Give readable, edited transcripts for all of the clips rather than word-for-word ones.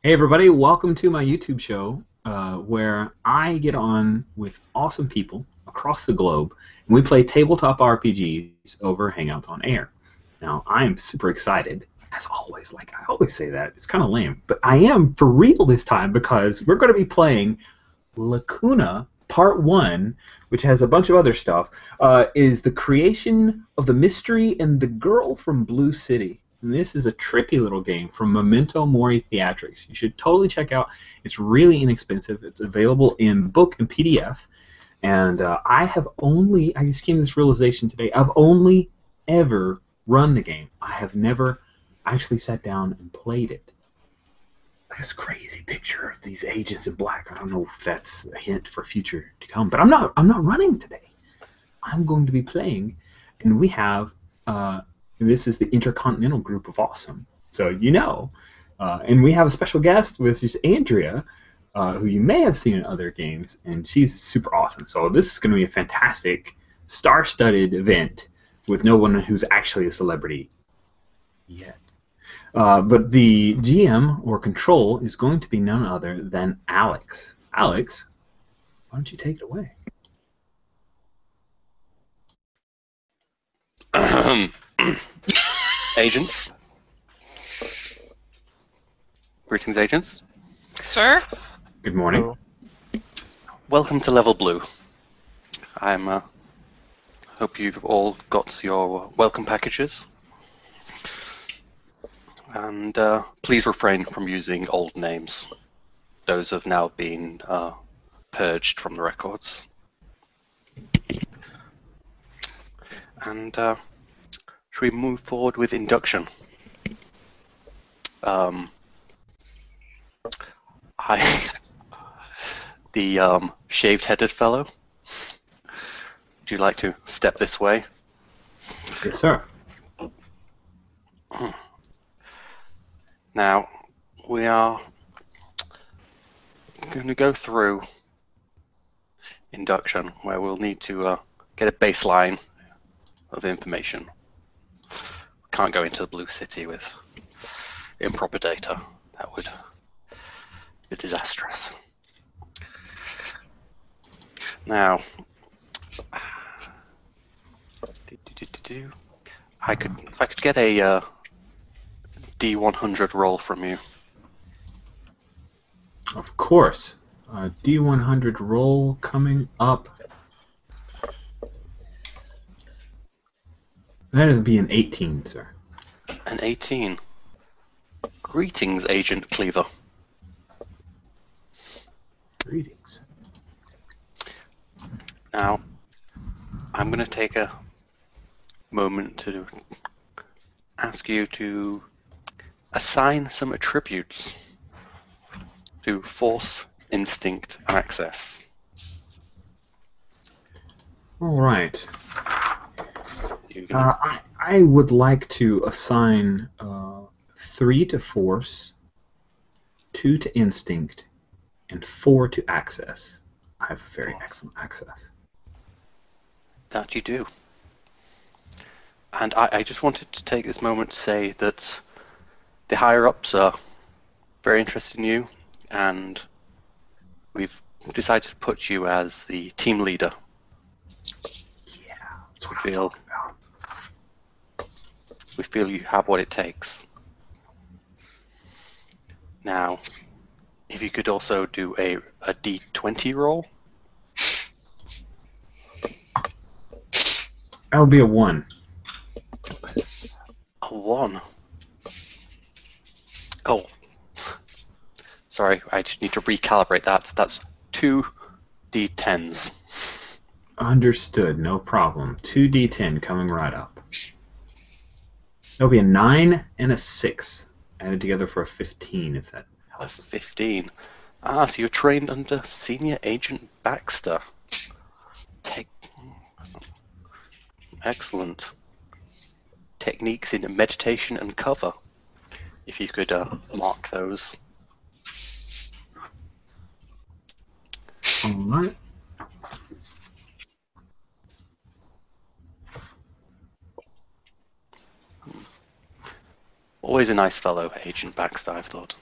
Hey everybody, welcome to my YouTube show where I get on with awesome people across the globe and we play tabletop RPGs over Hangouts on Air. Now, I am super excited, as always, like I always say that, it's kind of lame, but I am for real this time because we're going to be playing Lacuna Part 1, which has a bunch of other stuff, is the creation of the mystery and the girl from Blue City. And this is a trippy little game from Memento Mori Theatrics. You should totally check out. It's really inexpensive. It's available in book and PDF. And I just came to this realization today, I've only ever run the game. I have never actually sat down and played it. This crazy picture of these agents in black. I don't know if that's a hint for future to come, but I'm not running today. I'm going to be playing, and we have this is the Intercontinental Group of Awesome. So and we have a special guest with is Andrea, who you may have seen in other games, and she's super awesome. So this is going to be a fantastic, star-studded event with no one who's actually a celebrity yet. But the GM or control is going to be none other than Alex. Alex, why don't you take it away? Agents. Greetings, agents. Sir? Good morning. Welcome to Level Blue. Hope you've all got your welcome packages. And please refrain from using old names. Those have now been purged from the records. And should we move forward with induction? The shaved-headed fellow. Would you like to step this way? Yes, sir. Now, we are going to go through induction, where we'll need to get a baseline of information. We can't go into the Blue City with improper data. That would be disastrous. Now, if I could get a D100 roll from you. Of course. D100 roll coming up. That would be an 18, sir. An 18. Greetings, Agent Cleaver. Greetings. Now, I'm going to take a moment to ask you to assign some attributes to force, instinct, and access. All right. I would like to assign 3 to force, 2 to instinct, and 4 to access. I have very excellent access. That you do. And I just wanted to take this moment to say that the higher-ups are very interested in you, and we've decided to put you as the team leader. Yeah, that's what I'm talking about. We feel you have what it takes. Now, if you could also do a D20 roll. That'll be a 1. A 1. Oh, sorry, I just need to recalibrate that. That's 2 D10s. Understood, no problem. 2d10 coming right up. That'll be a 9 and a 6. Added together for a 15, if that helps. A 15. Ah, so you're trained under Senior Agent Baxter. Excellent. Techniques in meditation and cover. If you could mark those. All right. Always a nice fellow, Agent Baxter, I've thought.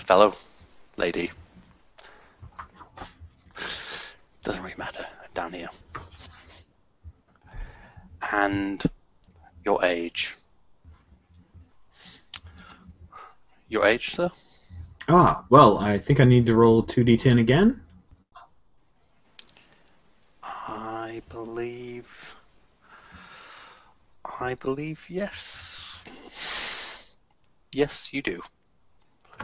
fellow lady. Doesn't really matter down here. And your age. Your age, sir? Ah, well, I think I need to roll 2d10 again. I believe yes. Yes, you do.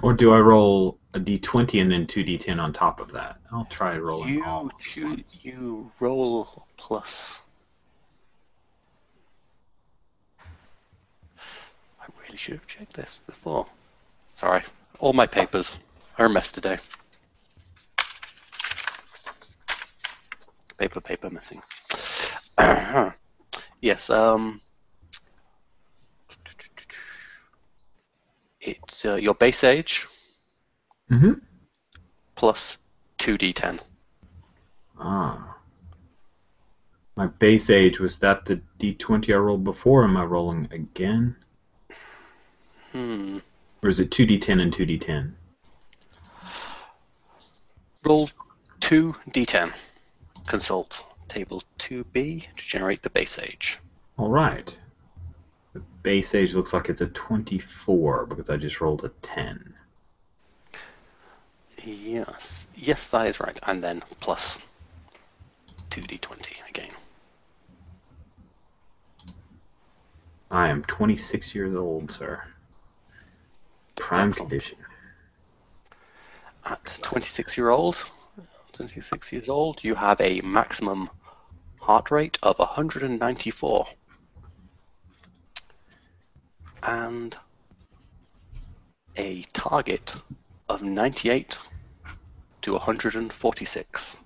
Or do I roll a d20 and then 2d10 on top of that? I'll try rolling all at once. You roll plus. I really should have checked this before. Sorry, all my papers are a mess today. Paper missing. Yes, it's your base age plus 2d10. Ah. My base age, was that the d20 I rolled before, or am I rolling again? Or is it 2d10 and 2d10? Roll 2d10. Consult table 2b to generate the base age. Alright. The base age looks like it's a 24 because I just rolled a 10. Yes. Yes, that is right. And then plus 2d20 again. I am 26 years old, sir. Prime Excellent. condition. At 26 years old, you have a maximum heart rate of 194 and a target of 98 to 146.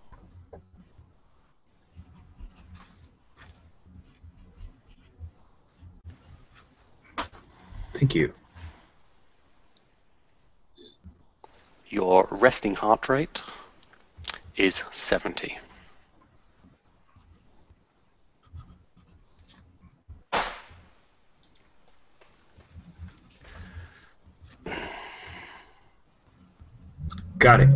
Thank you. Your resting heart rate is 70. Got it.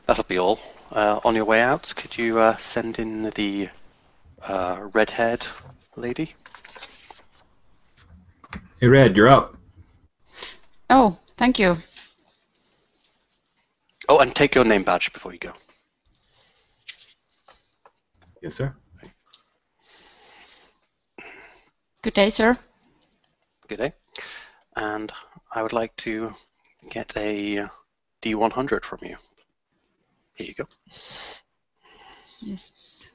That'll be all. On your way out, could you send in the red-haired lady? Hey, Red, you're up. Oh, thank you. Oh, and take your name badge before you go. Yes, sir. Good day, sir. Good day. And I would like to get a D100 from you. Here you go. Yes.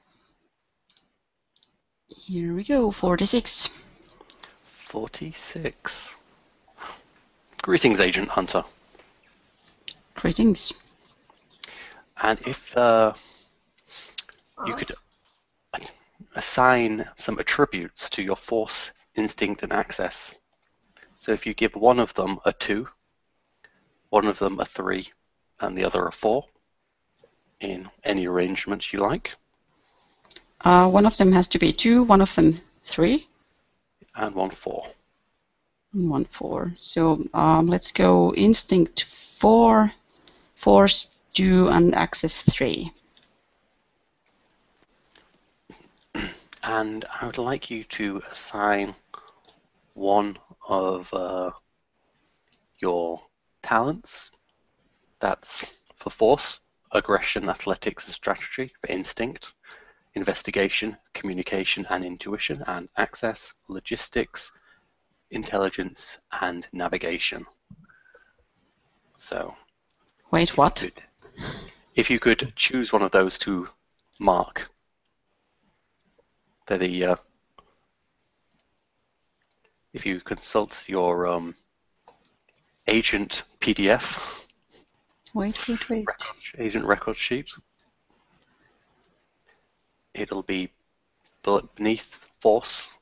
Here we go, 46. 46. Greetings, Agent Hunter. Greetings. And if you could assign some attributes to your force, instinct, and access. So if you give one of them a 2, one of them a 3, and the other a 4, in any arrangements you like. One of them has to be 2, one of them 3. And one 4. And one 4. So let's go instinct 4, force 2, and access 3. And I would like you to assign one of your talents. That's for force, aggression, athletics, and strategy. For instinct, investigation, communication, and intuition. And access, logistics, intelligence, and navigation. So, Wait, what? If you could choose one of those to mark, they're the if you consult your agent PDF, Wait. agent record sheet, it'll be beneath force.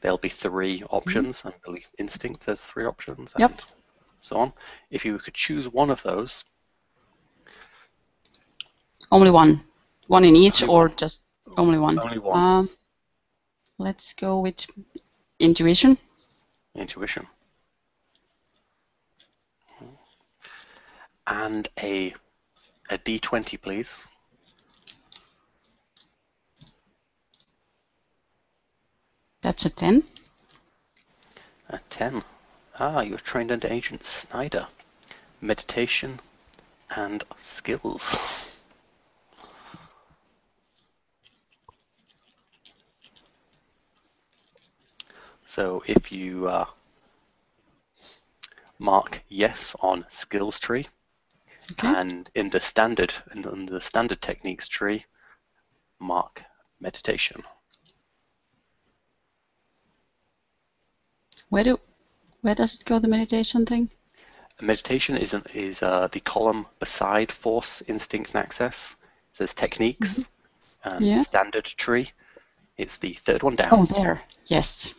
There'll be 3 options, and beneath instinct there's 3 options, and Yep. so on. If you could choose one of those. Only one. One in each, or just only one? Only one. Let's go with intuition. Intuition. And a D20, please. That's a 10. A 10. Ah, you're trained under Agent Snyder. Meditation and skills. So if you mark yes on skills tree, Okay. and in the standard techniques tree, mark meditation. Where does it go, the meditation thing? Meditation is the column beside force, instinct, and access. It says techniques and Yeah. standard tree. It's the third one down. Oh, there. Yes.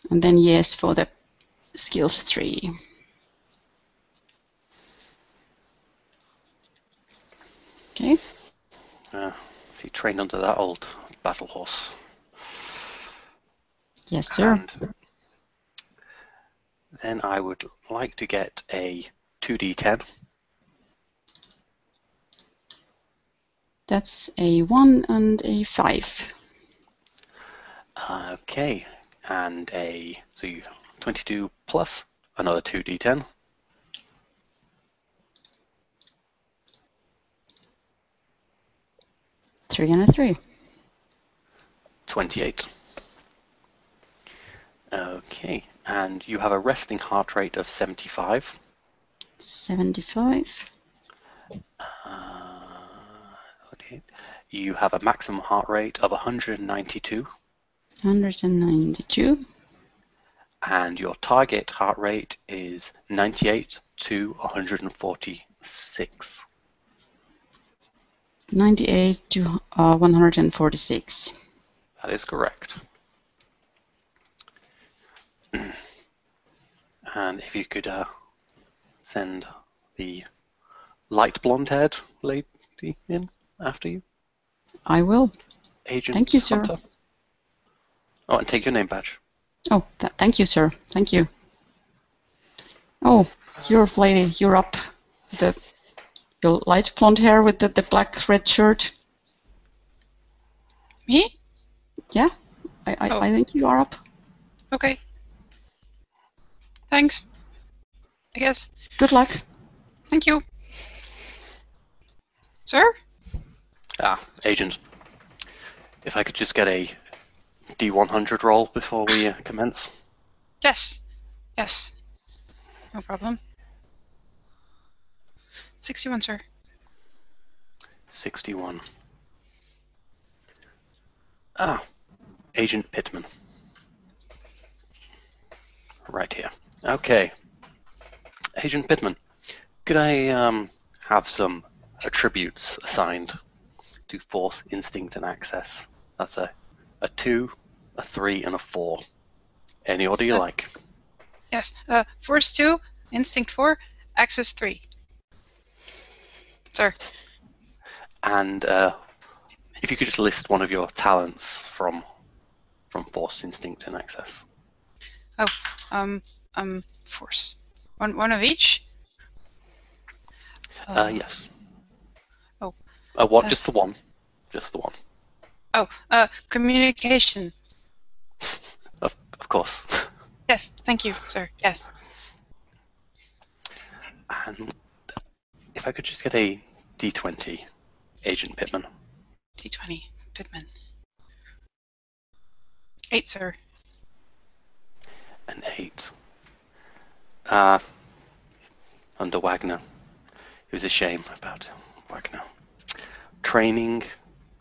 And then yes for the skills tree. Okay. So you trained under that old battle horse. Yes, sir. And then I would like to get a 2d10. That's a 1 and a 5. Okay, and so 22 plus another 2d10. 3 and a 3. 28. Okay, and you have a resting heart rate of 75. 75. Okay. You have a maximum heart rate of 192. 192. And your target heart rate is 98 to 146. 98 to 146. That is correct. And if you could send the light blonde-haired lady in after you. I will. Agent Thank you, sir. Hunter. Oh, and take your name badge. Oh, thank you, sir. Thank you. Oh, you're lady. You're up. Your light blonde hair with the black red shirt. Me? Yeah, I think you are up. Okay. Thanks. I guess. Good luck. Thank you. Sir? Agent. If I could just get a D100 roll before we commence. Yes. Yes. No problem. 61, sir. 61. Agent Pittman. Right here. Okay. Agent Pittman, could I have some attributes assigned to force, instinct, and access? That's a 2, a 3, and a 4. Any order you like. Yes. Force 2, Instinct 4, Access 3. Sir. And if you could just list one of your talents from force, instinct, and access. Force. One of each? Yes. Oh. What? Just the one. Just the one. Oh, communication. Of course. Yes, thank you, sir. Yes. And if I could just get a D20, Agent Pittman. D20, Pittman. 8, sir. An 8. Under Wagner. It was a shame about Wagner. Training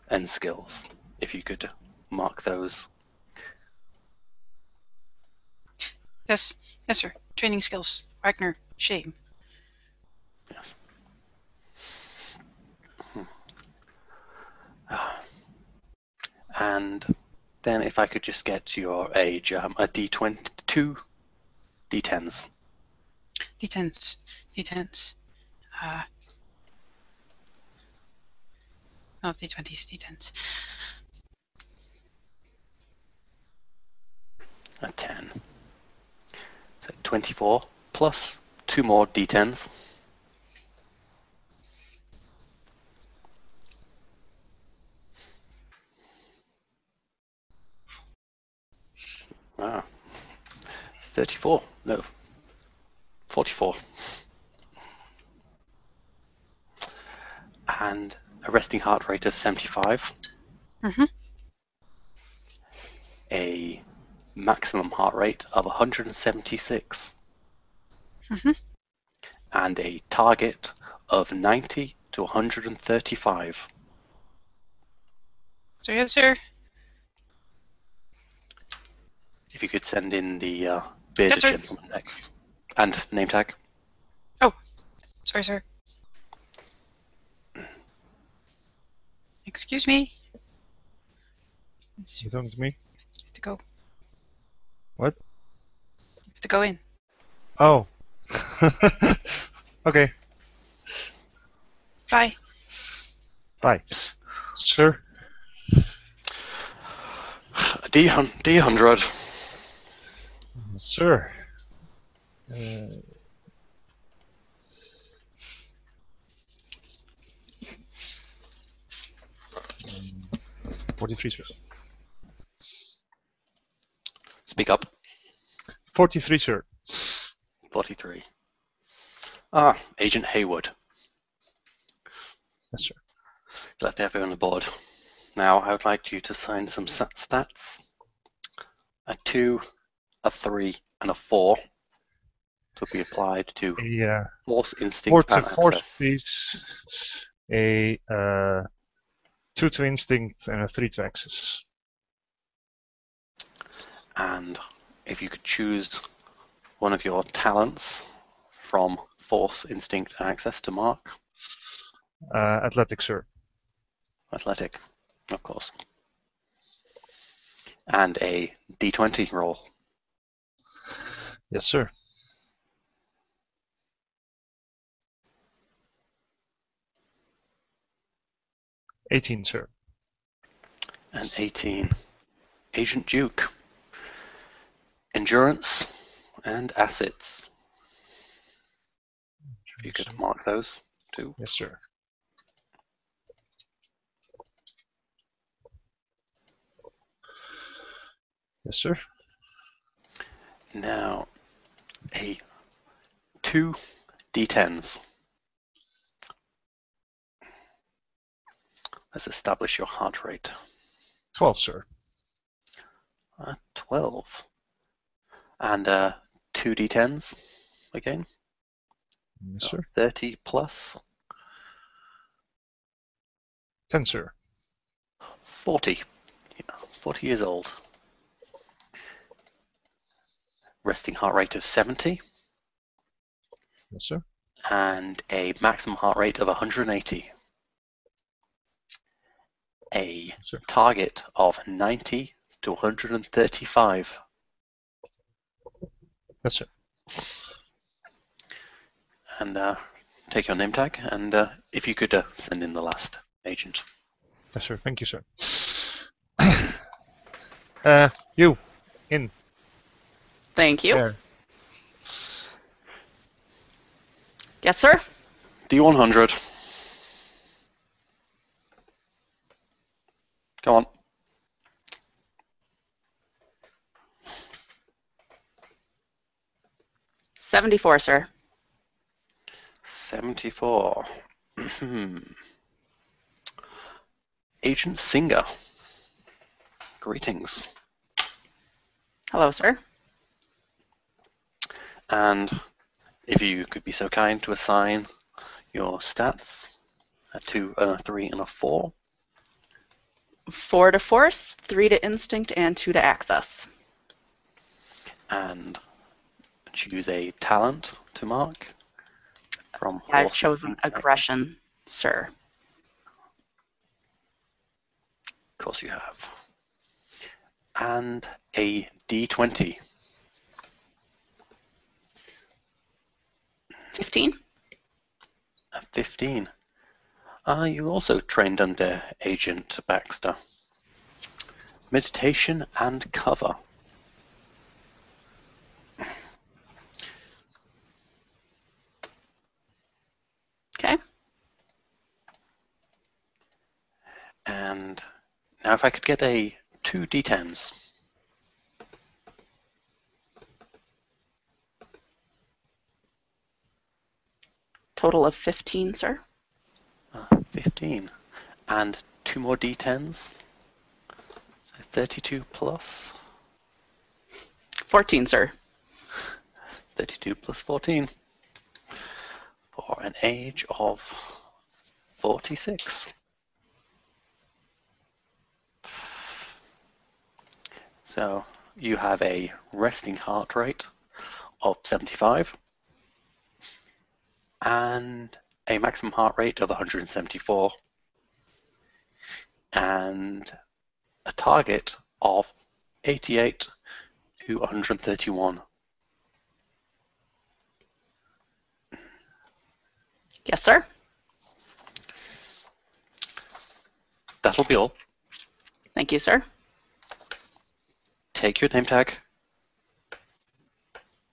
and skills. If you could mark those. Yes, yes, sir. Training skills. Wagner. Shame. Yes. And then if I could just get your age, a D20, 2 D10s. D10s. D10s. Not D20s, D10s. A 10. So 24 plus 2 more D10s. Ah, 34. No, 44. And a resting heart rate of 75. Mm-hmm. A maximum heart rate of 176. Mm-hmm. And a target of 90 to 135. So yes, sir. If you could send in the bearded Yes, sir. gentleman next. And name tag. Oh, sorry, sir. Excuse me. You talking to me? You have to go. What? You have to go in. Oh. Okay. Bye. Bye. Sir? D100. Sir. 43, sir. Speak up. 43, sir. 43. Ah, Agent Haywood. Yes, sir. Glad to have you on the board. Now, I would like you to sign some stats. A 2, a 3, and a 4 to be applied to A Force, 4 Instinct, to and force, Access. please. A 2 to instinct and a 3 to access. And if you could choose one of your talents from Force, Instinct, and Access to mark. Athletic, sir. Athletic, of course. And a D20 roll. Yes, sir. $18, sir. And 18. Agent Duke. Endurance and assets. If you could mark those too. Yes, sir. Yes, sir. Now, a 2 D10s. Let's establish your heart rate. 12, sir. 12. And 2 D10s again. Yes, sir. 30 plus. 10, sir. 40. Yeah, 40 years old. Resting heart rate of 70. Yes, sir. And a maximum heart rate of 180. A Sir. target of 90 to 135. Yes, sir. And take your name tag, and if you could send in the last agent. Yes, sir. Thank you, sir. You. In. Thank you. There. Yes, sir. D100. Go on. $74, sir. 74. Agent Singer. Greetings. Hello, sir. And if you could be so kind to assign your stats, a 2, and a 3, and a 4. 4 to force, 3 to instinct, and 2 to access. And choose a talent to mark from I've Force, chosen Instinct, and Access. aggression, sir. Of course you have. And a D20. 15. A 15. Are you also trained under Agent Baxter? Meditation and cover. Okay. And now if I could get a 2 d10s. Total of 15, sir. 15. And 2 more d10s. 32 plus. 14, sir. 32 plus 14. For an age of 46. So you have a resting heart rate of 75 and a maximum heart rate of 174 and a target of 88 to 131. Yes, sir. That'll be all. Thank you, sir. Take your name tag.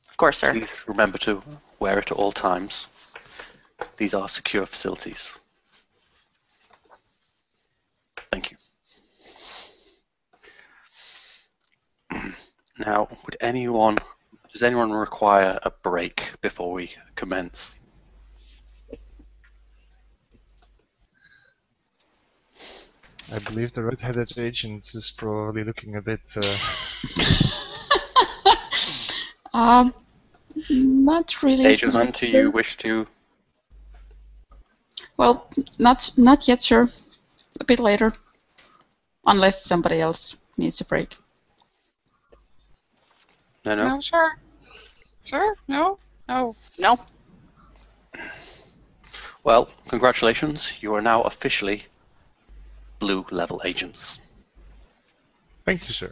Of course, sir. Please remember to wear it at all times. These are secure facilities. Thank you. Now, does anyone require a break before we commence? I believe the red-headed agent is probably looking a bit. Not really. Agent Hunt, do you wish to? Well, not yet, sir. A bit later, unless somebody else needs a break. No. No, sir. Sir? No? No. No. Well, congratulations. You are now officially blue level agents. Thank you, sir.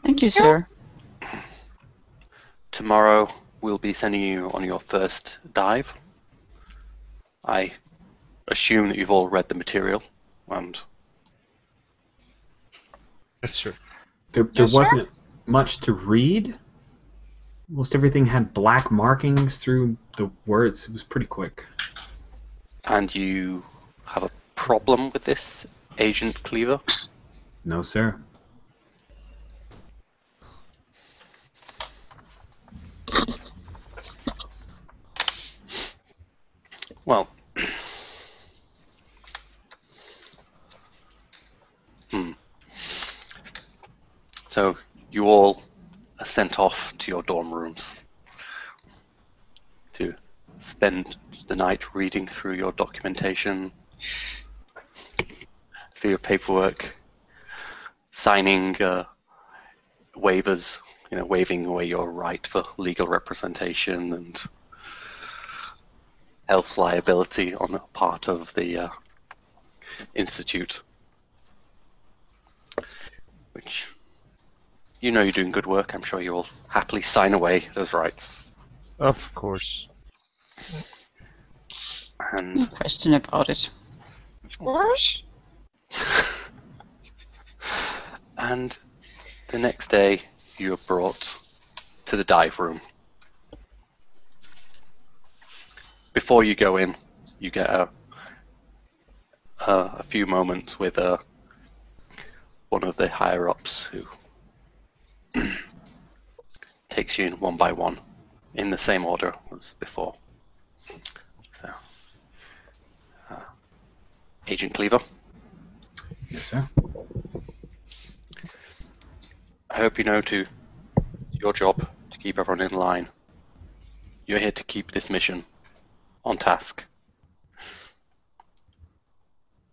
Thank you, sir. Tomorrow we'll be sending you on your first dive. I assume that you've all read the material, and Yes, sir. There Yes, sir? wasn't much to read. Most everything had black markings through the words. It was pretty quick. and you have a problem with this, Agent Cleaver? No, sir. Well, so you all are sent off to your dorm rooms to spend the night reading through your documentation, through your paperwork, signing waivers, waiving away your right for legal representation and health liability on the part of the institute, which you're doing good work. I'm sure you will happily sign away those rights. Of course. No And question about it. Of course. and the next day you are brought to the dive room. Before you go in, you get a few moments with one of the higher ups who takes you in one by one in the same order as before. So, Agent Cleaver, Yes, sir. I hope you know your job to keep everyone in line. You're here to keep this mission on task.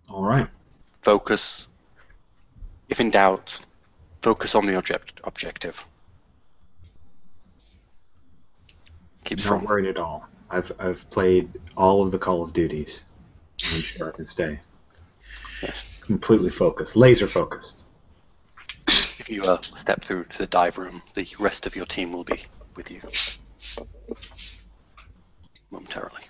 All right. Focus. If in doubt, focus on the objective. Keep Not strong. worried at all. I've played all of the Call of Duties. I'm sure I can stay Yes. completely focused, laser focused. If you step through to the dive room, the rest of your team will be with you momentarily.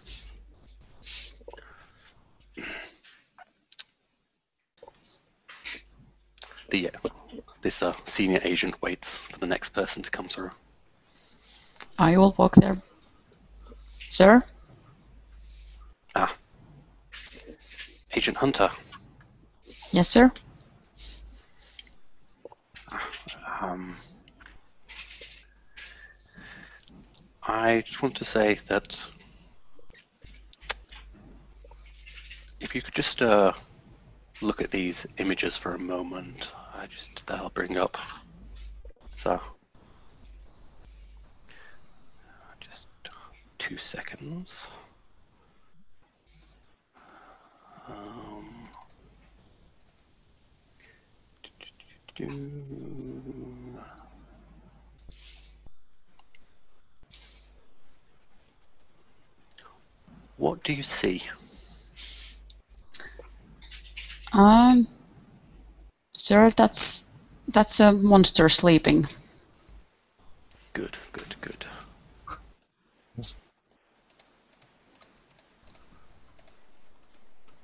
this senior agent waits for the next person to come through. I will walk there. Sir? Agent Hunter. Yes, sir? I just want to say that if you could just look at these images for a moment, that'll bring up. So, just 2 seconds. What do you see? Sir, that's a monster sleeping. Good, good, good.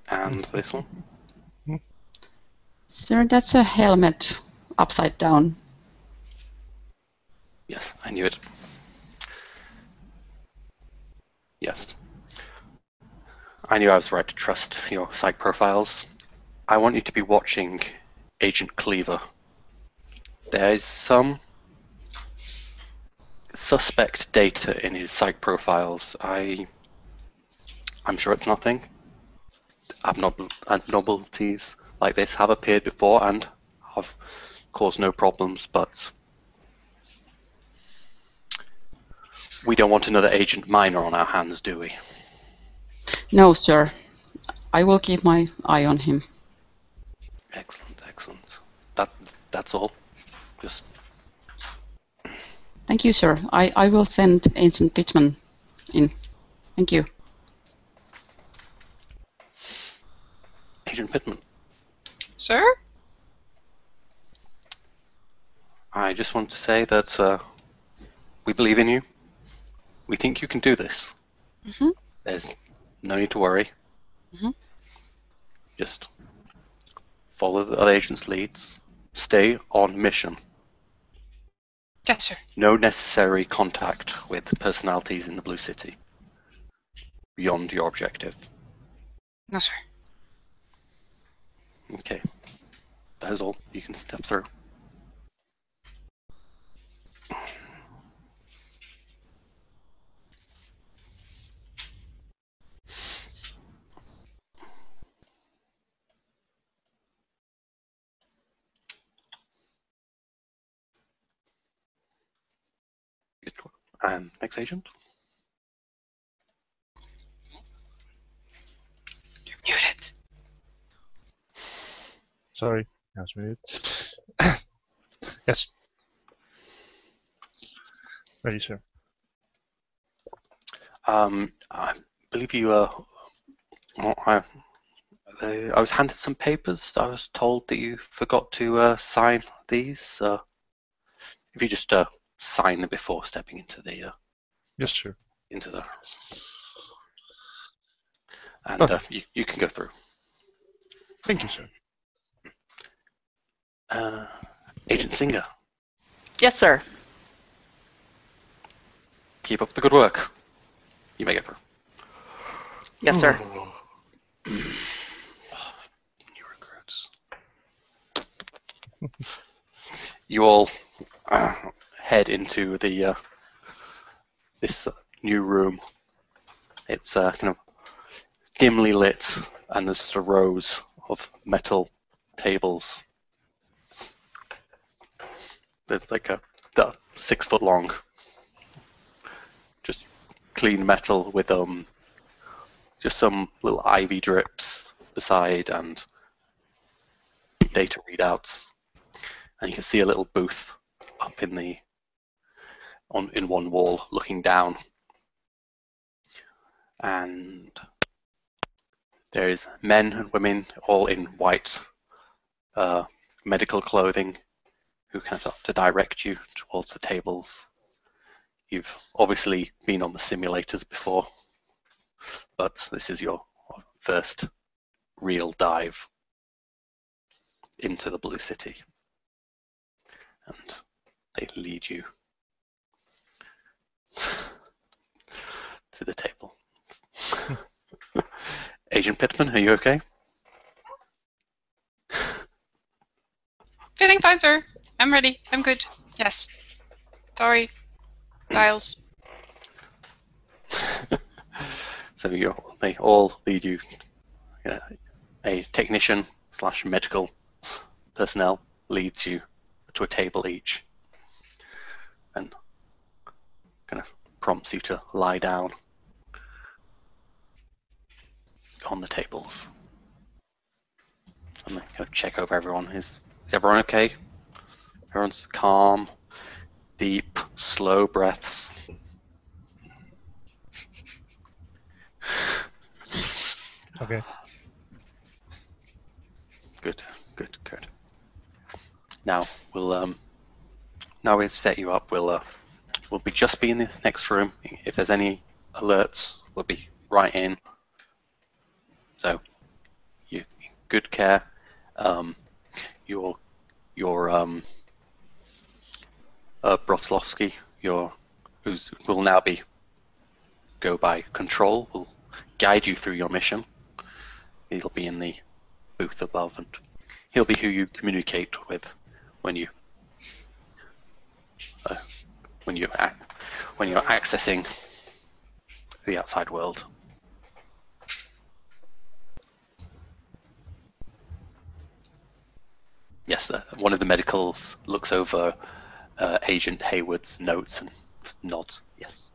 And this one? Sir, that's a helmet upside down. Yes, I knew it. Yes. I knew I was right to trust your psych profiles. I want you to be watching Agent Cleaver. There is some suspect data in his psych profiles. I'm sure it's nothing. Abnormalities like this have appeared before and have caused no problems, but we don't want another Agent Minor on our hands, do we? No, sir. I will keep my eye on him. Excellent, excellent. That's all. Just Thank you, sir. I will send Agent Pittman in. Thank you. Agent Pittman. Sir? I just want to say that we believe in you. We think you can do this. Mm-hmm. There's no need to worry. Mm-hmm. Just follow the other agent's leads. Stay on mission. Yes, sir. No necessary contact with personalities in the Blue City beyond your objective. No, sir. Okay. That is all. You can step through. And next agent. You're muted. Sorry, I was muted. Yes. Ready, sir. I believe you. I was handed some papers. I was told that you forgot to sign these. If you just sign them before stepping into the. Yes, sir. Into the. And Okay. you can go through. Thank you, sir. Agent Singer, Yes, sir. keep up the good work. You may get through. Yes, sir. New recruits. You all head into the this new room. It's kind of dimly lit, and there's just rows of metal tables. There's like the 6 foot long, just clean metal with just some little ivy drips beside and data readouts, and you can see a little booth up in in one wall looking down, and there is men and women all in white medical clothing who kind of have to direct you towards the tables. You've obviously been on the simulators before, but this is your first real dive into the Blue City. and they lead you to the table. Agent Pittman, are you okay? Feeling fine, sir. I'm ready. I'm good. Yes. Sorry. Dials. So they all lead you. A technician / medical personnel leads you to a table each and kind of prompts you to lie down on the tables. And they kind of check over everyone. Is everyone okay? Everyone's calm, deep, slow breaths. Okay. Good. Now we've set you up. We'll be in the next room. If there's any alerts, we'll be right in. So, you good care. Your Brotlovsky, who's will now go by Control, will guide you through your mission. He'll be in the booth above, and he'll be who you communicate with when you're accessing the outside world. Yes, one of the medicals looks over Agent Hayward's notes and nods. Yes.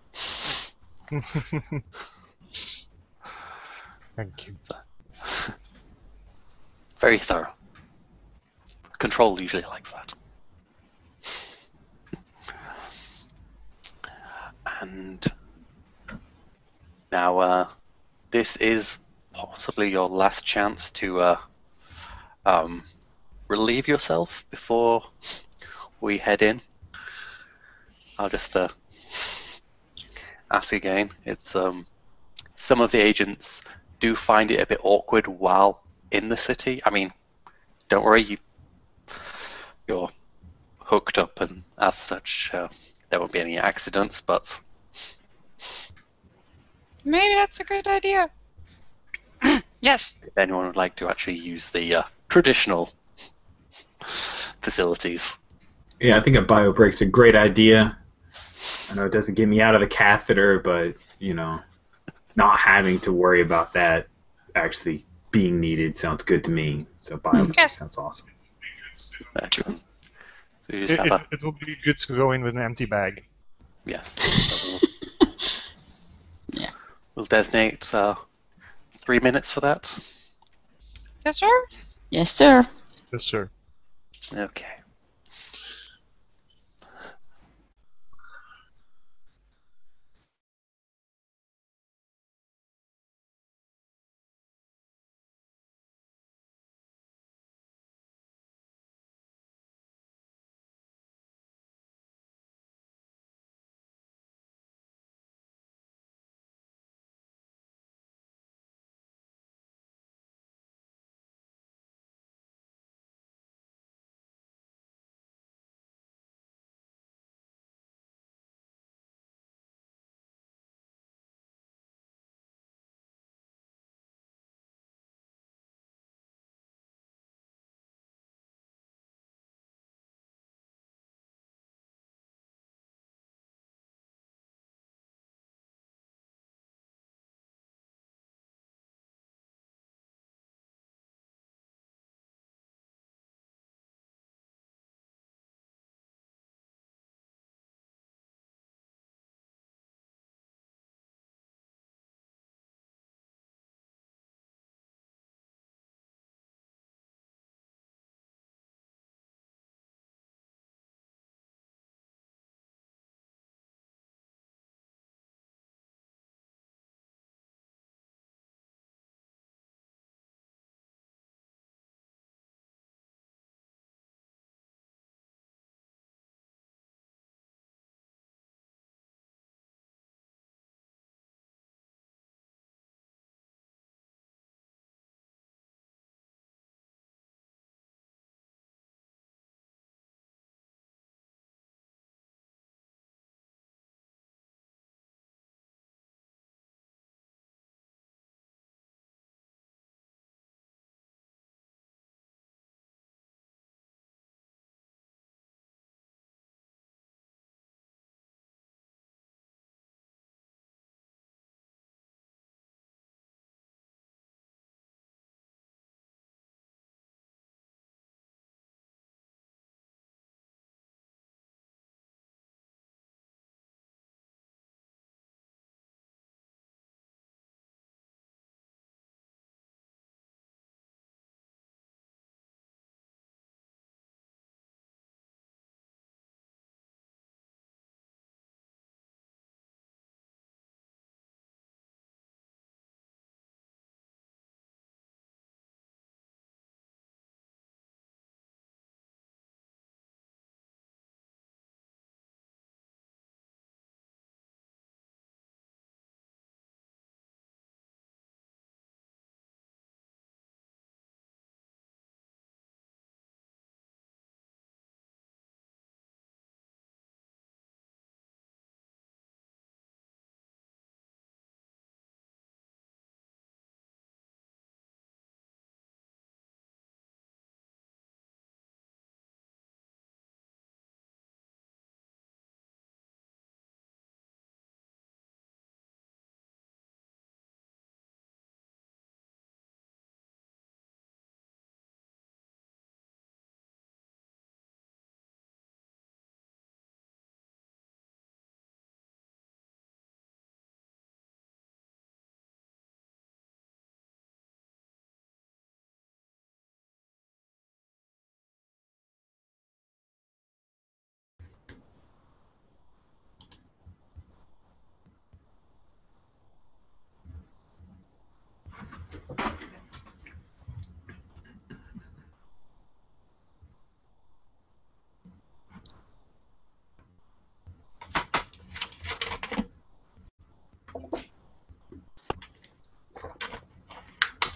Thank you. Very thorough. Control usually likes that. And now this is possibly your last chance to relieve yourself before we head in. I'll just ask again. It's some of the agents do find it a bit awkward while in the city. I mean, don't worry, you're hooked up, and as such, there won't be any accidents. But Maybe that's a good idea. Yes. if anyone would like to actually use the traditional facilities, Yeah, I think a bio break's a great idea. I know it doesn't get me out of the catheter, but not having to worry about that actually being needed sounds good to me. So bio break Yes. sounds awesome. so you just have It will be good to go in with an empty bag. yes. Yeah. We'll designate 3 minutes for that. Yes, sir. Yes, sir. Yes, sir. Okay.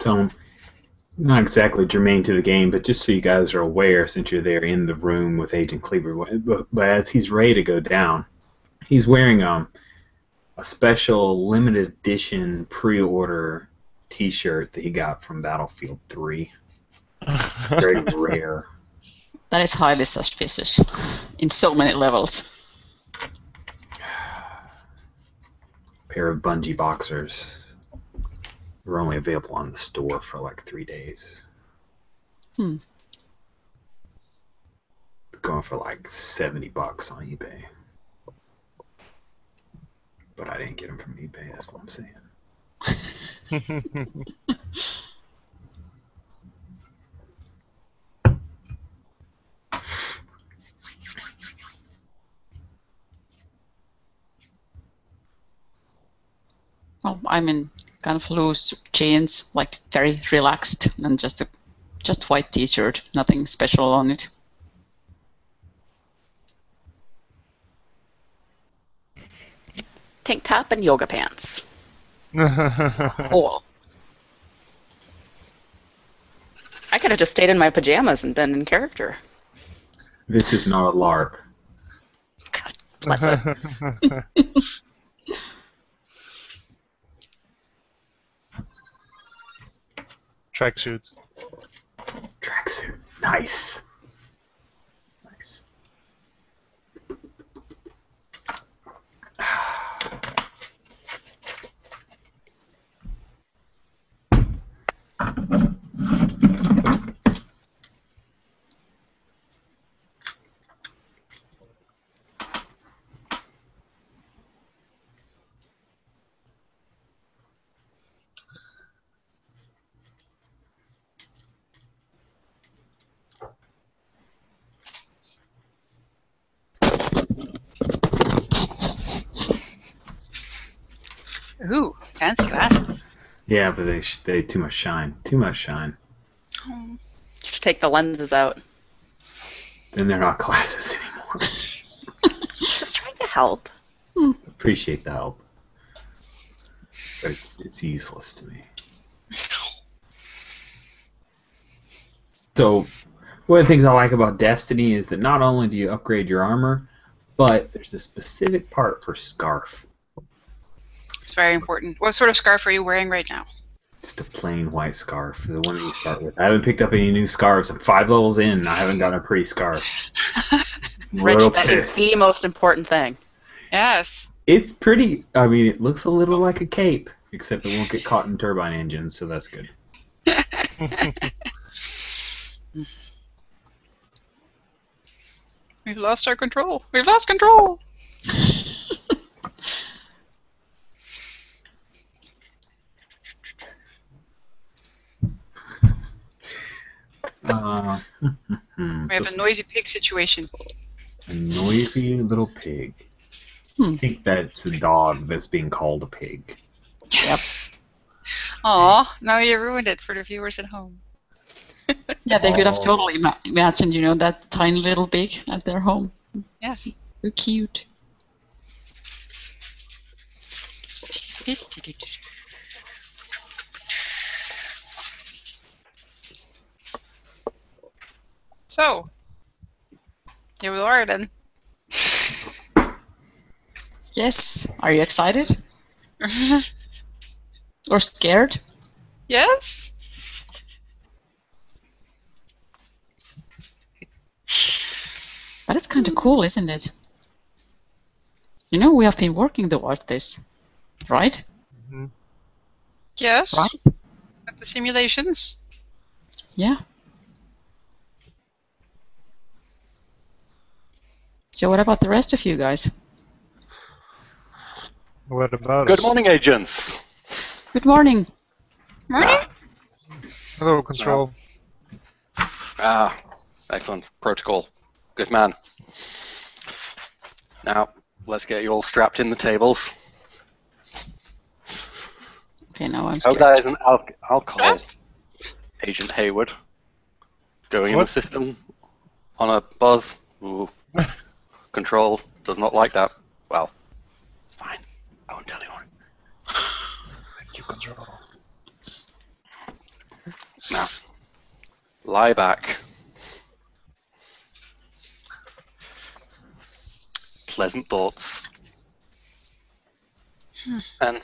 So, not exactly germane to the game, but just so you guys are aware, since you're there in the room with Agent Kleber, but as he's ready to go down, he's wearing a special limited edition pre-order T-shirt that he got from Battlefield 3. Very rare. That is highly suspicious in so many levels. Pair of Bungie boxers. Were only available on the store for like 3 days. Going for like $70 on eBay. But I didn't get them from eBay, that's what I'm saying. Well, I'm in kind of loose jeans, like very relaxed, and just white T-shirt, nothing special on it. Tank top and yoga pants. Cool. I could have just stayed in my pajamas and been in character. This is not a LARP. God bless it. Tracksuit. Tracksuit. Nice. Nice. Ooh, fancy glasses. Yeah, but they too much shine. Too much shine. Oh. You should take the lenses out. Then they're not glasses anymore. Just trying to help. Appreciate the help. But it's useless to me. So, one of the things I like about Destiny is that not only do you upgrade your armor, but there's a specific part for scarf. It's very important. What sort of scarf are you wearing right now? Just a plain white scarf, the one that you start with. I haven't picked up any new scarves. I'm 5 levels in, and I haven't got a pretty scarf. Rich, that is the most important thing. Yes. It's pretty. I mean, it looks a little like a cape, except it won't get caught in turbine engines, so that's good. We've lost our control. We've lost control. We have a noisy pig situation. A noisy little pig. I think that's a dog that's being called a pig. Yep. Aw, now you ruined it for the viewers at home. Yeah, they could have totally imagined, that tiny little pig at their home. Yes. So cute. So, here we are then. Yes. Are you excited? Or scared? Yes? But it's kind of cool, isn't it? We have been working towards this, right? Yes. Right? At the simulations. Yeah. So what about the rest of you guys? What about Good us? morning, agents. Good morning. Morning? Hello, Control. Excellent. Protocol. Good man. Now, let's get you all strapped in the tables. Okay, now I'm Hope scared. that isn't alcohol, Agent Hayward. Going in What? the system on a buzz. Ooh. Control does not like that. Well, it's fine. I won't tell anyone. Thank you, Control. Now, lie back. Pleasant thoughts. And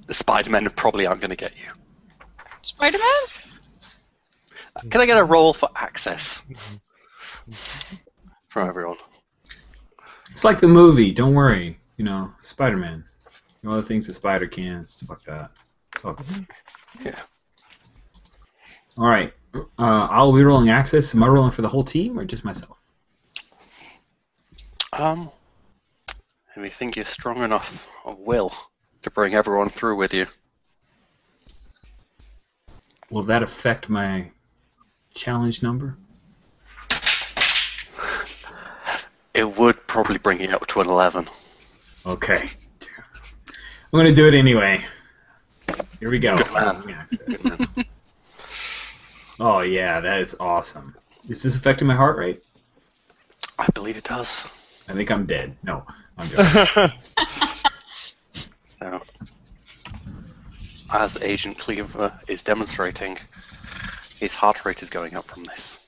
the Spider-Men probably aren't going to get you. Spider-Man? Can I get a roll for access from everyone? It's like the movie. Don't worry. You know, Spider-Man. All the things the spider can. Stuff like that. So, Yeah. all right. I'll be rolling access. Am I rolling for the whole team or just myself? And we think you're strong enough of will to bring everyone through with you. Will that affect my challenge number? It would probably bring you up to an 11. Okay. I'm going to do it anyway. Here we go. Good man. Good man. Oh, yeah, that is awesome. Is this affecting my heart rate? I believe it does. I think I'm dead. No, I'm joking. So, as Agent Cleaver is demonstrating, his heart rate is going up from this.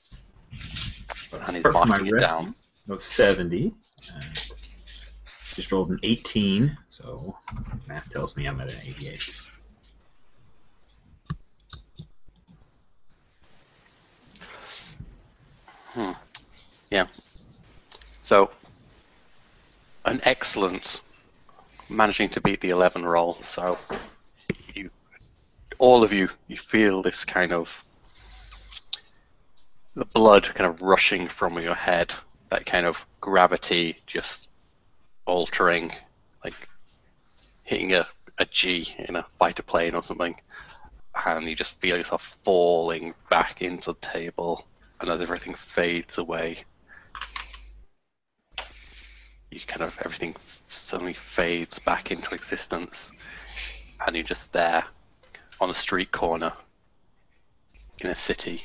And he's Start from my marking it rest down. of 70. Just rolled an 18, so math tells me I'm at an 88. Yeah. So, an excellent managing to beat the 11 roll. So, all of you feel this kind of the blood kind of rushing from your head, that kind of gravity just altering, like hitting a G in a fighter plane or something, and you just feel yourself falling back into the table, and as everything fades away, everything suddenly fades back into existence, and you're just there on a street corner in a city.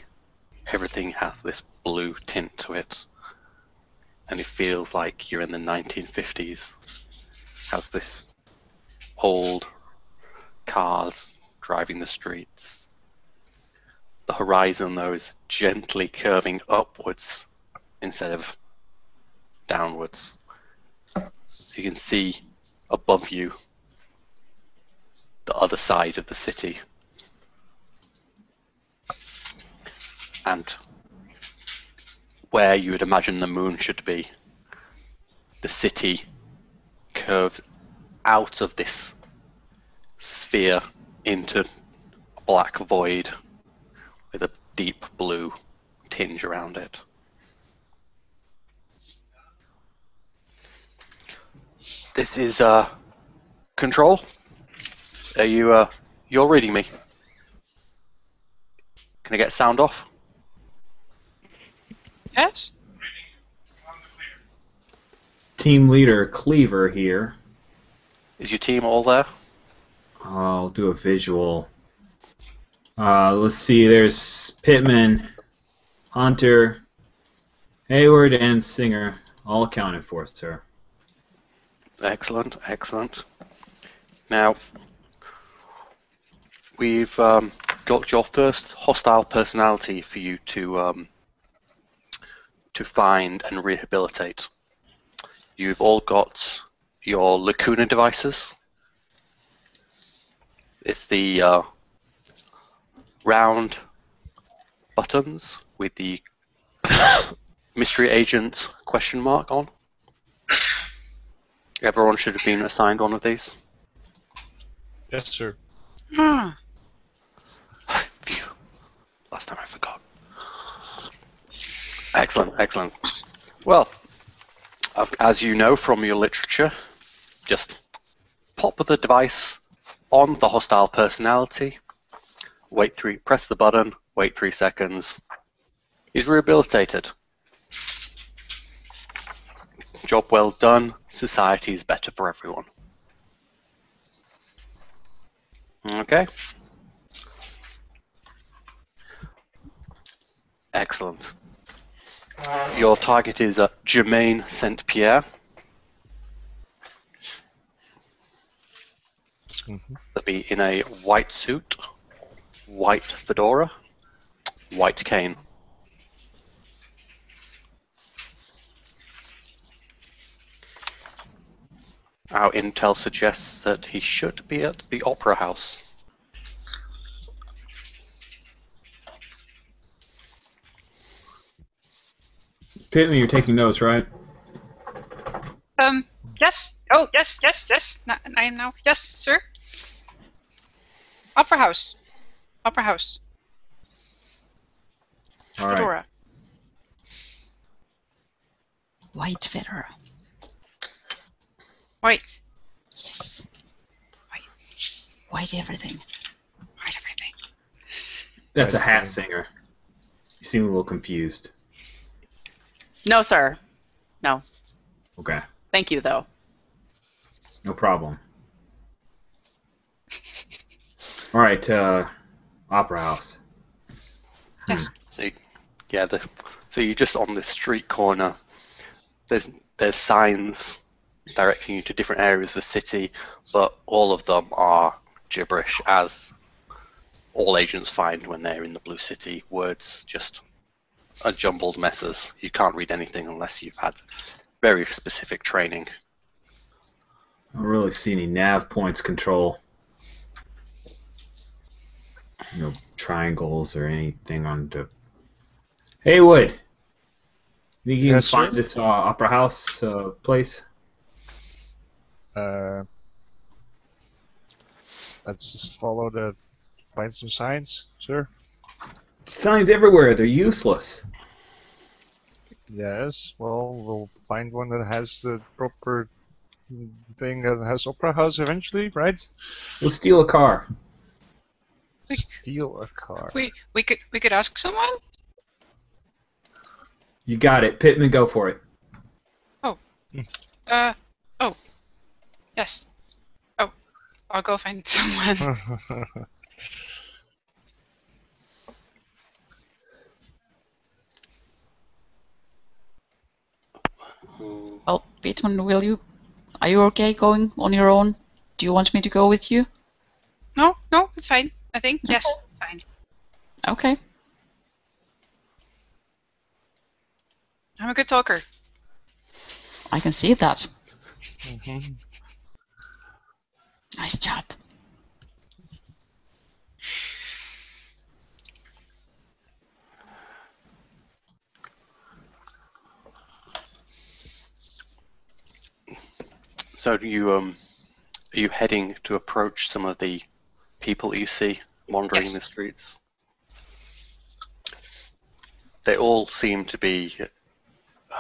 Everything has this blue tint to it, and it feels like you're in the 1950s. Has this old cars driving the streets. The horizon, though, is gently curving upwards instead of downwards. So you can see above you the other side of the city. And where you would imagine the moon should be, the city curves out of this sphere into a black void with a deep blue tinge around it. This is Control. Are you you're reading me? Can I get sound off? Yes? Team leader Cleaver here. Is your team all there? I'll do a visual. Let's see, there's Pittman, Hunter, Hayward, and Singer, all accounted for, sir. Excellent, excellent. Now, we've got your first hostile personality for you to find and rehabilitate. You've all got your Lacuna devices. It's the round buttons with the mystery agent question mark on. Everyone should have been assigned one of these. Yes, sir. Ah, Phew. Last time I forgot. Excellent, excellent. Well, as you know from your literature, just pop the device on the hostile personality, press the button, wait 3 seconds. He's rehabilitated. Job well done. Society is better for everyone. Okay. Excellent. Your target is Jermaine St. Pierre. They'll be in a white suit, white fedora, white cane. Our intel suggests that he should be at the Opera House. Pittman, you're taking notes, right? Yes. Oh, yes. I am now. Yes, sir. Opera House. Opera House. All right. Fedora. White fedora. White. Yes. White. White everything. White everything. That's a Right, hat okay. singer. You seem a little confused. No, sir. No. Okay. Thank you, though. No problem. All right, Opera House. Yes. So you're just on this street corner. There's signs directing you to different areas of the city, but all of them are gibberish, as all agents find when they're in the Blue City. Words just are jumbled messes. You can't read anything unless you've had very specific training. I don't really see any nav points control. No triangles or anything on the. Hey, Wood. You can Yes, find sir? this Opera House place. Let's just find some signs, sir. Signs everywhere. They're useless. Yes, well, we'll find one that has the proper thing that has Opera House eventually, right? We'll steal a car. Steal a car. We could ask someone. You got it. Pittman, go for it. Oh. Yes. Oh. I'll go find someone. Well, Pittman, are you okay going on your own? Do you want me to go with you? No, it's fine. I think yes, it's fine. Okay. I'm a good talker. I can see that. Mhm. Nice job. So are you heading to approach some of the people you see wandering Yes. the streets? They all seem to be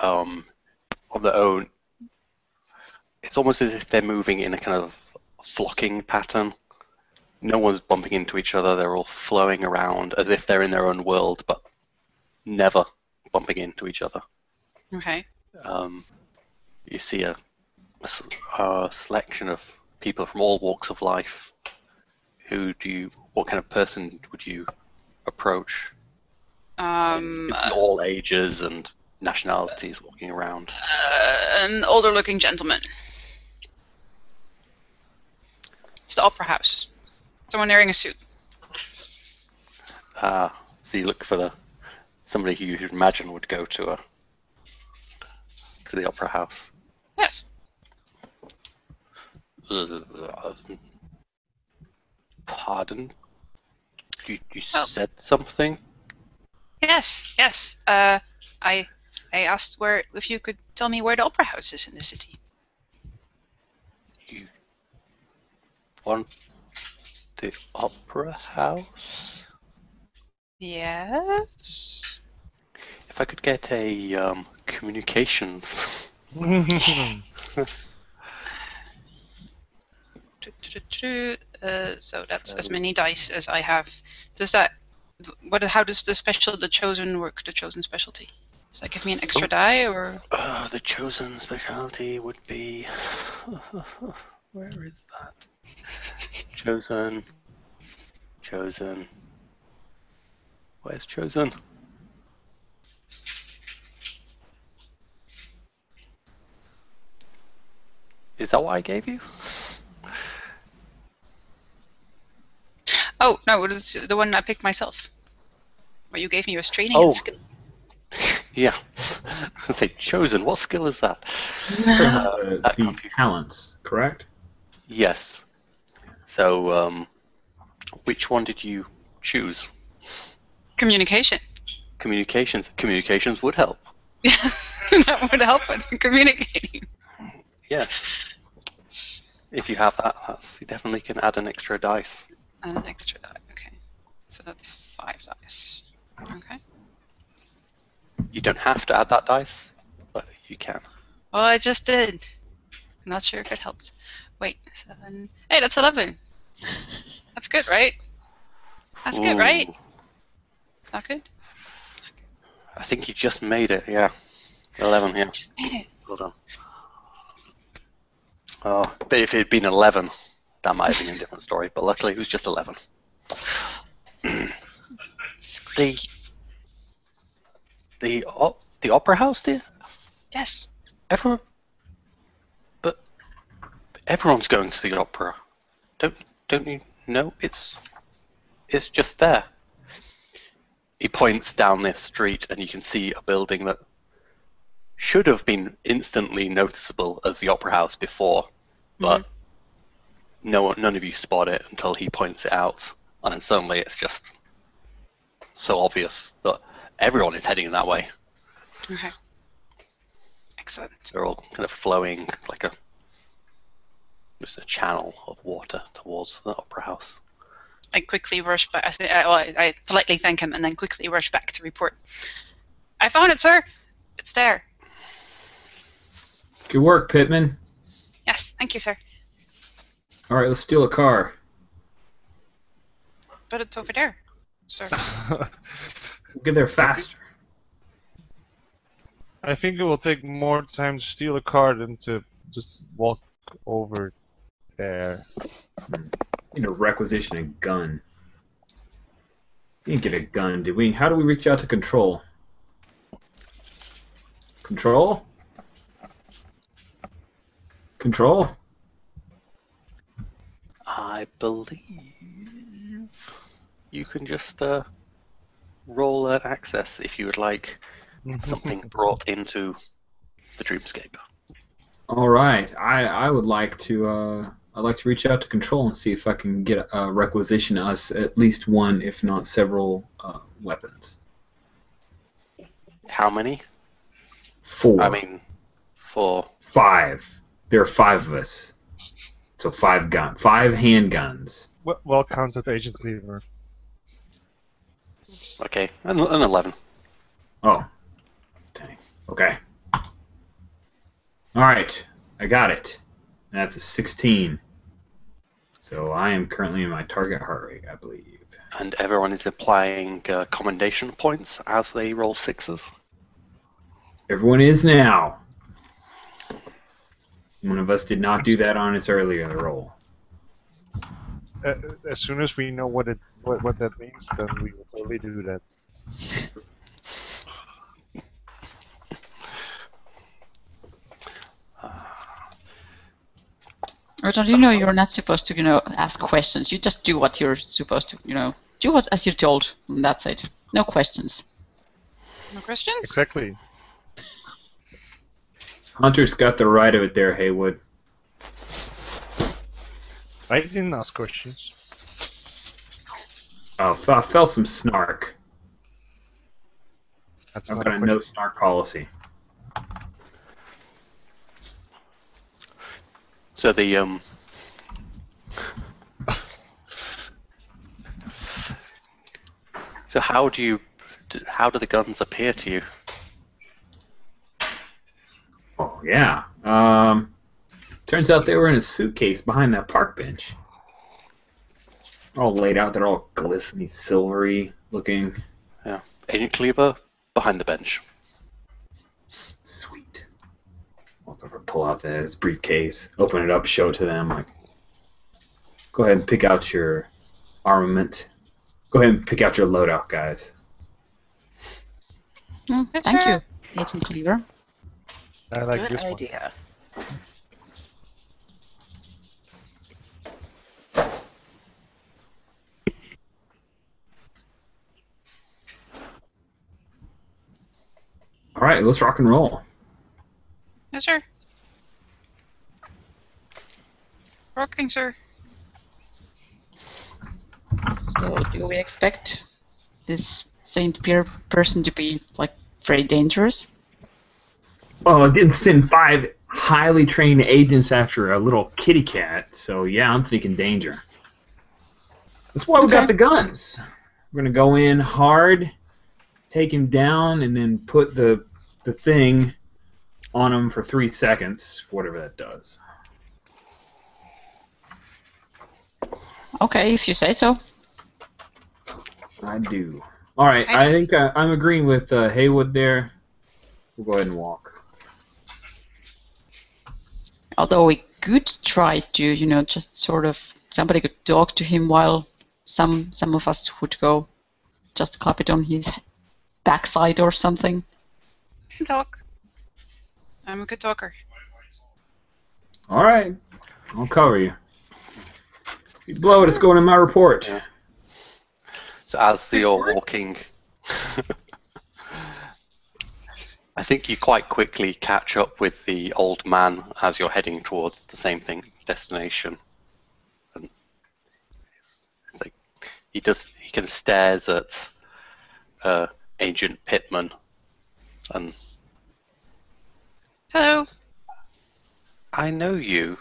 on their own. It's almost as if they're moving in a kind of flocking pattern. No one's bumping into each other. They're all flowing around as if they're in their own world, but never bumping into each other. Okay. You see a selection of people from all walks of life. What kind of person would you approach? It's all ages and nationalities walking around. An older-looking gentleman. It's the Opera House. Someone wearing a suit. So you look for somebody who you'd imagine would go to the Opera House. Yes. Pardon? You Oh. said something? Yes. I asked if you could tell me where the Opera House is in the city. You want the Opera House? Yes. If I could get a communications. So that's as many dice as I have. Does that? How does the chosen work? The chosen specialty. Does that give me an extra die or? The chosen specialty would be. Where is that? Chosen. Where's chosen? Is that what I gave you? Oh no, it is the one I picked myself. Well, you gave me your training Oh. and skill. Yeah. I was say, chosen. What skill is that? The Computer. talents, correct? Yes. So, which one did you choose? Communication. Communications. Communications would help. That would help with communicating. Yes. If you have that, you definitely can add an extra dice. And an extra die. Okay. So that's 5 dice. Okay. You don't have to add that dice, but you can. Well, I just did. I'm not sure if it helped. Wait, 7. Hey, that's 11. That's good, right? That's good, right? Ooh. It's not good? I think you just made it, yeah. 11, yeah. Just made it. Hold on. Oh, but if it had been 11, that might have been a different story, but luckily it was just 11. The opera house, dear? Yes. But everyone's going to the opera. Don't you know? It's just there. He points down this street and you can see a building that should have been instantly noticeable as the opera house before, but none of you spot it until he points it out, and then suddenly it's just so obvious that everyone is heading that way. Okay. Excellent. They're all kind of flowing like just a channel of water towards the opera house. I quickly rush back. I politely thank him and then quickly rush back to report. I found it, sir. It's there. Good work, Pittman. Yes, thank you, sir. All right, let's steal a car. But it's over there, sir. We'll get there faster. I think it will take more time to steal a car than to just walk over there. Need to requisition a gun. We didn't get a gun, did we? How do we reach out to Control? Control? Control? I believe you can just roll an access if you would like something brought into the dreamscape. All right, I would like to I'd like to reach out to Control and see if I can get requisition us at least one, if not several, weapons. How many? 4. I mean, 4. 5. There are 5 of us, so 5 handguns. Well counted, Agent Cleaver. Okay, an 11. Oh, dang. Okay. All right, I got it. That's a 16. So I am currently in my target heart rate, I believe. And everyone is applying commendation points as they roll 6s. Everyone is now. One of us did not do that on its earlier roll. As soon as we know what that means, then we will totally do that. Or don't you know you're not supposed to, ask questions. You just do what you're supposed to, do what as you're told. And that's it. No questions. No questions? Exactly. Hunter's got the right of it there, Haywood. I didn't ask questions. Oh, I felt some snark. That's I've not got a question. no snark policy. So the So how do the guns appear to you? Oh yeah. Turns out they were in a suitcase behind that park bench. All laid out. They're all glistening, silvery looking. Yeah, Agent Cleaver behind the bench. Sweet. Walk over, pull out this briefcase, open it up, show it to them. Like, go ahead and pick out your armament. Go ahead and pick out your loadout, guys. Yes, Thank sir. you, Agent Cleaver. I like Good this idea. All right, let's rock and roll. Yes, sir. Rocking, sir. So do we expect this Saint Pierre person to be like very dangerous? Well, I didn't send 5 highly trained agents after a little kitty cat, so yeah, I'm thinking danger. That's why we got the guns. We're gonna go in hard, take him down, and then put the thing on him for 3 seconds, whatever that does. Okay, if you say so. I do. All right, I think I'm agreeing with Haywood there. We'll go ahead and walk. Although we could try to, just sort of somebody could talk to him while some of us would go just clap it on his backside or something. Talk. I'm a good talker. All right, I'll cover you. If you blow it, it's going in my report. Yeah. So as you're walking, I think you quite quickly catch up with the old man as you're heading towards the same destination. And it's like he kind of stares at Agent Pittman and, Hello. I know you.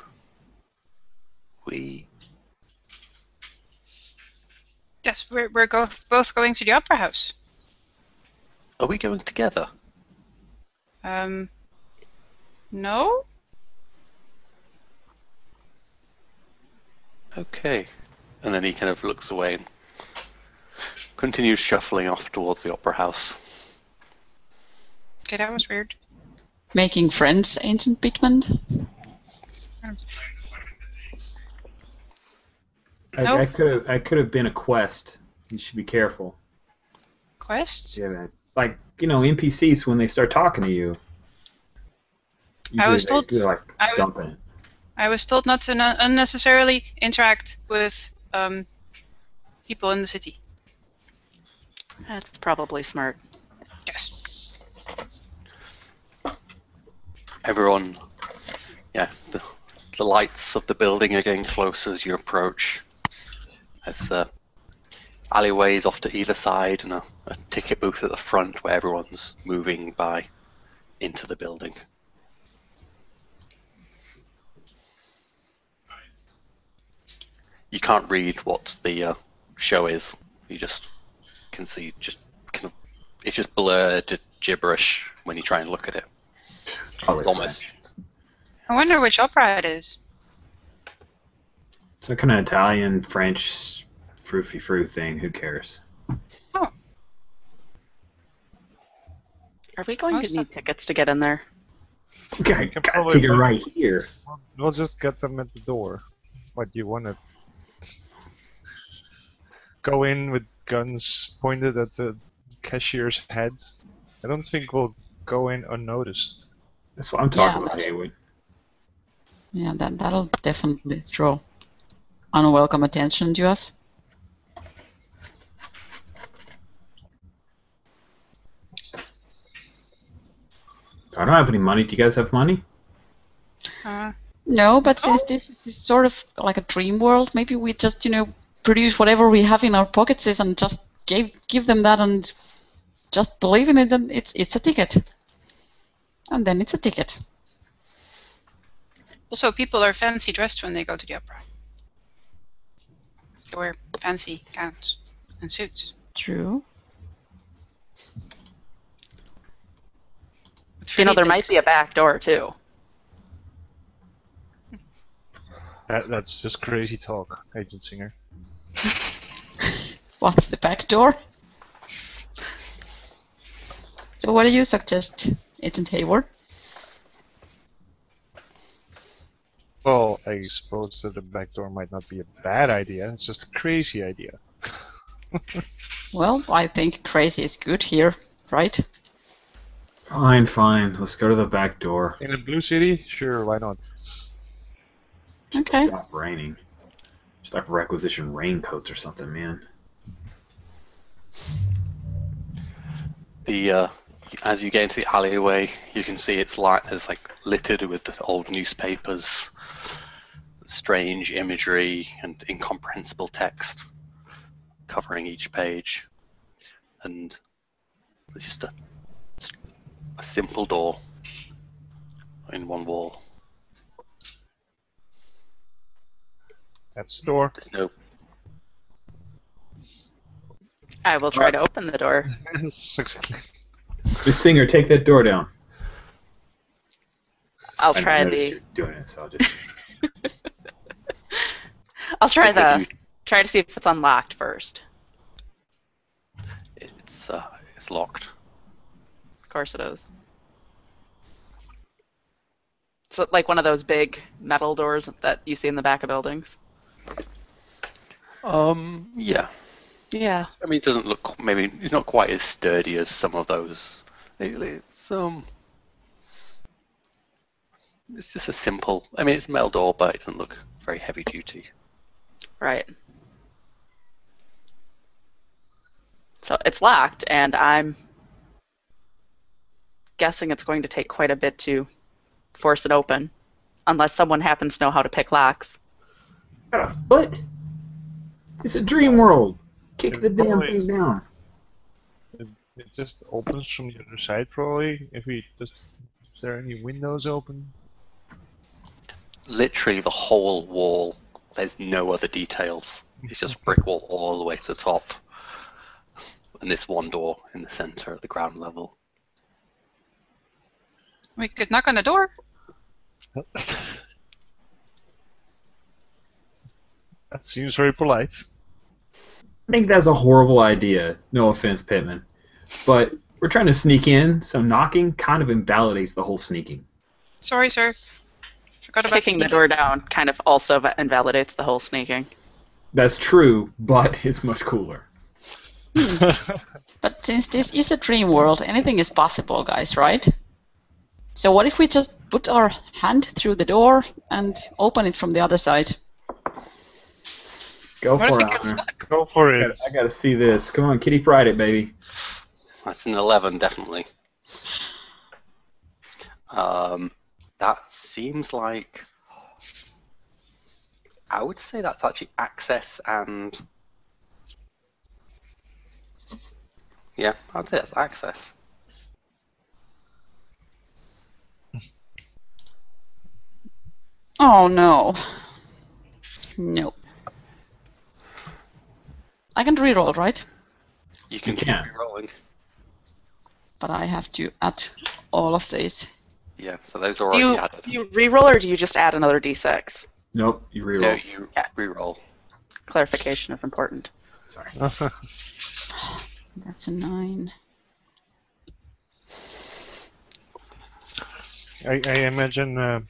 Yes, we're both going to the opera house. Are we going together? No? Okay. And then he kind of looks away and continues shuffling off towards the opera house. Okay, that was weird. Making friends, Agent Pittman? I could have been a quest. You should be careful. Quest? Yeah, man. Like, NPCs when they start talking to you. I was told they're like dumping it. I was told not to unnecessarily interact with people in the city. That's probably smart. Yes. Everyone, the lights of the building are getting closer as you approach. There's alleyways off to either side and a ticket booth at the front where everyone's moving by into the building. You can't read what the show is. You just can see it's just blurred gibberish when you try and look at it. Probably It's almost. I wonder which opera it is. It's a kind of Italian, French, frou thing. Who cares? Oh. Are we going to need tickets to get in there? Okay, can got probably a ticket buy- right here. We'll just get them at the door. What, you want to go in with guns pointed at the cashier's heads? I don't think we'll go in unnoticed. That's what I'm talking Yeah. about, Haywood. Yeah, that'll definitely draw unwelcome attention to us. I don't have any money. Do you guys have money? No, but since this is sort of like a dream world, maybe we just, produce whatever we have in our pockets and just give them that and just believe in it, and it's a ticket. And then it's a ticket. Also, people are fancy dressed when they go to the opera. They wear fancy gowns and suits. True. There might be a back door too. That's just crazy talk, Agent Singer. What's the back door? So what do you suggest, Agent Hayward? Well, I suppose that the back door might not be a bad idea. It's just a crazy idea. Well, I think crazy is good here, right? Fine. Let's go to the back door. In a blue city? Sure, why not? Okay. Stop raining. Just like requisition raincoats or something, man. As you get into the alleyway, you can see it's like littered with the old newspapers, strange imagery, and incomprehensible text covering each page. And there's just a simple door in one wall. That's the door. There's no. I will try to open the door. Just Singer, take that door down. I'll I try noticed the. you're doing it, so I'll just. I'll try Singer, try to see if it's unlocked first. It's locked. Of course it is. So like one of those big metal doors that you see in the back of buildings. Yeah. Yeah. I mean, it doesn't look. Maybe it's not quite as sturdy as some of those. It's just a simple. I mean, it's a metal door, but it doesn't look very heavy duty. Right. So it's locked, and I'm guessing it's going to take quite a bit to force it open, unless someone happens to know how to pick locks. Got a foot. It's a dream world. Kick the damn thing down. It just opens from the other side, probably. Is there any windows open? Literally, the whole wall. There's no other details. It's just brick wall all the way to the top, and this one door in the center at the ground level. We could knock on the door. That seems very polite. I think that's a horrible idea. No offense, Pittman. But we're trying to sneak in, so knocking kind of invalidates the whole sneaking. Sorry, sir. Forgot about Kicking the door down kind of also invalidates the whole sneaking. That's true, but it's much cooler. But since this is a dream world, anything is possible, guys, right? So what if we just put our hand through the door and open it from the other side? Go What if for it it, gets Honor. stuck? Go for it. I gotta see this. Come on, Kitty Fried it, baby. That's an 11, definitely. That seems like. I would say that's actually access and. Yeah, I'd say that's access. Oh no. No. I can reroll, right? You can You keep can. re-rolling. But I have to add all of these. Yeah, so those are Do already you, added. do you reroll or do you just add another d6? Nope, you reroll. No, you Yeah. re-roll. Clarification is important. Sorry. That's a 9. I imagine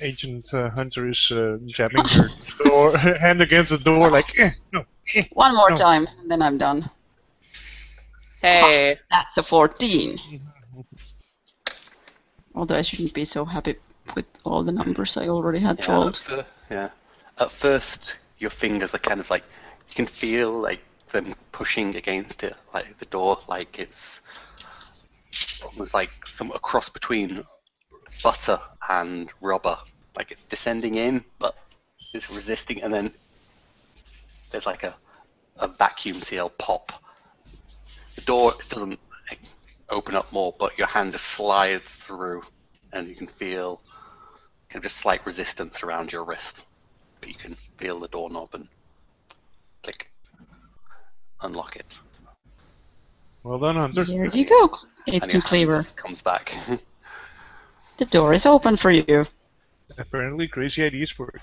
Agent Hunter is jabbing her door, hand against the door, like, no. One more No. time, and then I'm done. Hey. That's a 14. Although I shouldn't be so happy with all the numbers I already had rolled. At first, your fingers are kind of like you can feel like them pushing against it, like the door, like it's almost like a cross between butter and rubber. Like it's descending in, but it's resisting, and then there's like a vacuum seal pop. The door doesn't open up more, but your hand just slides through, and you can feel kind of just slight resistance around your wrist. But you can feel the doorknob and click, unlock it. Well done, Hunter. Here you go, And Agent your hand Cleaver. just comes back. The door is open for you. Apparently, crazy ideas work.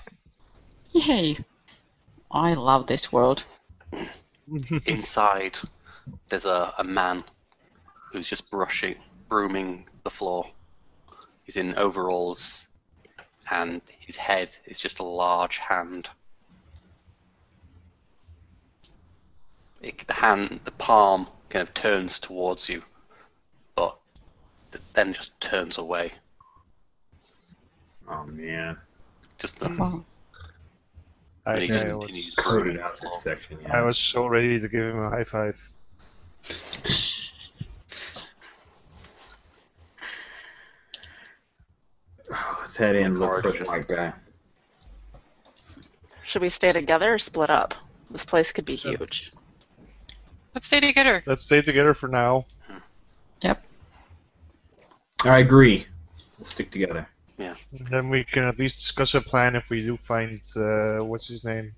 Yay. I love this world. Inside, there's a man who's just brooming the floor. He's in overalls, and his head is just a large hand. The palm kind of turns towards you, but then just turns away. Oh man. Just Wow. and he just I continues Coded brooming out the floor. this section. Yeah. I was so ready to give him a high five. Let's head in and look Or for the just- white guy. Should we stay together or split up? This place could be huge. Let's stay together. Let's stay together for now. Yep. I agree. We'll stick together. Then we can at least discuss a plan if we do find what's his name?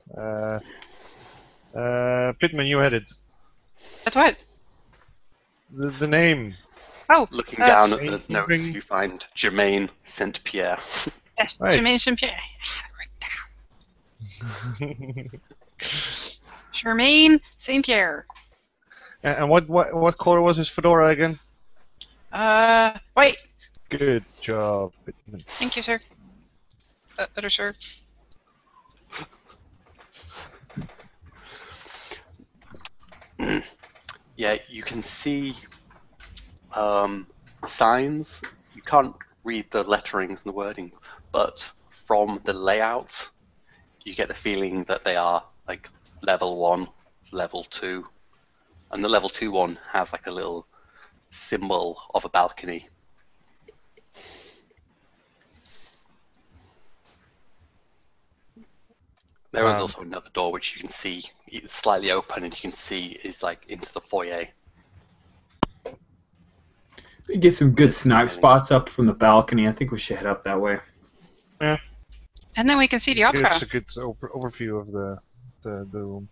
Pittman, you had it. But what? The name. Oh, Looking down at the Maybe- notes, you find Germain Saint Pierre. yes, Right. Jermaine Saint-Pierre. Jermaine Saint-Pierre. And what color was his fedora again? Wait. Good job, Pittman. Thank you, sir. Other sir. Yeah, you can see signs. You can't read the letterings and the wording, but from the layout, you get the feeling that they are like level 1, level 2, and the level 2 one has like a little symbol of a balcony. There is also another door which you can see it's slightly open, and you can see is like into the foyer. We get some good snipe spots up from the balcony. I think we should head up that way. And then we can see the opera. Gives a good overview of the room.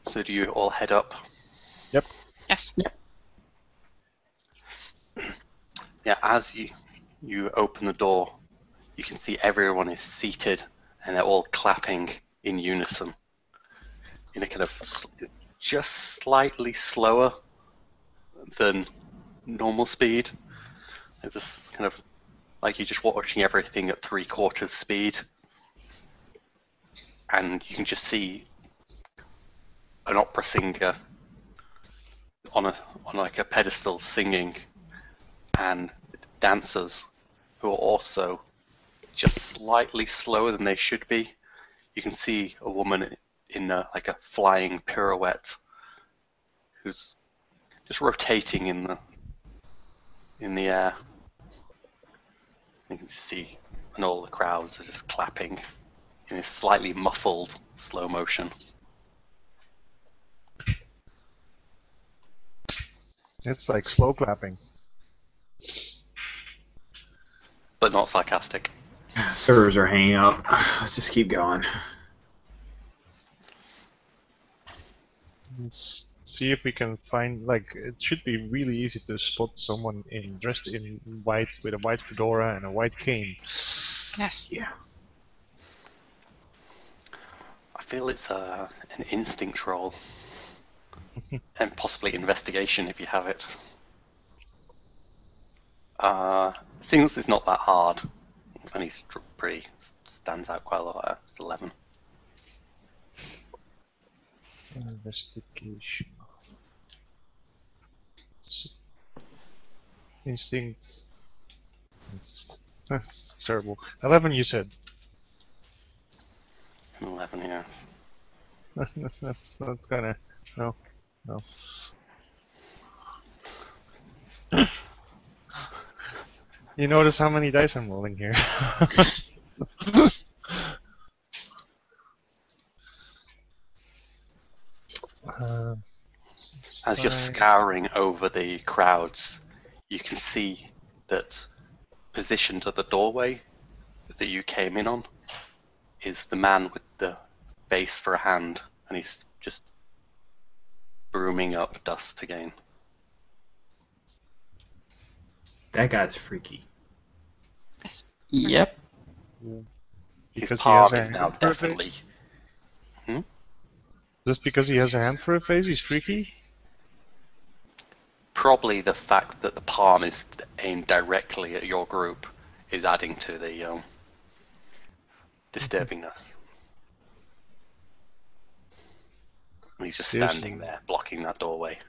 So do you all head up? Yep. Yes. Yeah, as you open the door, you can see everyone is seated and they're all clapping in unison in a kind of just slightly slower than normal speed. It's just kind of like you're just watching everything at 3/4 speed, and you can just see an opera singer on like a pedestal singing, and dancers who are also just slightly slower than they should be. You can see a woman in like a flying pirouette who's just rotating in the air. You can see, and all the crowds are just clapping in this slightly muffled slow motion. It's like slow clapping. But not sarcastic. Servers are hanging up. Let's just keep going. Let's see if we can find, like, it should be really easy to spot someone dressed in white with a white fedora and a white cane. Yes. Yeah. I feel it's an instinct roll. And possibly investigation if you have it. Seems it's not that hard. And he's pretty, stands out quite a lot. It's 11. Investigation. Instinct. That's terrible. 11, you said. 11, yeah. That's kind of no. You notice how many dice I'm rolling here. As you're scouring over the crowds, you can see that positioned at the doorway that you came in on is the man with the vase for a hand, and he's just brooming up dust again. That guy's freaky. Yep. His Because he palm has is a now hand for a definitely. Just because he has a hand for a face, he's freaky? Probably the fact that the palm is aimed directly at your group is adding to the disturbingness. And he's just standing there, blocking that doorway.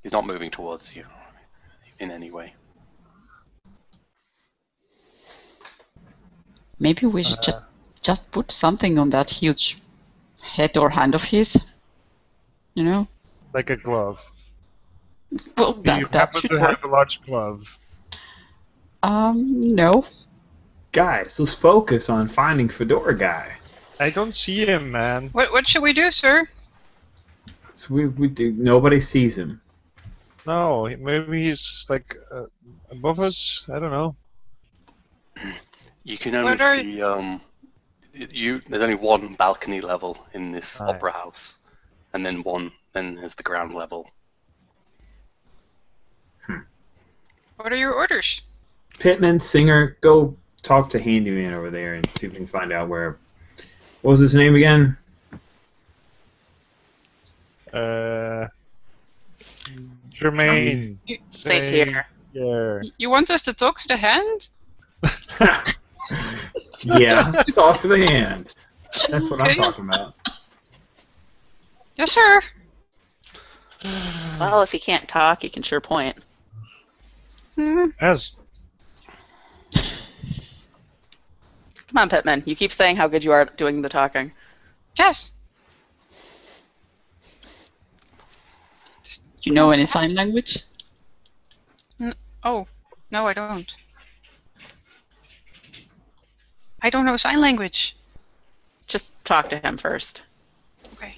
He's not moving towards you in any way. Maybe we should just put something on that huge head or hand of his. You know? Like a glove. Well, Do you that happen should to work. have a large glove? No. Guys, let's focus on finding Fedora Guy. I don't see him, man. What should we do, sir? So we do. Nobody sees him. No, maybe he's like above us. I don't know. You can only What are- see there's only one balcony level in this Aye. opera house, and then there's the ground level. What are your orders? Pittman, Singer, go talk to Handyman over there and see if we can find out where. What was his name again? Jermaine. Say here. Here. You want us to talk to the hand? Yeah, talk to the hand. That's what I'm Okay. talking about. Yes, sir. Well, if he can't talk, he can sure point. Hmm. Yes. Come on, Pittman. You keep saying how good you are at doing the talking. Yes. Do you know any sign language? Oh, no, I don't. I don't know sign language. Just talk to him first. Okay.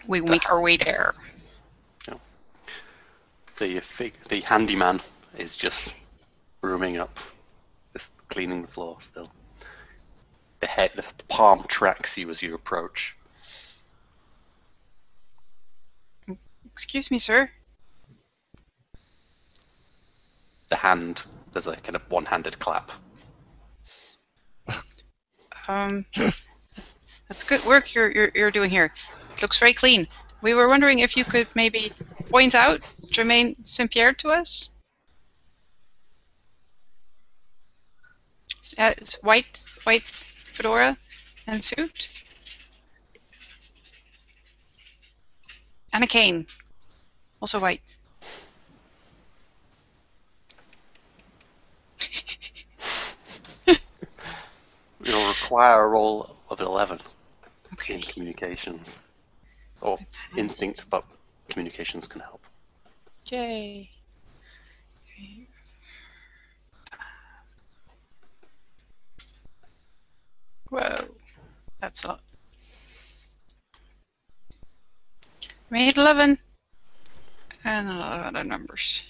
We make our way there. The handyman is just rooming up, just cleaning the floor still. The palm tracks you as you approach. Excuse me, sir. The hand, there's a kind of one-handed clap. That's good work you're doing here. It looks very clean. We were wondering if you could maybe point out Jermaine St-Pierre to us. It's white fedora and suit. And a cane. Also white. You'll require a roll of 11 in Okay. communications. Or instinct, but communications can help. Yay. Whoa. That's a lot. Made 11. And a lot of other numbers.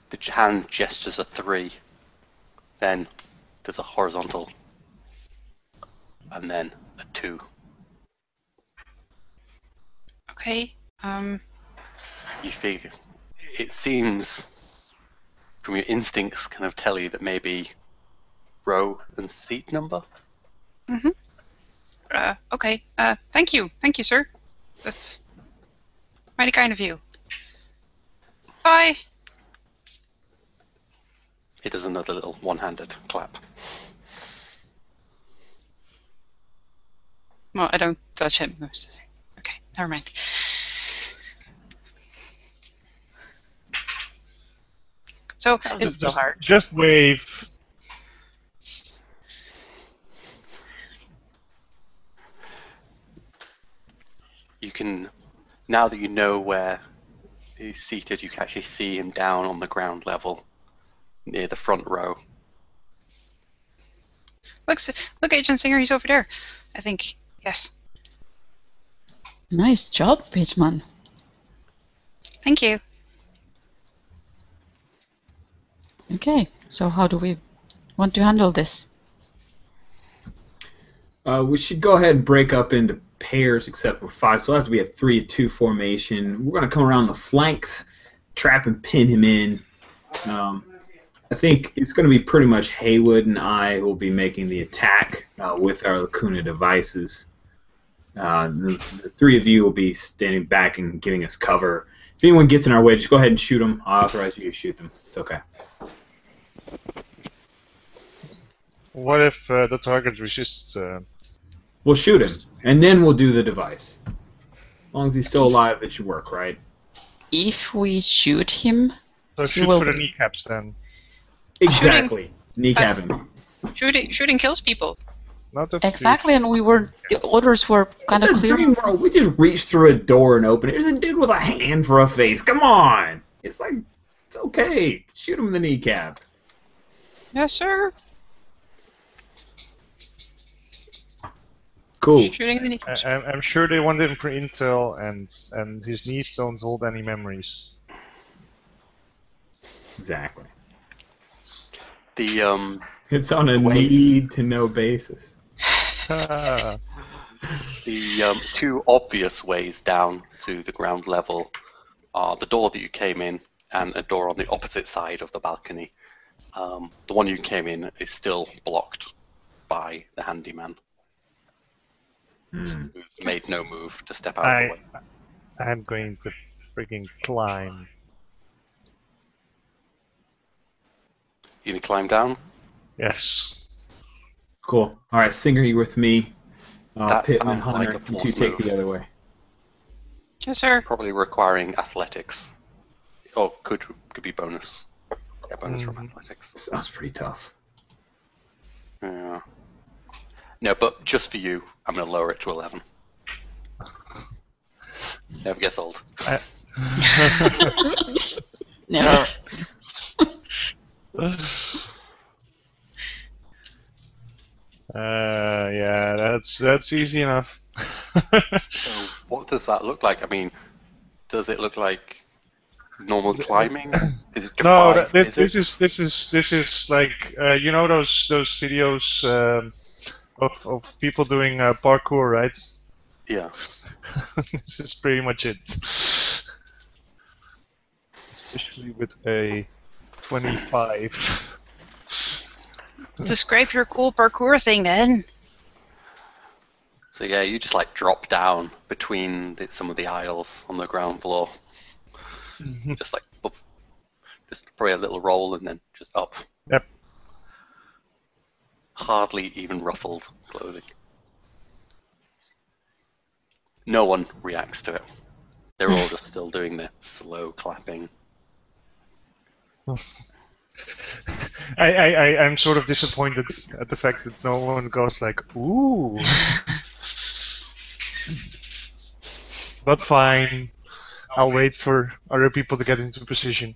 The hand gestures a 3. Then there's a horizontal. And then a 2. Okay. You figure it seems from your instincts kind of tell you that maybe row and seat number. Okay. Thank you. Thank you, sir. That's mighty kind of you. Bye. It does another little one-handed clap. Well, I don't touch him. Okay, never mind. So That it's wasn't so hard. Just wave. You can, now that you know where he's seated, you can actually see him down on the ground level near the front row. look, Agent Singer, he's over there. I think. Yes. Nice job, Pittman. Thank you. Okay, so how do we want to handle this? We should go ahead and break up into pairs except for 5, so it'll have to be a 3-2 formation. We're going to come around the flanks, trap and pin him in. I think it's going to be pretty much Haywood and I who will be making the attack with our Lacuna devices. The three of you will be standing back and giving us cover. If anyone gets in our way, just go ahead and shoot them. I'll authorize you to shoot them. It's okay. What if the target resists? We'll shoot him, and then we'll do the device. As long as he's still alive, it should work, right? If we shoot him, So He shoot will- for the kneecaps then. Exactly. Kneecap him. Shooting kills people. Not if Exactly, and the orders were kind of It's a clear. dream world. We just reach through a door and open it. There's a dude with a hand for a face. Come on. It's like, it's okay. Shoot him in the kneecap. Yes, sir. Cool. Shooting in the kneecaps. I'm sure they want him for intel, and his knees don't hold any memories. Exactly. The It's on a need-to-know basis. Ah, the two obvious ways down to the ground level are the door that you came in and a door on the opposite side of the balcony. The one you came in is still blocked by the handyman, who's made no move to step out of the way. I'm going to freaking climb. You gonna climb down? Yes. Cool. All right, Singer, you with me? That Pittman and sounds like Hunter, a you two force take move. the other way. Yes, sir. Probably requiring athletics. Or could be bonus. Yeah, bonus from athletics. Sounds pretty tough. Yeah. No, but just for you, I'm going to lower it to 11. Never gets old. Never. Yeah, that's easy enough. So what does that look like? I mean, does it look like normal climbing? Is it No, defied this physics? is like you know those videos of people doing parkour, right? Yeah. This is pretty much it. Especially with a 25. Describe your cool parkour thing then. So yeah, you just like drop down between some of the aisles on the ground floor. Just like, poof. Just probably a little roll and then just up. Yep. Hardly even ruffled clothing. No one reacts to it. They're all just still doing their slow clapping. I'm sort of disappointed at the fact that no one goes like, ooh. But fine. I'll wait for other people to get into position.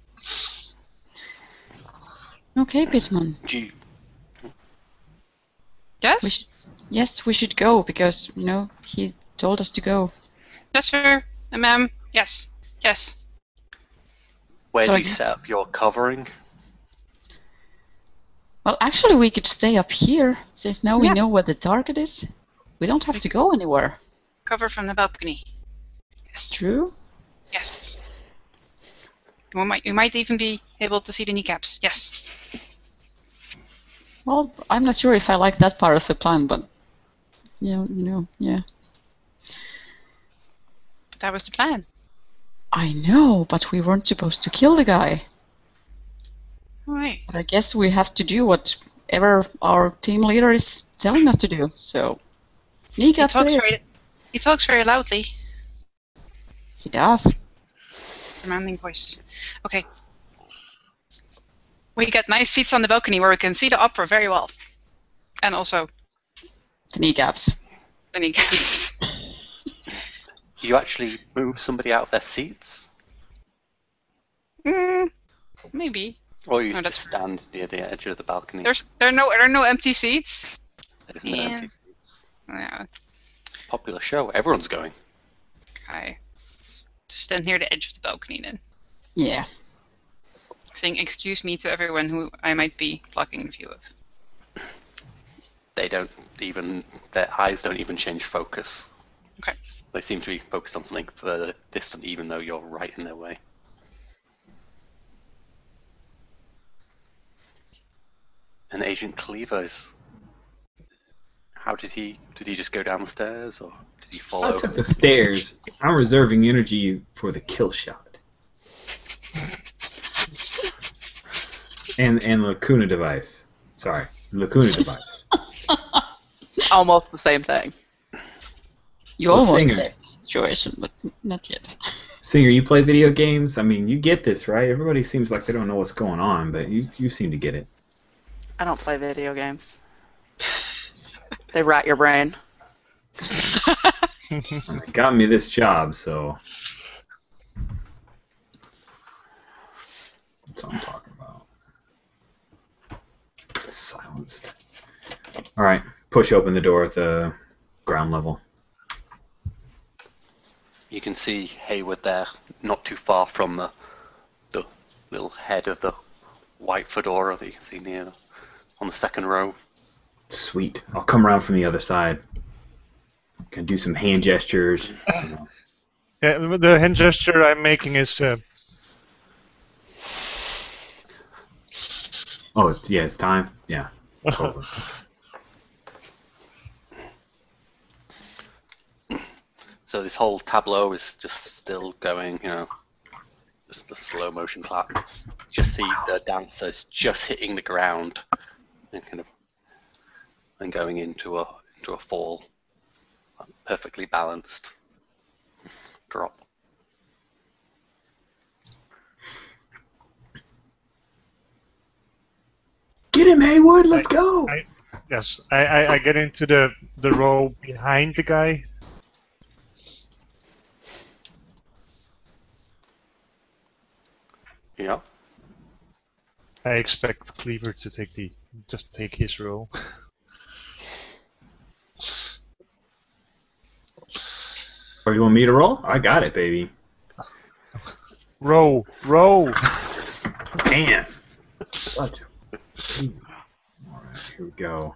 Okay, Pittman. Gee, Yes? Yes, we should go because he told us to go. Yes, sir. Ma'am. Yes. Yes. where So do I you guess- set up your covering? Well, actually, we could stay up here since now we Yeah. know where the target is. We don't have to go anywhere. Cover from the balcony. Yes. True. Yes. We might even be able to see the kneecaps. Yes. Well, I'm not sure if I like that part of the plan, but yeah. But that was the plan. I know, but we weren't supposed to kill the guy. All right. But I guess we have to do whatever our team leader is telling us to do. So, kneecaps it is. He talks very loudly. He does. Commanding voice. Okay. We get nice seats on the balcony where we can see the opera very well. And also The kneecaps. the kneecaps. You actually move somebody out of their seats? Maybe. Or you No, just that's- stand near the edge of the balcony? There are no empty seats. There's no Yeah. empty seats. Yeah. It's a popular show. Everyone's going. Okay. Just stand near the edge of the balcony then. Yeah. Saying excuse me to everyone who I might be blocking the view of. They don't even, their eyes don't even change focus. Okay. They seem to be focused on something further distant, even though you're right in their way. And Agent Cleaver's. How did he just go down the stairs, or did he I follow? took the stairs. I'm reserving energy for the kill shot. and Lacuna device. Sorry, Lacuna device. Almost the same thing. You So almost Singer. saved the situation, but not yet. Singer, you play video games? I mean, you get this, right? Everybody seems like they don't know what's going on, but you seem to get it. I don't play video games. They rot your brain. It got me this job, so that's what I'm talking about. Silenced. All right, push open the door at the ground level. You can see Hayward there, not too far from the little head of the white fedora that you can see near on the second row. Sweet. I'll come around from the other side. Can do some hand gestures. You know. Yeah, the hand gesture I'm making is. Oh, yeah, it's time. Yeah, totally. So this whole tableau is just still going, just the slow motion clap. You just see the dancers just hitting the ground and going into a fall, perfectly balanced drop. Get him, Haywood! Let's go! Yes, I get into the row behind the guy. Yeah. I expect Cleaver to take his role. Or you want me to roll? I got it, baby. Row! Damn. What? Alright, here we go.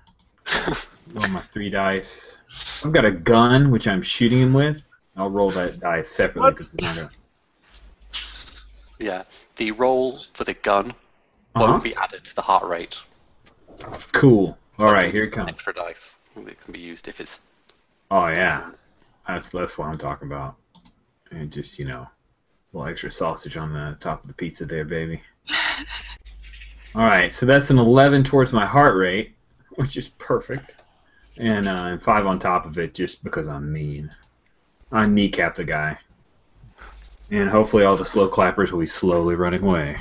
Roll my 3 dice. I've got a gun, which I'm shooting him with. I'll roll that dice separately because it's not gonna. Yeah. The roll for the gun won't be added to the heart rate. Cool. Alright, here it comes. Extra dice. It can be used if it's. Oh, yeah. That's what I'm talking about. And just, a little extra sausage on the top of the pizza there, baby. Alright, so that's an 11 towards my heart rate, which is perfect. And 5 on top of it just because I'm mean. I kneecap the guy. And hopefully all the slow clappers will be slowly running away.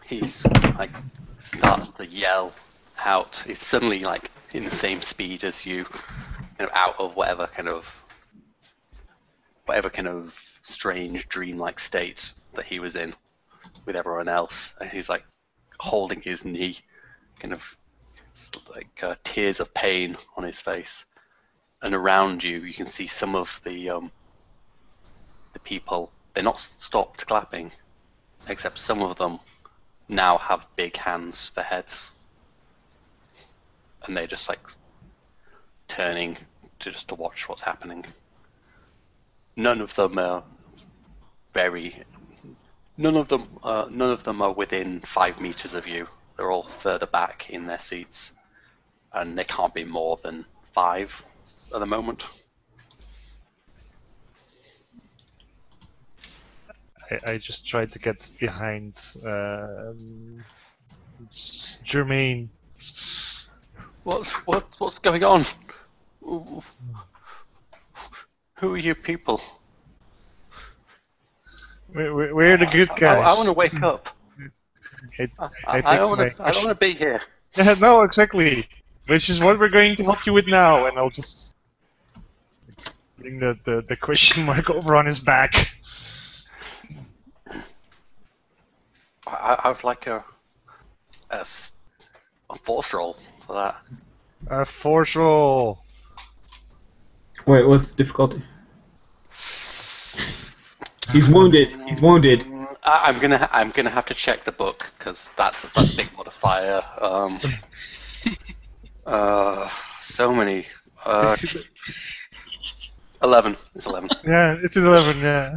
He's starts to yell out. He's suddenly in the same speed as you, out of whatever kind of strange dreamlike state that he was in with everyone else, and he's holding his knee, tears of pain on his face. And around you can see some of the people. They're not stopped clapping, except some of them now have big hands for heads, and they're just turning just to watch what's happening. None of them are within 5 meters of you. They're all further back in their seats, and they can't be more than 5 at the moment. I just tried to get behind Jermaine. What's going on? Who are you people? We're the good guys. I want to wake up. I don't want to be here. Yeah, no, exactly. Which is what we're going to help you with now, and I'll just bring the question mark over on his back. I would like a force roll for that. A force roll. Wait, what's the difficulty? He's wounded. He's wounded. I'm gonna have to check the book because that's a big modifier. So many. 11. It's 11. Yeah, it's 11. Yeah.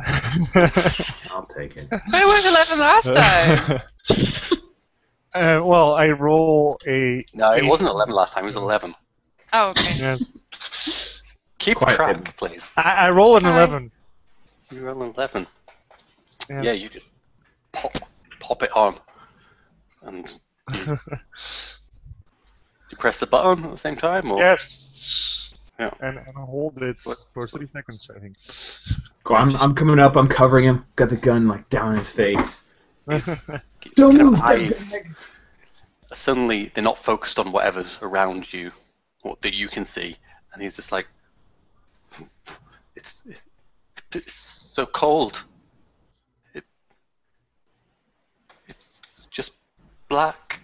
I'll take it. But it was 11 last time. Well, I roll a. No, it wasn't 11 last time. It was 11. Oh, okay. Yes. Keep Quite track, hidden. please. I roll an Sorry. 11. You roll an 11. Yes. Yeah, you just pop it on, and you press the button at the same time, or Yes. Yeah. and hold it What? for 30 seconds, I think. Cool, I'm coming up. I'm covering him. Got the gun like down in his face. His Don't kind of move, eyes, suddenly they're not focused on whatever's around you, or that you can see, and he's just like, it's so cold. It's just black.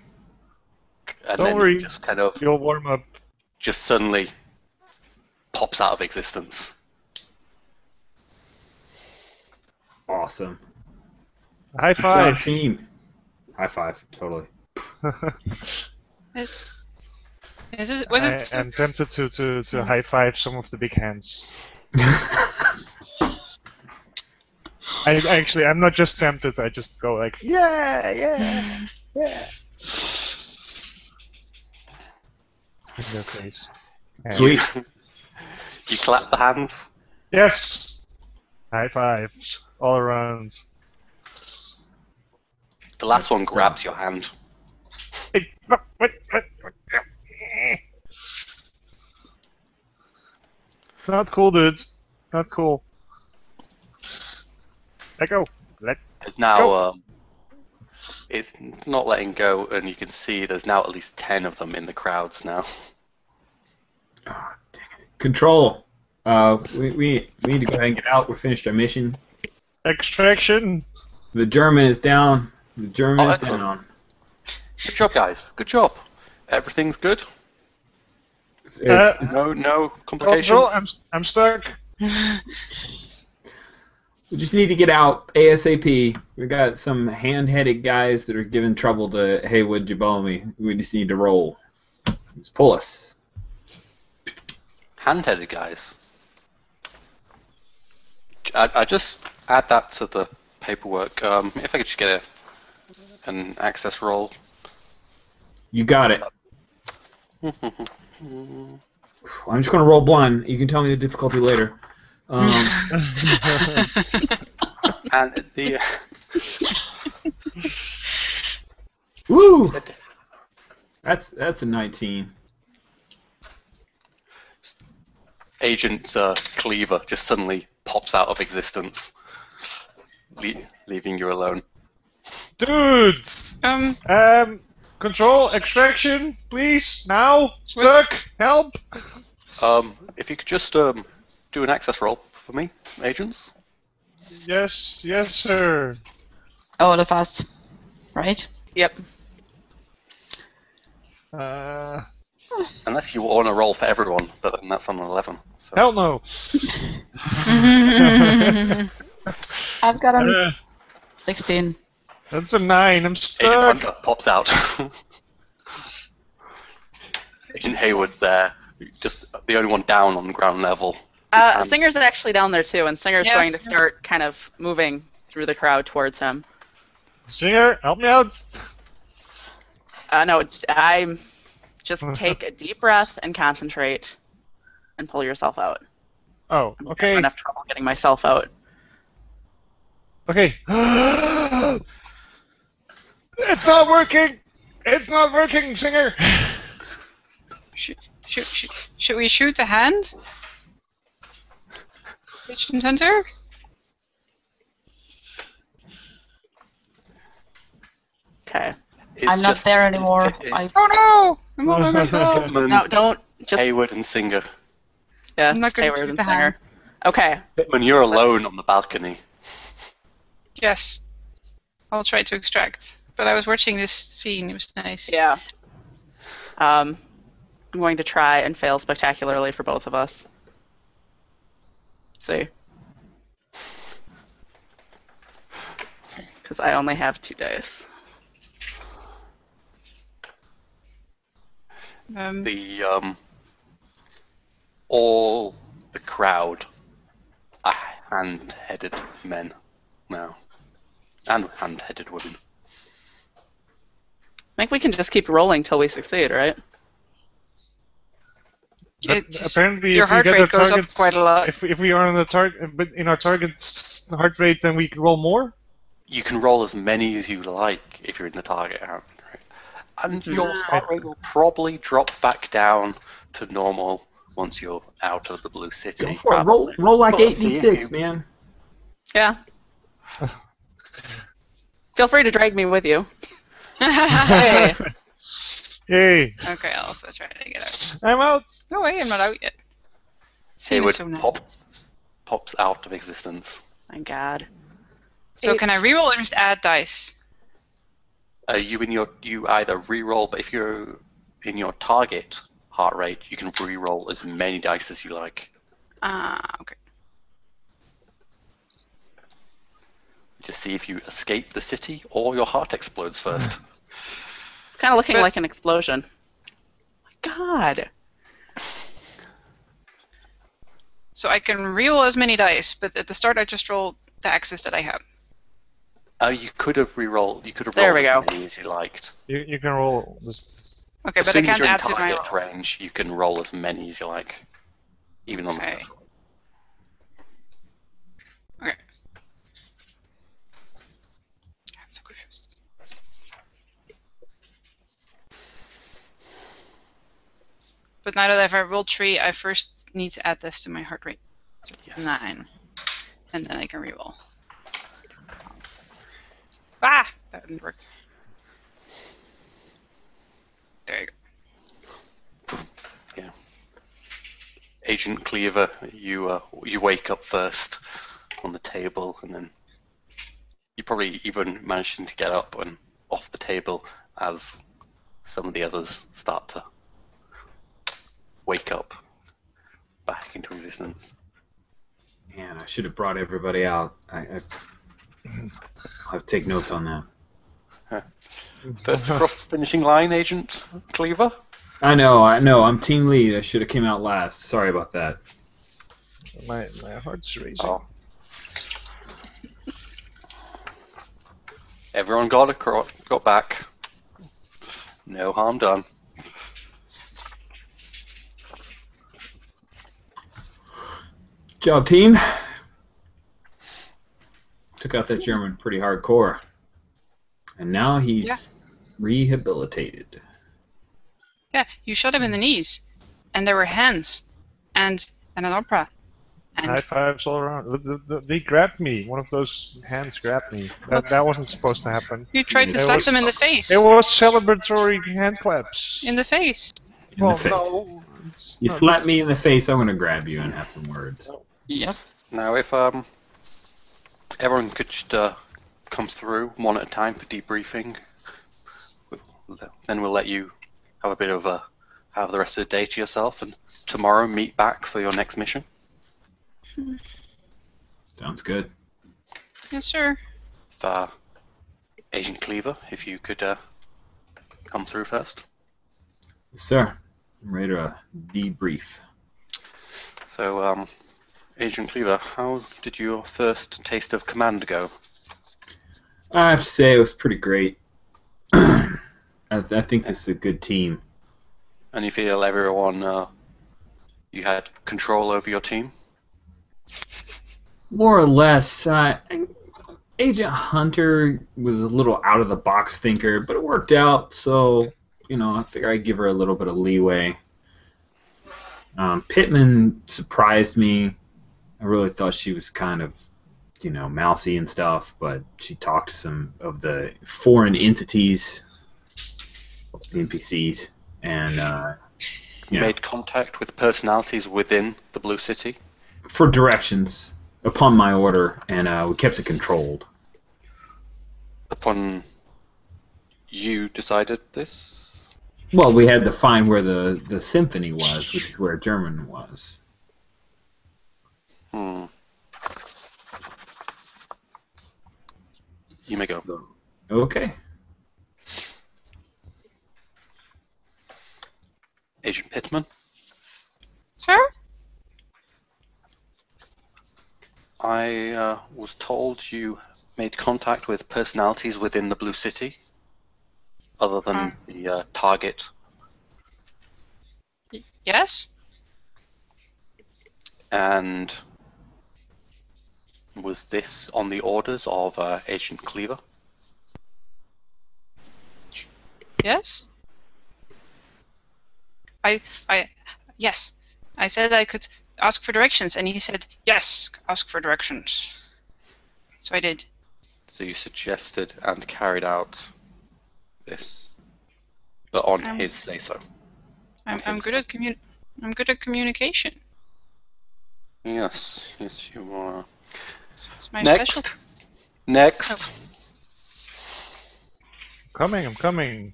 And Don't then worry. he just kind of You'll warm up. just suddenly pops out of existence. Awesome. High five. Job, team. High five. Totally. I'm tempted to high five some of the big hands. I'm not just tempted. I just go like, yeah. In their face. And Sweet. You clap the hands. Yes. High fives all around. The last one grabs your hand. Hey, what? Not cool, dudes. Not cool. Let go. It's now, it's not letting go, and you can see there's now at least 10 of them in the crowds now. Oh, dang it. Control. We need to go ahead and get out. We finished our mission. Extraction. The German is down. The German is excellent. down. Good job, guys. Good job. Everything's good. It's- No complications. Control. I'm stuck. We just need to get out ASAP. We got some hand-headed guys that are giving trouble to Haywood Jabomi. We just need to roll. Just pull us. Hand-headed guys. I just add that to the paperwork. If I could just get an access roll. You got it. I'm just going to roll blind. You can tell me the difficulty later. And the Woo! That's a 19. Agent Cleaver just suddenly pops out of existence, leaving you alone. Dudes. Control. Extraction, please. Now. Stuck. Help. If you could just do an access roll for me, agents. Yes, sir. All of us, right? Yep. Unless you want to roll for everyone, but then that's on an 11. So. Hell no. I've got a 16. That's a 9. I'm Agent stuck. Hunter pops out. Agent Hayward's there, just the only one down on ground level. Singer's actually down there too, and Singer's Yes. going to start kind of moving through the crowd towards him. Singer, help me out. No, I'm just take a deep breath and concentrate, and pull yourself out. Oh, I'm okay. having enough trouble getting myself out. Okay. It's not working. It's not working, Singer. Should we shoot the hand? Agent Hunter? Okay. I'm not there anymore. Oh no! I'm all by myself. No, don't just. Hayward and Singer. Yeah, I'm not just gonna Hayward shoot and the Singer. hand. Okay. When you're alone on the balcony. Yes. I'll try to extract. But I was watching this scene. It was nice. Yeah. I'm going to try and fail spectacularly for both of us. See. Because I only have 2 dice. All the crowd are hand-headed men now. And hand-headed women. I think we can just keep rolling till we succeed, right? Apparently, Your if we heart get rate our goes up targets, quite a lot. If we are on the target, but in our target's heart rate, then we can roll more. You can roll as many as you like if you're in the target heart rate. And your heart rate will probably drop back down to normal once you're out of the Blue Go City. for it. Roll like Well, see if 8d6, you- man. Yeah. Feel free to drag me with you. Hey. Yay! Okay, I'll also try to get out. I'm out! No way, I'm not out yet. Scene is Hayward so nice. pops out of existence. My God. So can I reroll or just add dice? You either re-roll, but if you're in your target heart rate, you can re-roll as many dice as you like. Okay. Just see if you escape the city or your heart explodes first. It's kind of looking like an explosion. My God. So I can reroll as many dice, but at the start I just rolled the axes that I have. You could have re-rolled. You could have There rolled we as go. many as you liked. You can roll. Just... Okay, As but I soon as can't you're in add to my target range, you can roll as many as you like, even on the Okay. first roll. Okay. I'm so confused. But now that I've rolled 3, I first need to add this to my heart rate. So Yes. 9. And then I can reroll. Ah! That didn't work. There you go. Yeah. Agent Cleaver, you wake up first on the table, and then you probably even managed to get up and off the table as some of the others start to wake up back into existence. Man, I should have brought everybody out. I'll have to take notes on that. First across the finishing line, Agent Cleaver. I know. I'm team lead. I should have came out last. Sorry about that. My heart's racing. Oh. Everyone got back. No harm done. Job, team. Took out that German pretty hardcore. And now he's rehabilitated. Yeah, you shot him in the knees. And there were hands. And an opera. And High fives all around. They grabbed me. One of those hands grabbed me. That wasn't supposed to happen. you tried to It slap was- them in the face. It was celebratory hand claps. In the face. In well, the face. no. It's You not- slap me in the face, I'm gonna grab you and have some words. Yep. Now, if everyone could just come through one at a time for debriefing, then we'll let you have a bit of have the rest of the day to yourself, and tomorrow meet back for your next mission. Sounds good. Yes, sir. Agent Cleaver, if you could come through first. Yes, sir. I'm ready to debrief. So, Agent Cleaver, how did your first taste of command go? I have to say it was pretty great. I think this is a good team. And you feel everyone, you had control over your team? More or less. Agent Hunter was a little out-of-the-box thinker, but it worked out, so, I figure I'd give her a little bit of leeway. Pittman surprised me. I really thought she was kind of, mousy and stuff, but she talked to some of the foreign entities, the NPCs, and, Made contact with personalities within the Blue City? for directions upon my order, and we kept it controlled. Upon you decided this? Well, we had to find where the symphony was, which is where German was. You may go. So, okay. Agent Pittman, Sir? I was told you made contact with personalities within the Blue City, other than the target. Yes? And was this on the orders of Agent Cleaver? Yes? Yes. I said I could ask for directions, and he said, yes, ask for directions. So I did. So you suggested and carried out this, but on Um, his say-so. I'm good at I'm good at communication. Yes, yes, you are. It's my Next. specialty. Next. I'm coming.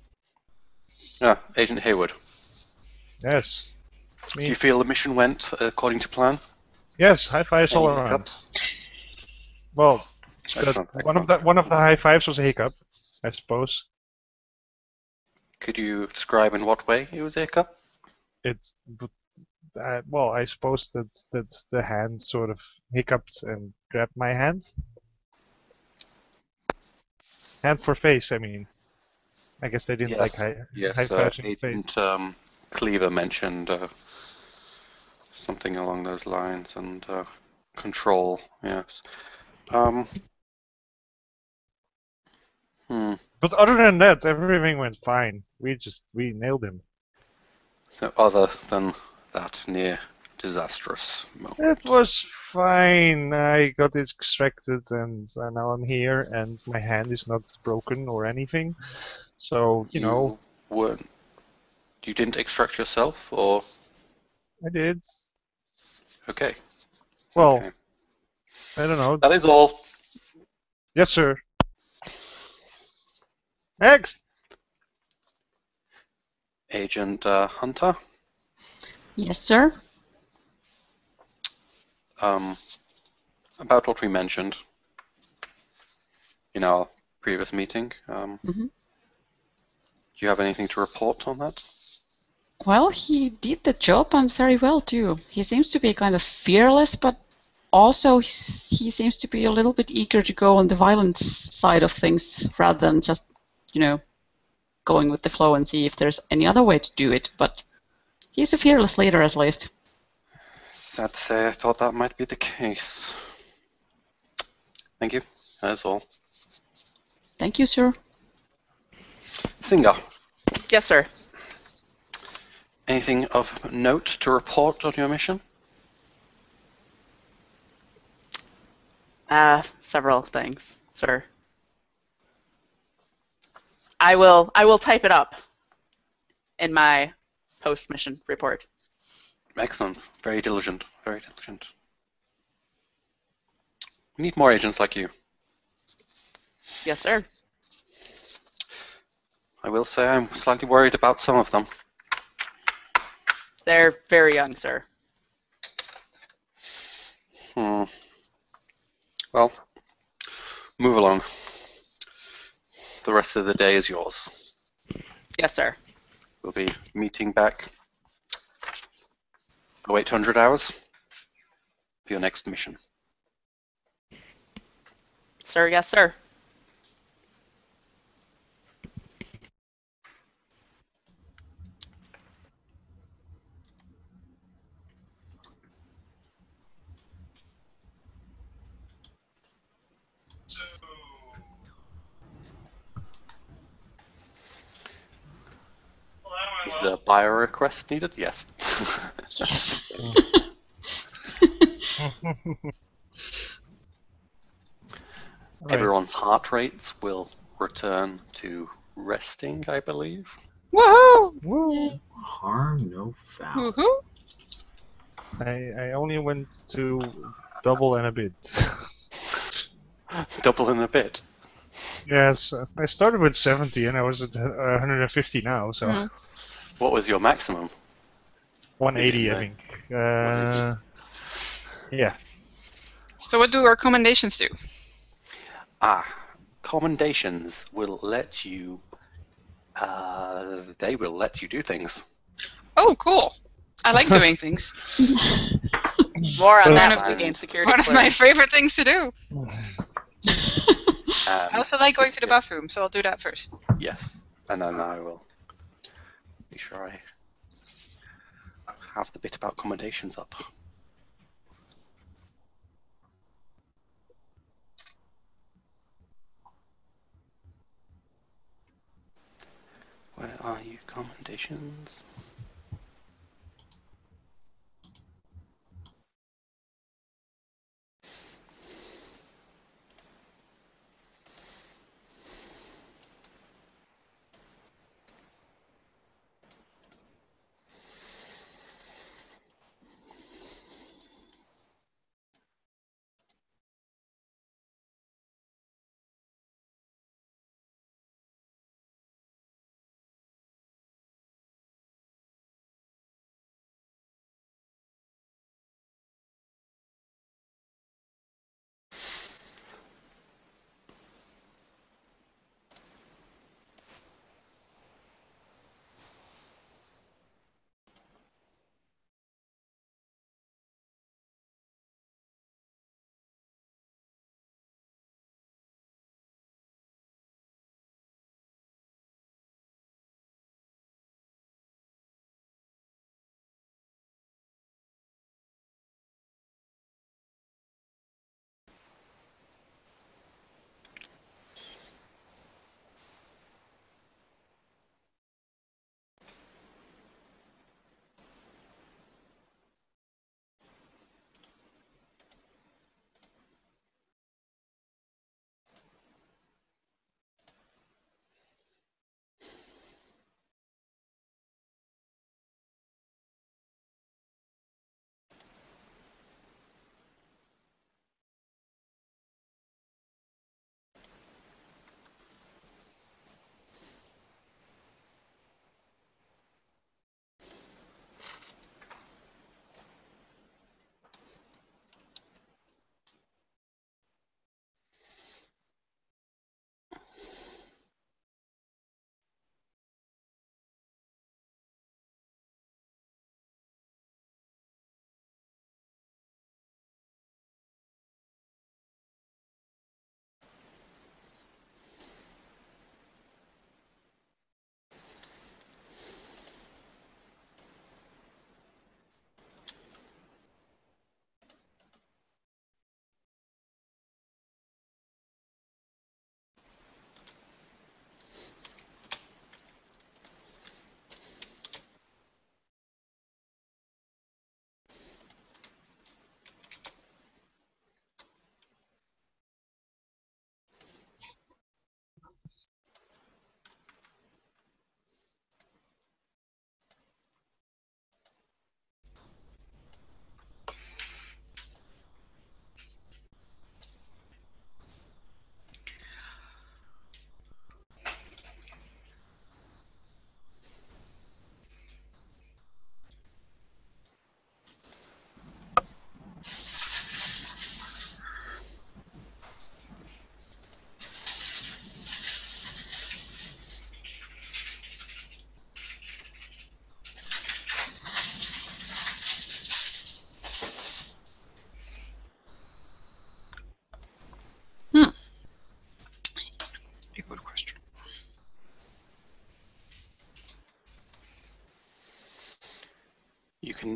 Ah, Agent Hayward. Yes. Do you feel the mission went according to plan? Yes, high fives all Any around. hiccups? Well, Excellent, one of excellent. the high fives was a hiccup, I suppose. Could you describe in what way it was a hiccup? It's well, I suppose that the hand sort of hiccuped and grabbed my hand. Hand for face, I mean. I guess they didn't like high Yes. fives in the face. Agent Cleaver mentioned something along those lines, and control. Yes. But other than that, everything went fine. We nailed him. Other than that near disastrous moment. It was fine. I got extracted, and now I'm here, and my hand is not broken or anything. So You weren't. You didn't extract yourself, or I did. okay. Well, Okay. I don't know. That is all. Yes, sir. Next. Agent Hunter. Yes, sir. About what we mentioned in our previous meeting. Mhm. Do you have anything to report on that? Well, he did the job and very well too. He seems to be kind of fearless, but also he seems to be a little bit eager to go on the violent side of things rather than just, going with the flow and see if there's any other way to do it. But he's a fearless leader at least. Sad to say, I thought that might be the case. Thank you. That's all. Thank you, sir. Singer. Yes, sir. Anything of note to report on your mission? Several things, sir. I will type it up in my post-mission report. Excellent. Very diligent. Very diligent. We need more agents like you. Yes, sir. I will say I'm slightly worried about some of them. They're very young, sir. Well, move along. The rest of the day is yours. Yes, sir. We'll be meeting back 0800 hours for your next mission. Sir, yes, sir. Is a bio request needed? Yes. Yes. Everyone's heart rates will return to resting, I believe. Woohoo! Woo. Harm, no foul. Woohoo! I only went to double and a bit. Double in a bit. Yes, I started with 70 and I was at 150 now, so Mhm. What was your maximum? 180, I Is it think. 180? Yeah. So what do our commendations do? Commendations will let you. They will let you do things. Oh, cool. I like doing things. More on One that of when we the- gain security One of my clearance. favorite things to do. I Um, also like going to the bathroom, so I'll do that first. Yes, and then I will be sure I have the bit about commendations up. Where are you, commendations?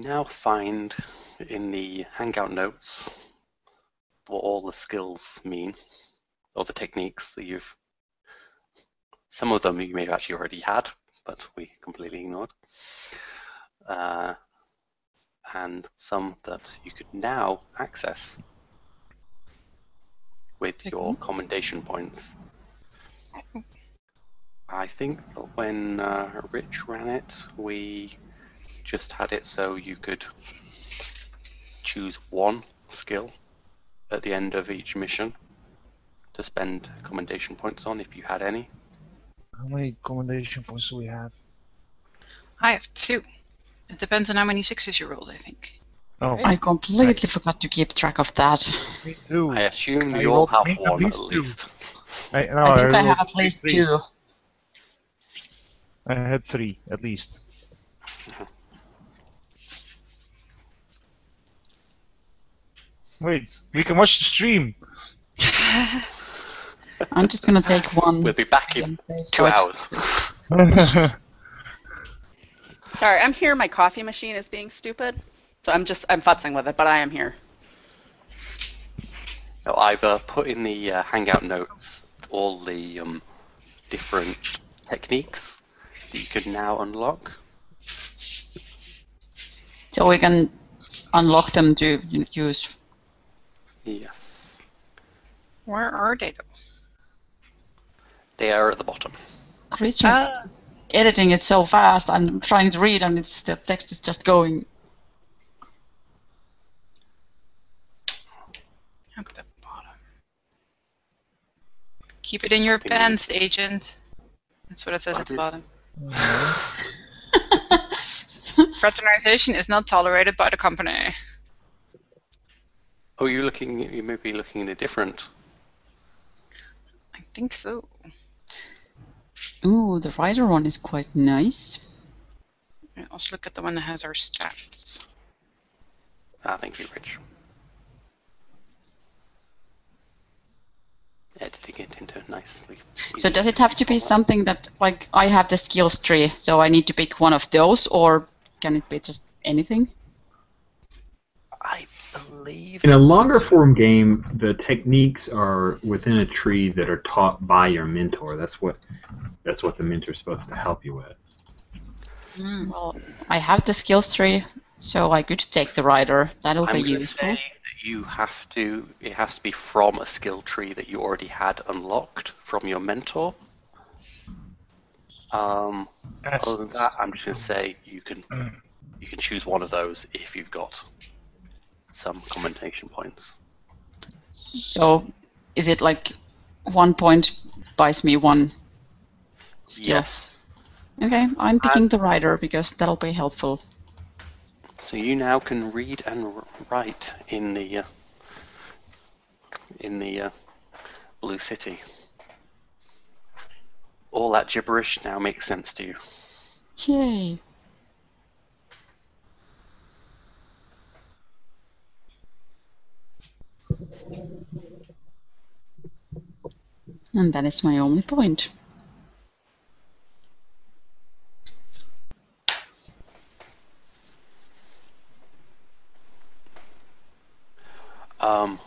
now find in the Hangout notes what all the skills mean, or the techniques that you've... Some of them you may have actually already had, but we completely ignored. And some that you could now access with your commendation points. I think that when Rich ran it, we just had it so you could choose one skill at the end of each mission to spend commendation points on if you had any. How many commendation points do we have? I have 2. It depends on how many 6s you rolled, I think. Oh, I completely forgot to keep track of that. me too. I assume I you all rolled have at one least at two. least. I think I rolled have at least 3. 2. I had 3 at least. Wait, we can watch the stream. I'm just gonna take one. We'll be back in 2 hours. Sorry, I'm here. My coffee machine is being stupid. So I'm futzing with it, but I am here. Now, I've put in the Hangout notes all the different techniques that you can now unlock. So we can unlock them to use. Yes. Where are they? They are at the bottom. Christian, editing it so fast. I'm trying to read, and the text is just going. At the bottom. Keep it in your pants, agent. That's what it says at the bottom. Fraternization is not tolerated by the company. Oh, you may be looking at a different. I think so. Ooh, the writer one is quite nice. Yeah, let's look at the one that has our stats. Thank you, Rich. Editing it into nicely. So does it have to be something that, like, I have the skills tree, so I need to pick one of those, or can it be just anything? I believe... In a longer form game, the techniques are within a tree that are taught by your mentor. That's what the mentor's supposed to help you with. Well, I have the skills tree, so I could take the writer. That'll be I'm going to useful. say that it has to be from a skill tree that you already had unlocked from your mentor. Other than that, I'm just going to say you can choose one of those if you've got some commendation points. So is it like 1 point buys me 1 skill? Yes. Okay, I'm picking the writer because that'll be helpful. So you now can read and write in the Blue City. All that gibberish now makes sense to you. Yay! And that is my only point.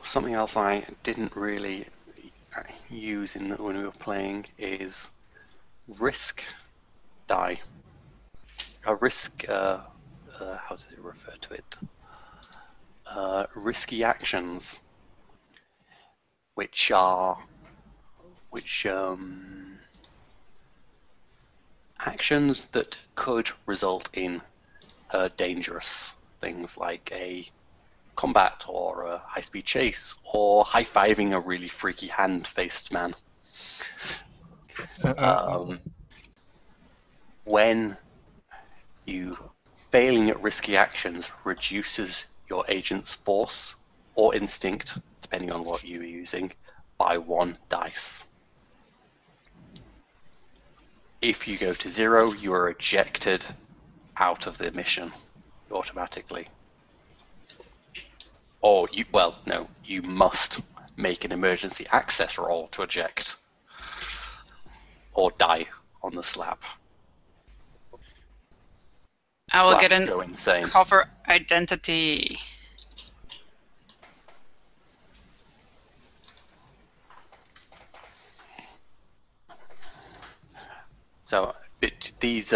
Something else I didn't really use when we were playing is risk die. A risk, how does it refer to it? Risky actions, which actions that could result in dangerous things like a combat or a high-speed chase or high-fiving a really freaky hand-faced man. When you failing at risky actions reduces your agent's force or instinct, depending on what you're using, by 1 dice. If you go to 0, you are ejected out of the mission automatically. Or you must make an emergency access roll to eject, or die on the slab. I will get go an insane. cover identity. So these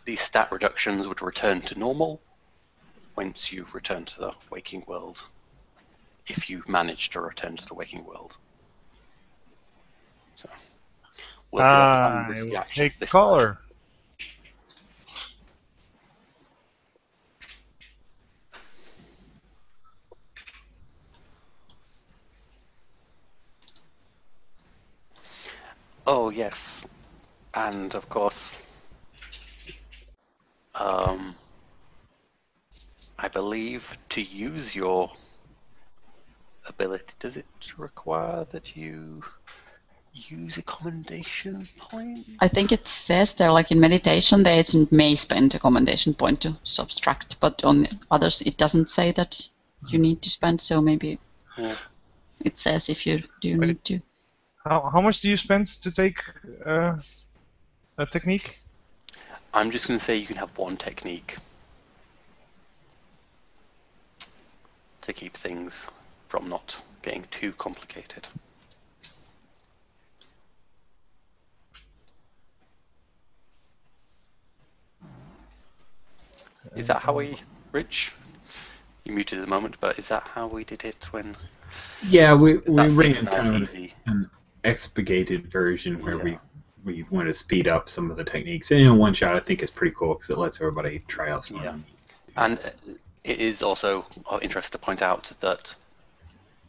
these stat reductions would return to normal once you return to the waking world, if you manage to return to the waking world. So we'll be applying I risky will actions take this time. color. Oh yes, and of course, I believe to use your ability, does it require that you use a commendation point? I think it says there, like in meditation, the agent may spend a commendation point to subtract, but on others it doesn't say that you need to spend. So maybe it says if you do need to. How much do you spend to take a technique? I'm just going to say you can have one technique to keep things from not getting too complicated. Is that how we, Rich? You muted at the moment, but is that how we did it when? Yeah, we That ran seemed nice, kind of easy. an expurgated version where Yeah. we want to speed up some of the techniques. And in one shot, I think is pretty cool because it lets everybody try out some. Yeah. And it is also of interest to point out that,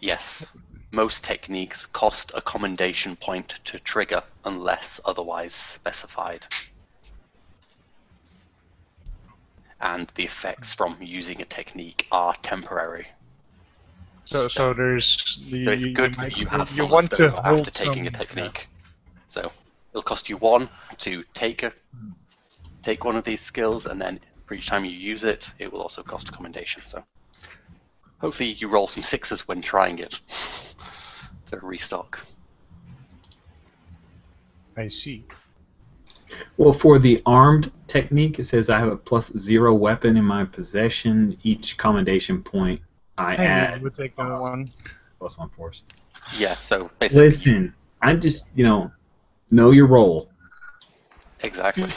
yes, most techniques cost a commendation point to trigger unless otherwise specified. And the effects from using a technique are temporary. So there's the. So it's good that you have you some want left to over hold after taking a some, technique. So it'll cost you 1 to take one of these skills, and then for each time you use it, it will also cost a commendation. So hopefully you roll some 6s when trying it to restock. I see. Well, for the armed technique, it says I have a +0 weapon in my possession. Each commendation point I add would take that one. +1 force. Yeah, so basically. Listen, I just know your role. Exactly.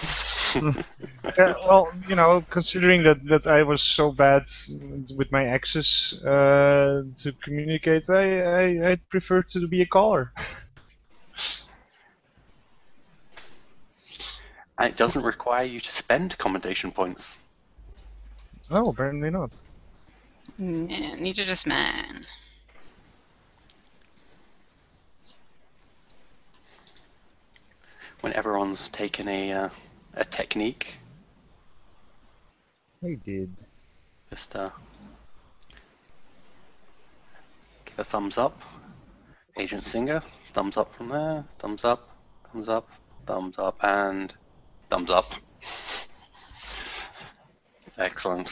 Yeah, well, considering that I was so bad with my access to communicate, I'd prefer to be a caller. And it doesn't require you to spend commendation points. Oh, apparently not. Yeah, neither does man. When everyone's taken a technique, I did. just give a thumbs up. Agent Singer, thumbs up from there, thumbs up, thumbs up, thumbs up, and thumbs up. Excellent.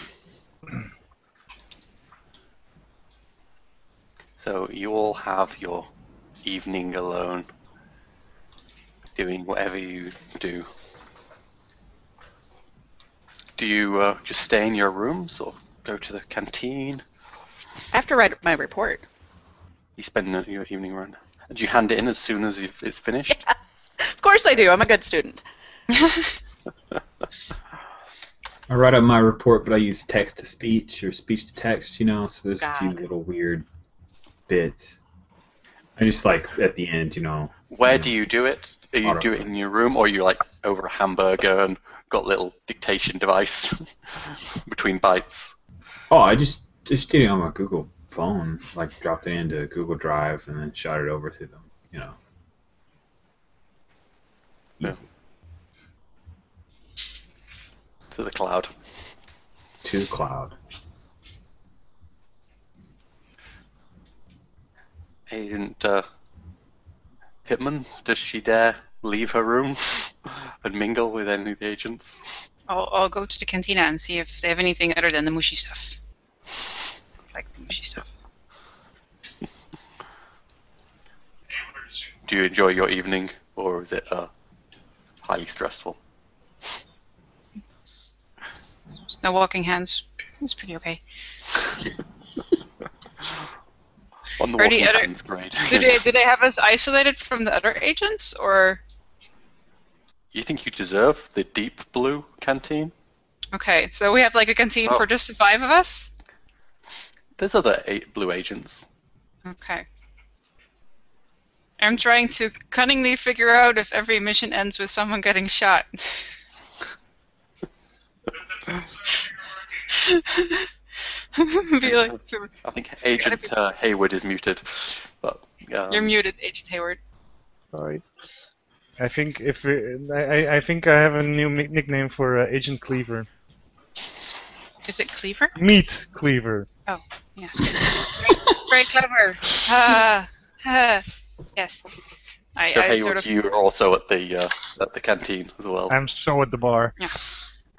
So you all have your evening alone, doing whatever you do. Do you just stay in your rooms or go to the canteen? I have to write my report. You spend your evening around. Do you hand it in as soon as it's finished? Yeah. Of course I do. I'm a good student. I write up my report, but I use text to speech or speech to text, so there's a few Got it. little weird bits. I just at the end, Where do you do it? Do you do it in your room, or you over a hamburger and got a little dictation device between bites? Oh, I just did it on my Google phone, dropped it into Google Drive and then shot it over to them, Easy. To the cloud. To the cloud. Agent Pittman, does she dare leave her room and mingle with any of the agents? I'll go to the cantina and see if they have anything other than the mushy stuff. Like the mushy stuff. Do you enjoy your evening, or is it highly stressful? No walking hands. It's pretty okay. On the Are the walking other- hands, great. Do they have us isolated from the other agents, or? You think you deserve the deep blue canteen? Okay, so we have like a canteen Oh. for just the 5 of us? There's other blue agents. Okay. I'm trying to cunningly figure out if every mission ends with someone getting shot. Be like, I think Agent Hayward is muted. But you're muted, Agent Hayward. Sorry. I think I think I have a new nickname for Agent Cleaver. Is it Cleaver? Meat Cleaver. Oh, yes. Very clever. Yes. I so Hayward, sort of. you are also at the canteen as well. I'm so at the bar. Yeah.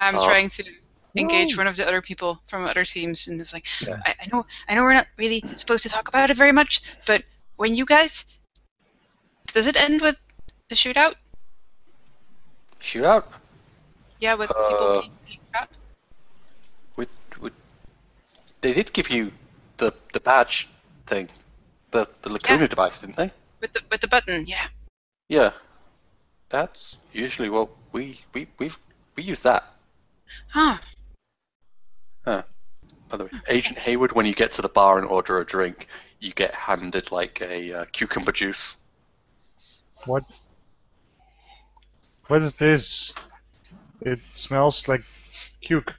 I'm trying to engage one of the other people from other teams, and it's like, Yeah. I know we're not really supposed to talk about it very much, but when you guys, does it end with a shootout? Shootout? Yeah, with people being shot. They did give you the badge thing, the Lacuna Yeah. device, didn't they? With the button, yeah. Yeah. That's usually what we use that. Huh. By the way, Agent Hayward, when you get to the bar and order a drink, you get handed like a cucumber juice. What? What is this? It smells like cuke.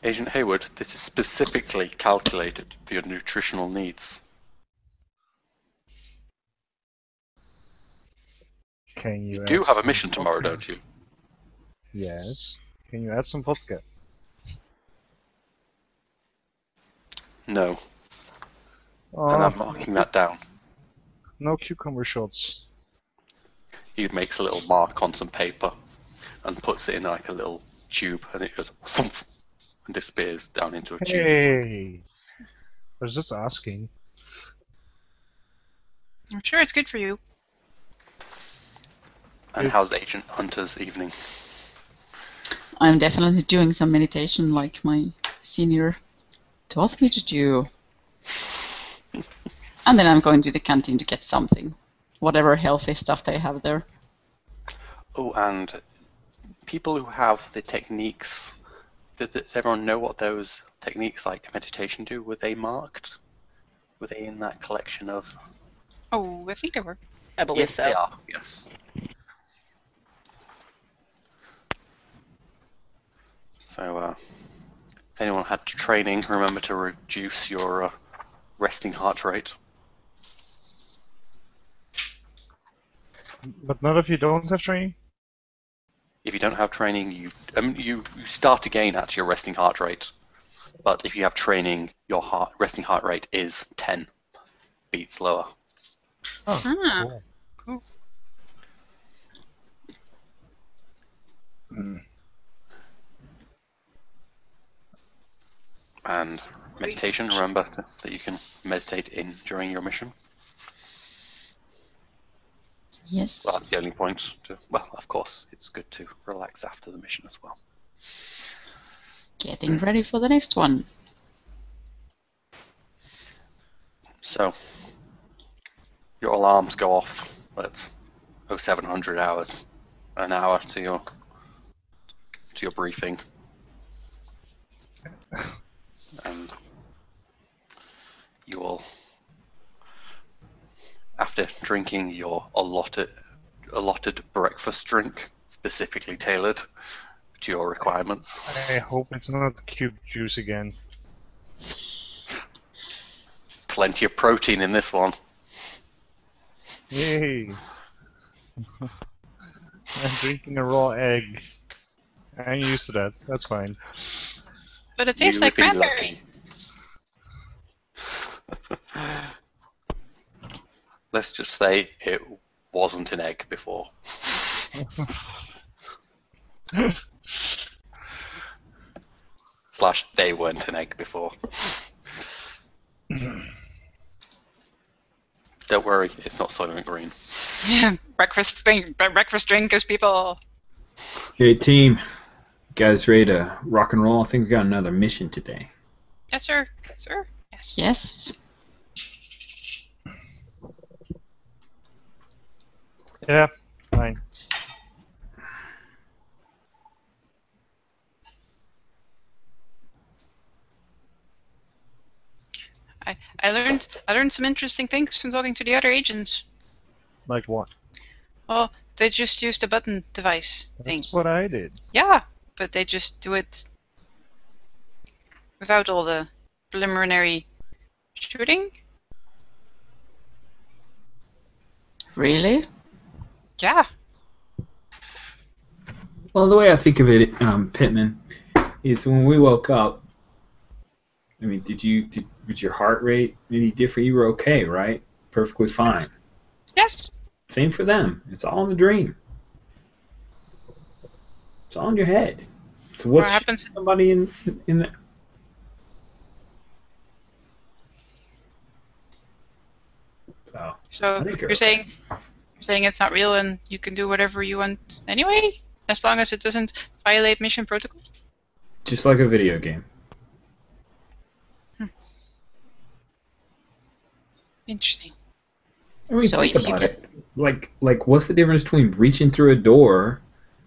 Agent Hayward, this is specifically calculated for your nutritional needs. Can you? You do add have a some mission tomorrow, vodka? don't you? Yes. Can you add some vodka? No, Oh, and I'm marking that down. no cucumber shots. He makes a little mark on some paper and puts it in like a little tube, and it goes thump, and disappears down into a tube. Hey, I was just asking. I'm sure it's good for you. And how's Agent Hunter's evening? I'm definitely doing some meditation like my senior taught me to do. And then I'm going to the canteen to get something. Whatever healthy stuff they have there. Oh, and people who have the techniques, does everyone know what those techniques like meditation do? Were they marked? Were they in that collection of... Oh, I think they were. I believe Yes, so. they are, yes. So, if anyone had training, remember to reduce your resting heart rate. But not if you don't have training? If you don't have training, you start again at your resting heart rate. But if you have training, your resting heart rate is 10 beats lower. Oh, Ah. cool. And meditation, remember that you can meditate during your mission. Yes. Well, that's the only point. Well, of course, it's good to relax after the mission as well. Getting ready for the next one. So, your alarms go off at 0700 hours, an hour to your briefing, and you will, after drinking your allotted breakfast drink, specifically tailored to your requirements. I hope it's not cube juice again. Plenty of protein in this one. Yay! I'm drinking a raw egg. I'm used to that. That's fine. But it tastes You like would be cranberry. lucky. Let's just say it wasn't an egg before. / they weren't an egg before. Don't worry, it's not Soylent Green. Yeah, breakfast drinkers, people. Hey team, you guys ready to rock and roll? I think we got another mission today. Yes, sir. Sir. Yes. Yes. Yeah, fine. I learned some interesting things from talking to the other agents. Like what? Well, they just used a button device thing. That's what I did. Yeah, but they just do it without all the preliminary shooting. Really? Yeah. Well, the way I think of it, Pittman, is when we woke up. I mean, was your heart rate any different? You were okay, right? Perfectly fine. Yes. Same for them. It's all in the dream. It's all in your head. So what's What happens? somebody in the... So I think you're okay. saying it's not real and you can do whatever you want anyway, as long as it doesn't violate mission protocol. Just like a video game. Interesting. I mean, So think if you about get- it. Like, what's the difference between reaching through a door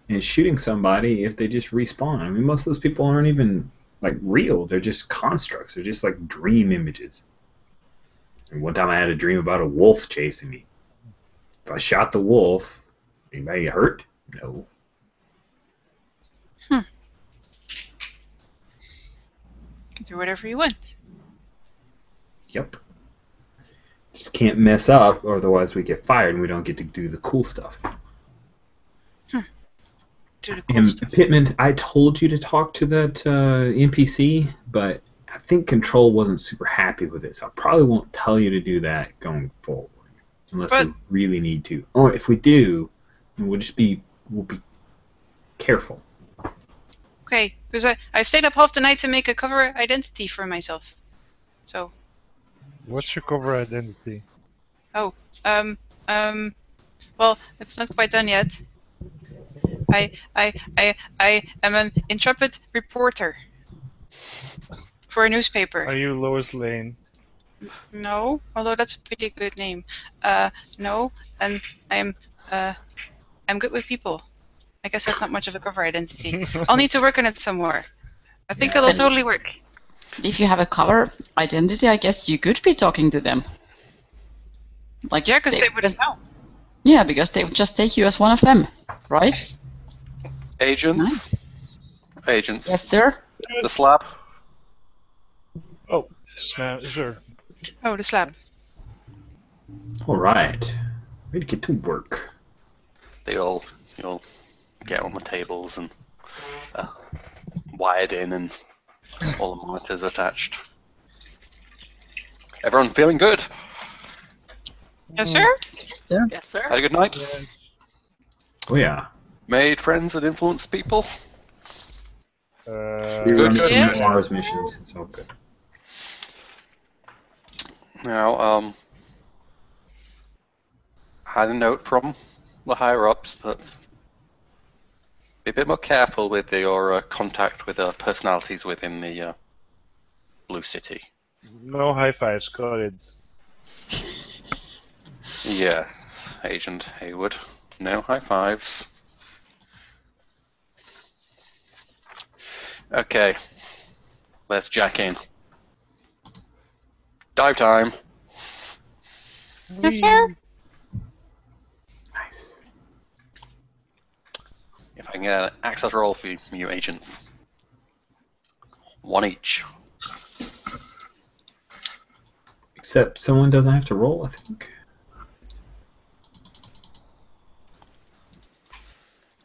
and shooting somebody if they just respawn? I mean, most of those people aren't even like real. They're just constructs. They're just like dream images. And one time I had a dream about a wolf chasing me. If I shot the wolf, anybody get hurt? No. You can do whatever you want. Yep. Just can't mess up, or otherwise we get fired and we don't get to do the cool stuff. Do the cool And stuff. Pittman, I told you to talk to that NPC, but I think Control wasn't super happy with it, so I probably won't tell you to do that going forward, unless we But- really need to. Or if we do, then we'll be careful. Okay, because I stayed up half the night to make a cover identity for myself. So, What's your cover identity? well, it's not quite done yet. I am an intrepid reporter for a newspaper. Are you Lois Lane? No, although that's a pretty good name. No, and I'm good with people. I guess that's not much of a cover identity. I'll need to work on it some more. I think it'll totally work. If you have a cover identity, I guess you could be talking to them. Like Yeah, because they wouldn't know. Yeah, because they would just take you as one of them, right? Agents. Agents. Yes, sir. The slab. Oh, sure. Oh, the slab. All right. Ready to get to work. They all get on the tables and wired in, and all the monitors attached. Everyone feeling good? Yes, sir? Yes, sir. Yes, sir. Had a good night? Oh yeah. Made friends and influenced people? We Good, run good. some Yes. Mars missions. It's all good. Now, had a note from the higher-ups that be a bit more careful with your contact with personalities within the Blue City. No high fives, got it. Yes, Agent Haywood. No high fives. Okay, let's jack in. Dive time. Yes, sir? Nice. If I can get an access roll for you agents. One each. Except someone doesn't have to roll, I think.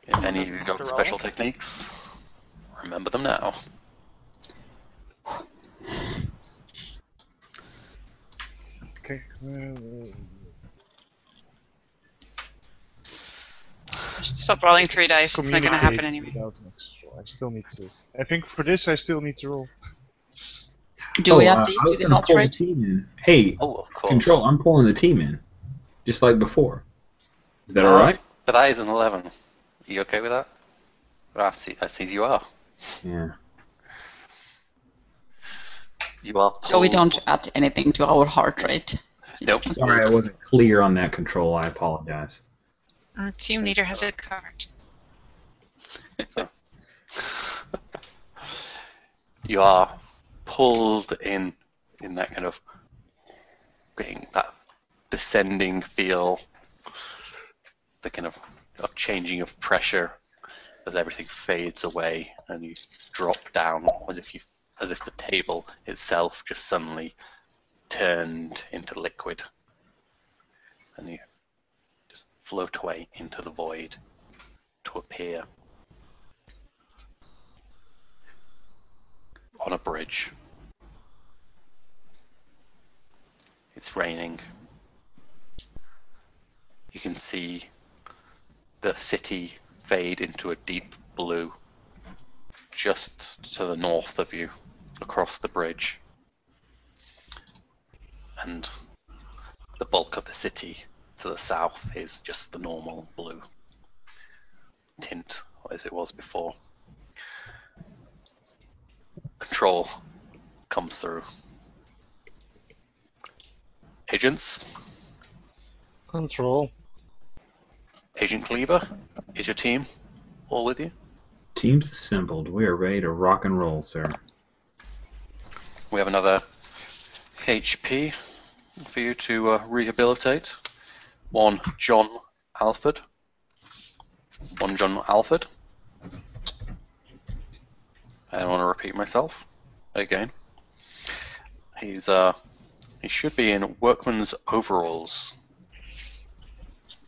If any of you got special techniques, remember them now. Okay. Stop rolling 3 dice. It's not going to happen Communicate anyway. without an extra roll. I still need to. I think for this I still need to roll. Do we add I these was to the gonna health pull rate? the team in. Hey, Oh, of course. Control, I'm pulling the team in. Just like before. Is that alright? But that is an 11. Are you okay with that? I see you are. Yeah. You are. So we pulled- don't add anything to our heart rate. Nope. Sorry, I wasn't clear on that control. I apologize. Our team leader has it covered. So. You are pulled in that kind of getting that descending feel, the kind of changing of pressure as everything fades away and you drop down as if the table itself just suddenly turned into liquid and you just float away into the void to appear on a bridge. It's raining. You can see the city fade into a deep blue just to the north of you across the bridge. And the bulk of the city to the south is just the normal blue tint as it was before. Control comes through. Agents, Control. Agent Cleaver, is your team all with you? Team's assembled. We are ready to rock and roll, sir. We have another HP for you to rehabilitate. One John Alford. I don't want to repeat myself again. He should be in workman's overalls,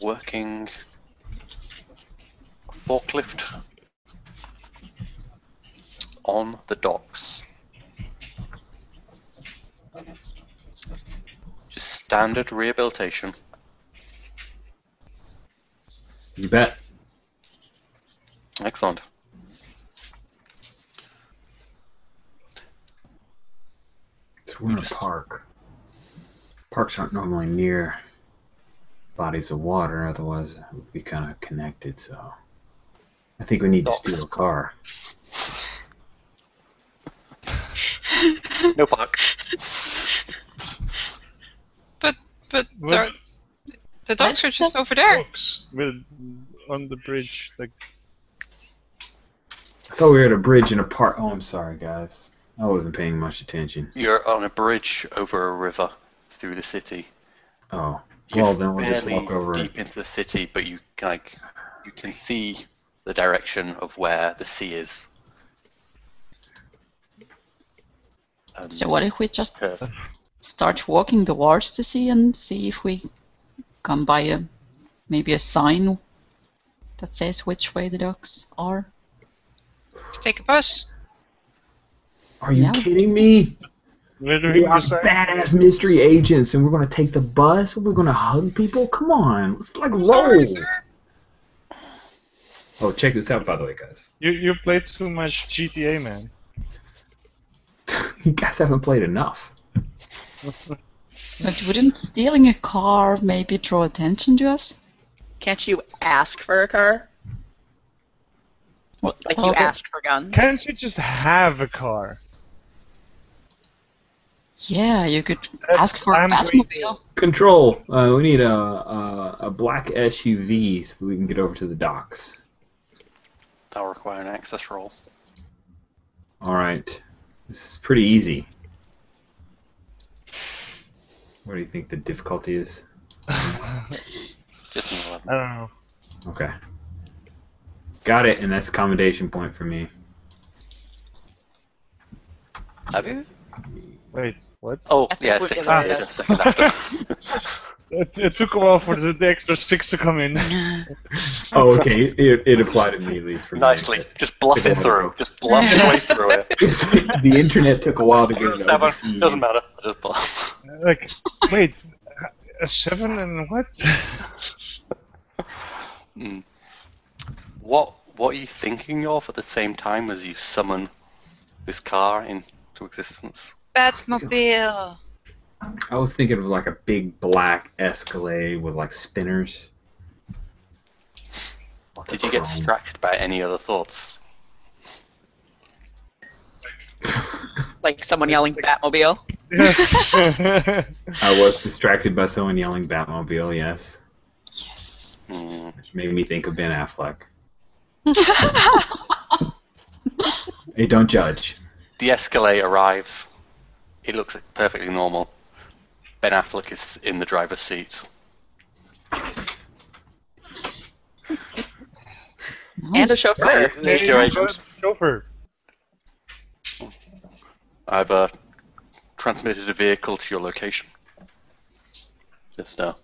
working forklift on the docks. Just standard rehabilitation. You bet. Excellent. So we're in a park. Parks aren't normally near bodies of water, otherwise it would be kind of connected, so I think we need to steal a car. No park. But What? the dogs are just over there. Dogs on the bridge, like. I thought we were at a bridge in a park. Oh, I'm sorry, guys. I wasn't paying much attention. You're on a bridge over a river through the city. Oh, You're well, then we'll just fairly walk over it. deep into the city, but you can see the direction of where the sea is. So what if we just Curve. start walking towards the sea and see if we come by maybe a sign that says which way the docks are? Take a bus. Are you Yeah. kidding me? We're We doing are the same. badass mystery agents, and we're going to take the bus? We're going to hug people? Come on, let's roll. Sorry, sir. Oh, check this out, by the way, guys. You played too much GTA, man. You guys haven't played enough. But wouldn't stealing a car maybe draw attention to us? Can't you ask for a car? Like you asked for guns? Can't you just have a car? Yeah, you could That's- ask for a I'm Batmobile. Control. We need a black SUV so that we can get over to the docks. That'll require an access roll. All right. This is pretty easy. What do you think the difficulty is? Just an 11. I don't know. Okay. Got it, and that's a commendation point for me. Have you? Wait, what? Oh, I think yeah, we're 6 gonna I did do a second after. It took a while for the extra 6 to come in. Oh, okay. It applied immediately for me. Nicely. Just bluff Took a it while through. to Just bluff your way through it. go. The internet took a while to get it 7, overseas. doesn't matter. Just bluff. Like, wait, a 7 and what? Mm. What are you thinking of at the same time as you summon this car into existence? Batmobile. I was thinking of like a big black Escalade with like spinners. Did you get distracted by any other thoughts? Like someone yelling Batmobile. Yes. I was distracted by someone yelling Batmobile, yes. Yes. Which made me think of Ben Affleck. Hey, don't judge. The Escalade arrives. It looks perfectly normal. Ben Affleck is in the driver's seat. And a chauffeur. Thank you, Agent. Chauffeur. I've transmitted a vehicle to your location. Just if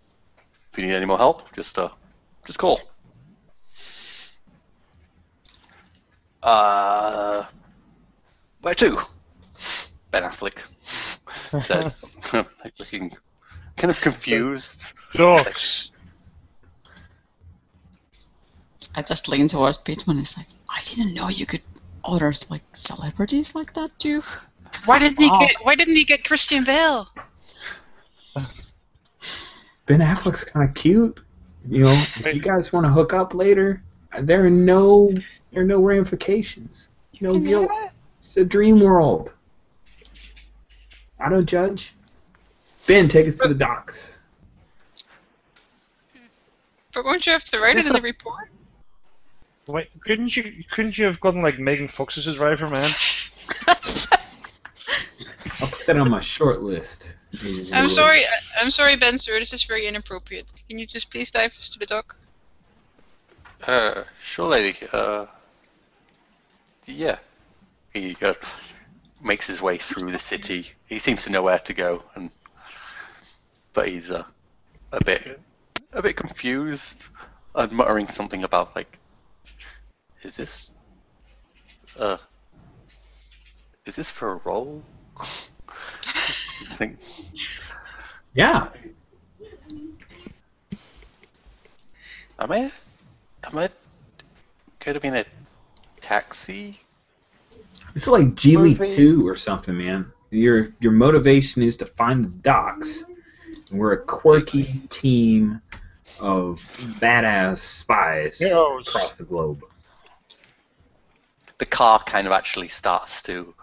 you need any more help, just call. Where to? Ben Affleck says, like looking kind of confused. Dogs. I just lean towards Peter and he's like, I didn't know you could order like celebrities like that too. Why didn't he get Christian Bale? Ben Affleck's kind of cute. You know, if you guys want to hook up later, there are no ramifications. No guilt. It's a dream world. I don't judge. Ben, take us to the docks. But won't you have to write it in the report? Wait, couldn't you have gotten like Megan Fox as a driver, man? I'll put that on my short list. I'm sorry, Ben, sir. This is very inappropriate. Can you just please dive us to the dock? Sure, lady. Yeah. He makes his way through the city. He seems to know where to go, but he's a bit confused and muttering something about like, is this for a role? I think. Yeah. Am I could have been a taxi? It's like Geely Movie. 2 or something, man. Your motivation is to find the docks. And we're a quirky team of badass spies Heroes. across the globe. The car kind of actually starts to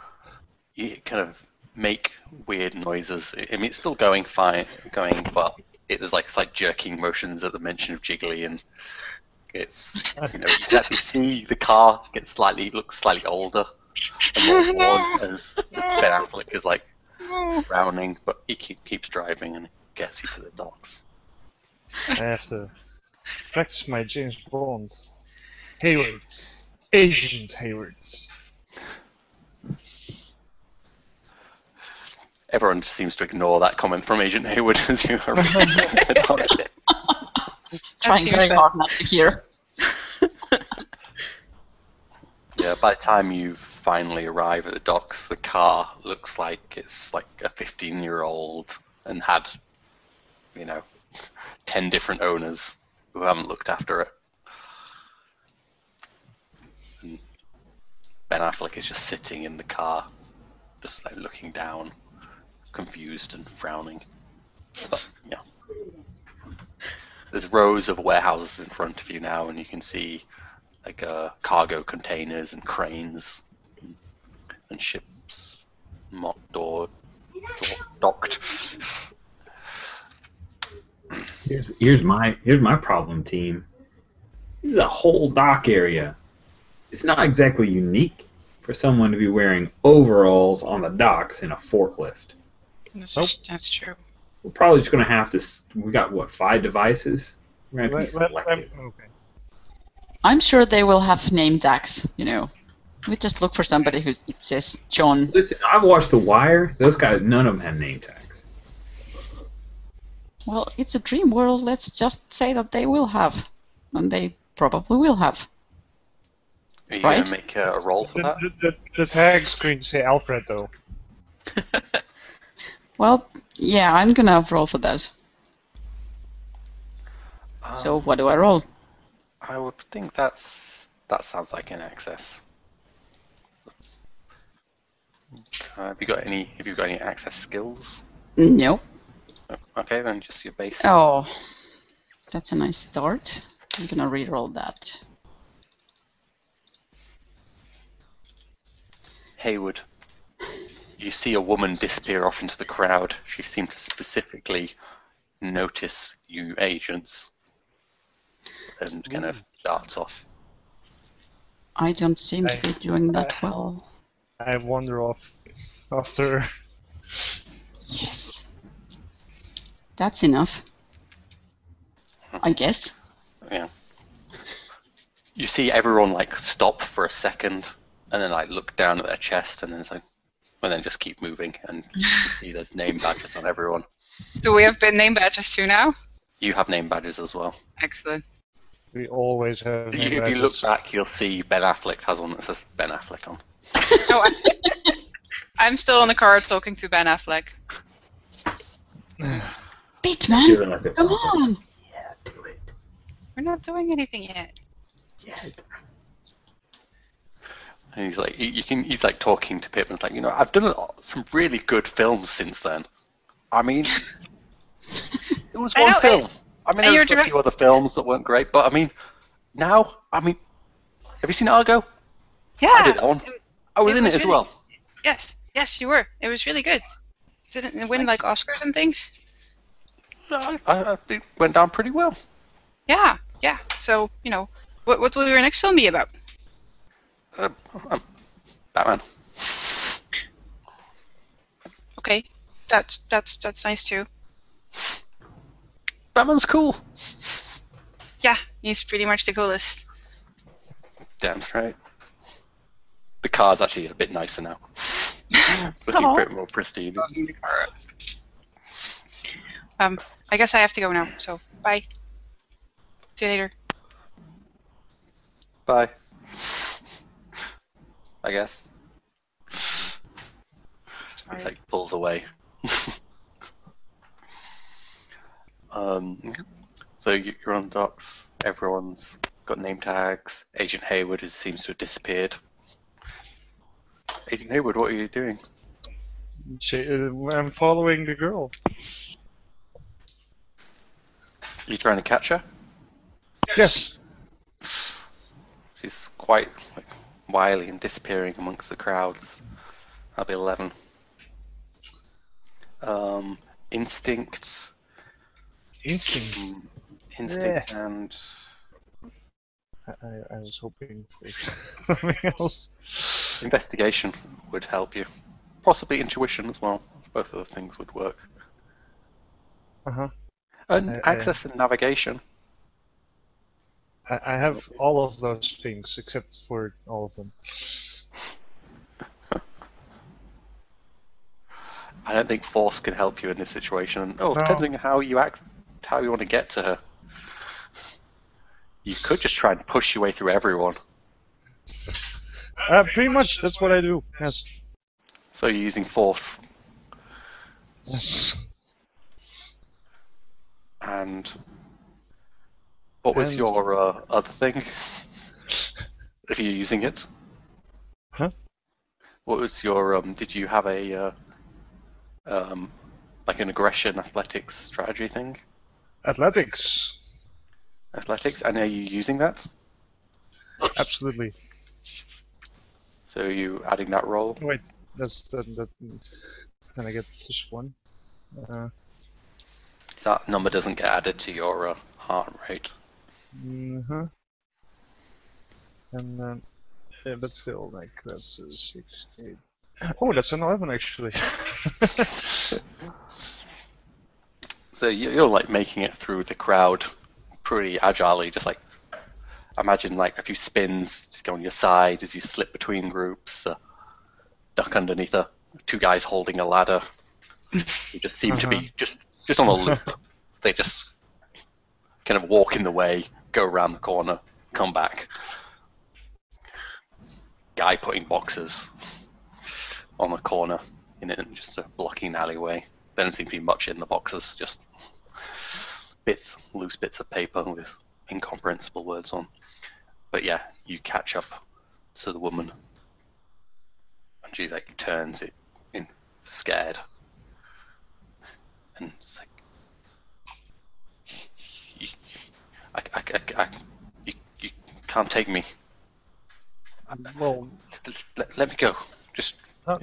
kind of make weird noises. I mean, it's still going fine, but there's like slight jerking motions at the mention of Jiggly, and it's you can actually see the car looks slightly older and more worn as Ben Affleck is like frowning, but he keeps driving and gets you to the docks. I have to practice my James Bond. Haywards. Agent Haywards. Everyone seems to ignore that comment from Agent Hayward as you are reading the dock. Trying very hard not to hear. Yeah, by the time you finally arrive at the docks, the car looks like it's like a 15-year-old and had, 10 different owners who haven't looked after it. And Ben Affleck is just sitting in the car, just like looking down, confused and frowning. But, yeah. There's rows of warehouses in front of you now, and you can see like cargo containers and cranes and ships docked. Here's my problem, team. This is a whole dock area. It's not exactly unique for someone to be wearing overalls on the docks in a forklift. That's true. We're probably just going to have to... We got, 5 devices? We're going to have to be selective. Okay. I'm sure they will have name tags, We just look for somebody who it says John. Listen, I've watched The Wire. Those guys, none of them had name tags. Well, it's a dream world. Let's just say that they will have. And they probably will have. Are you Right? going to make a roll for that? The tag screen say Alfred though. Well, yeah, I'm gonna roll for that. So what do I roll? I would think that sounds like an access. Have you got any access skills? Nope. Okay, then just your base. Oh, that's a nice start. I'm gonna re-roll that. Hayward, you see a woman disappear off into the crowd. She seemed to specifically notice you agents and kind of darts off. I don't seem to be doing that well. I wander off after. Yes. That's enough. I guess. Yeah. You see everyone like stop for a second and then like look down at their chest and then it's like, and then just keep moving, and you see there's name badges on everyone. Do we have name badges too now? You have name badges as well. Excellent. We always have. If you look back, you'll see Ben Affleck has one that says Ben Affleck on. Oh, I'm still on the car talking to Ben Affleck. Bitman, come on! Yeah, do it. We're not doing anything yet. Yeah. And he's like, he's like talking to Pittman. It's like, I've done some really good films since then. I mean, it was one film. There was a few other films that weren't great, but I mean, now, have you seen Argo? Yeah. I did that one. I was in it as well. Yes, you were. It was really good. Didn't it win like Oscars and things? It went down pretty well. Yeah. So, what will your next film be about? Batman. Okay, that's nice too. Batman's cool. Yeah, he's pretty much the coolest. Damn right. The car's actually a bit nicer now. Looking a bit more pristine. I guess I have to go now. So bye. See you later. Bye. I guess. He like pulls away. So you're on docks. Everyone's got name tags. Agent Hayward seems to have disappeared. Agent Hayward, what are you doing? I'm following the girl. Are you trying to catch her? Yes. She's quite wily and disappearing amongst the crowds. That'll be 11. Instinct. Instinct and... I was hoping for something else. Investigation would help you. Possibly intuition as well. Both of the things would work. Uh-huh. And access and navigation. I have all of those things except for all of them. I don't think force can help you in this situation. No. Depending on how you act, how you want to get to her. You could just try and push your way through everyone. Pretty much, that's what I do. Yes. So you're using force. Yes. And what was your other thing? If you're using it. Huh? What was your did you have a like an aggression athletics strategy thing? Athletics. Athletics, and are you using that? Absolutely. So are you adding that roll? Wait, that's that. Then I get +1. So that number doesn't get added to your heart rate. And then, but still, like that's a 6, 8. Oh, that's an 11 actually. So you're like making it through the crowd pretty agilely, just like imagine like a few spins to go on your side as you slip between groups, duck underneath two guys holding a ladder who just seem to be just on a loop. They just kind of walk in the way, go around the corner, come back. Guy putting boxes on the corner in it, just blocking an alleyway. There don't seem to be much in the boxes, just loose bits of paper with incomprehensible words on. But yeah, you catch up to the woman, and she like turns it in, scared, and it's like, you can't take me. Well, Let me go. Just No,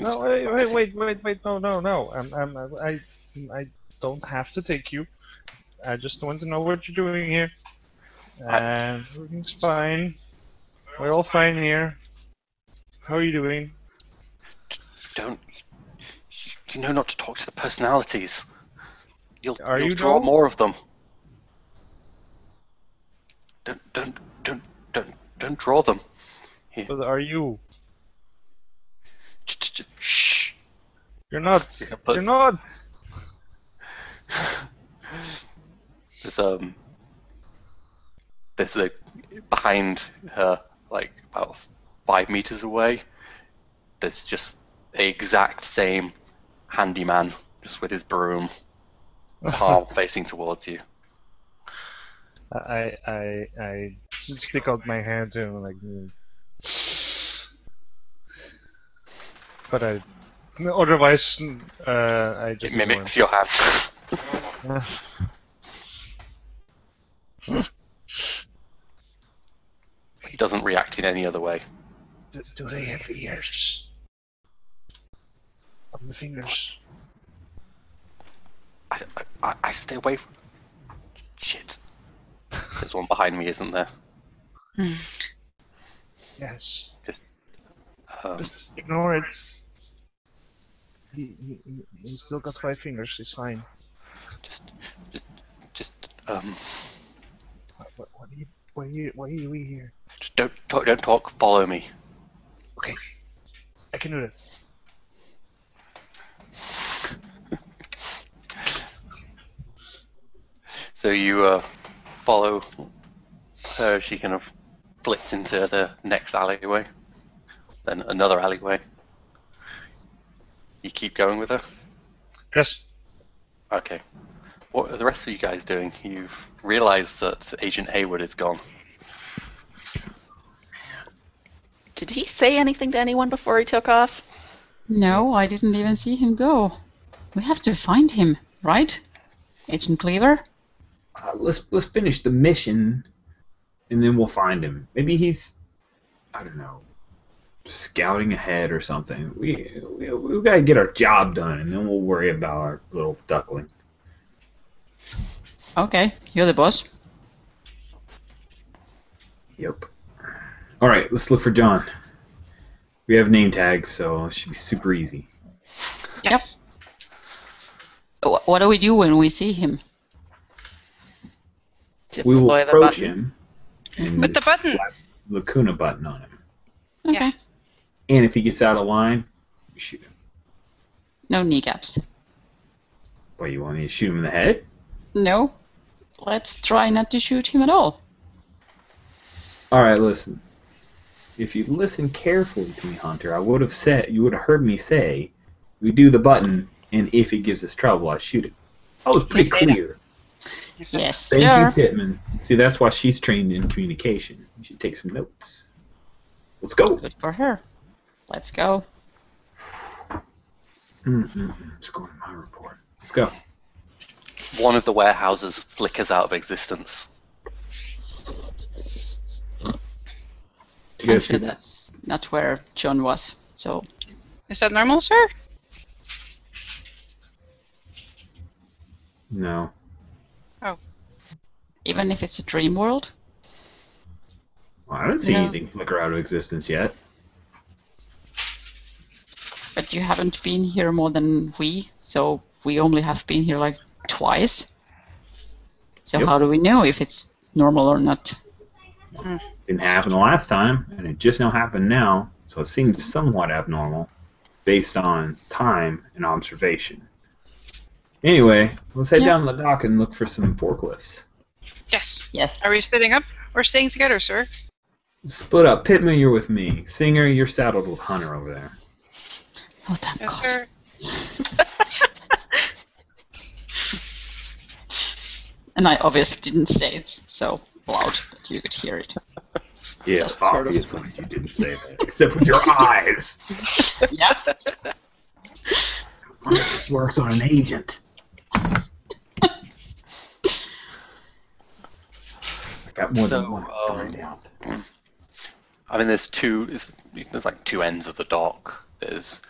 wait, no. I don't have to take you. I just want to know what you're doing here. And everything's fine. We're all fine here. How are you doing? don't. You know not to talk to the personalities. You'll You draw know? more of them. Don't draw them. Here. But are you? Shh. You're not. Yeah, but- You're not. There's behind her, like about 5 meters away. There's just the exact same handyman, just with his broom, palm facing towards you. I stick out my hand to him like. But otherwise, I just It mimics your hand. He doesn't react in any other way. Do they have ears on the fingers? I stay away from... Shit. There's one behind me, isn't there? Yes. Um, Just ignore it. He still got 5 fingers. It's fine. just Why are you here? Just don't talk. Follow me. Okay, I can do that. So you follow her. She kind of flits into the next alleyway, then another alleyway. You keep going with her. Yes. Okay. What are the rest of you guys doing? You've realised that Agent Hayward is gone. Did he say anything to anyone before he took off? No, I didn't even see him go. We have to find him, right? Agent Cleaver? Let's finish the mission, and then we'll find him. Maybe he's, I don't know, scouting ahead or something. We gotta get our job done, and then we'll worry about our little duckling. Okay, you're the boss. Yep. All right, let's look for John. We have name tags, so it should be super easy. Yes. What do we do when we see him? We will Deploy the approach button. him and With the button. slap Lacuna button on him. Okay. Yeah. And if he gets out of line, we shoot him. No kneecaps. What, you want me to shoot him in the head? No. Let's try not to shoot him at all. All right, listen. If you listen carefully to me, Hunter, you would have heard me say, we do the button, and if it gives us trouble, I shoot it. I was pretty say that. clear. Yes, Thank sir. you, Pittman. See, that's why she's trained in communication. You should take some notes. Let's go. Good for her. Let's go. Let's go to my report. Let's go. One of the warehouses flickers out of existence. Do you I'm guys sure see that? that's not where John was. So, Is that normal, sir? No. even if it's a dream world? Well, I haven't seen No. anything flicker out of existence yet. But you haven't been here more than we, so we only have been here like twice. So Yep. how do we know if it's normal or not? Didn't happen the last time, and it just now happened now, so it seems somewhat abnormal based on time and observation. Anyway, let's head Yeah. down to the dock and look for some forklifts. Yes. Yes. Are we splitting up or staying together, sir? Split up. Pittman, you're with me. Singer, you're saddled with Hunter over there. Oh, thank Yes, God. sir. And I obviously didn't say it so loud that you could hear it. Yes, Just sort of. obviously you didn't say that, except with your eyes. Yeah. This works on an agent. I got more than So, one to find out. I mean, there's like two ends of the dock. there's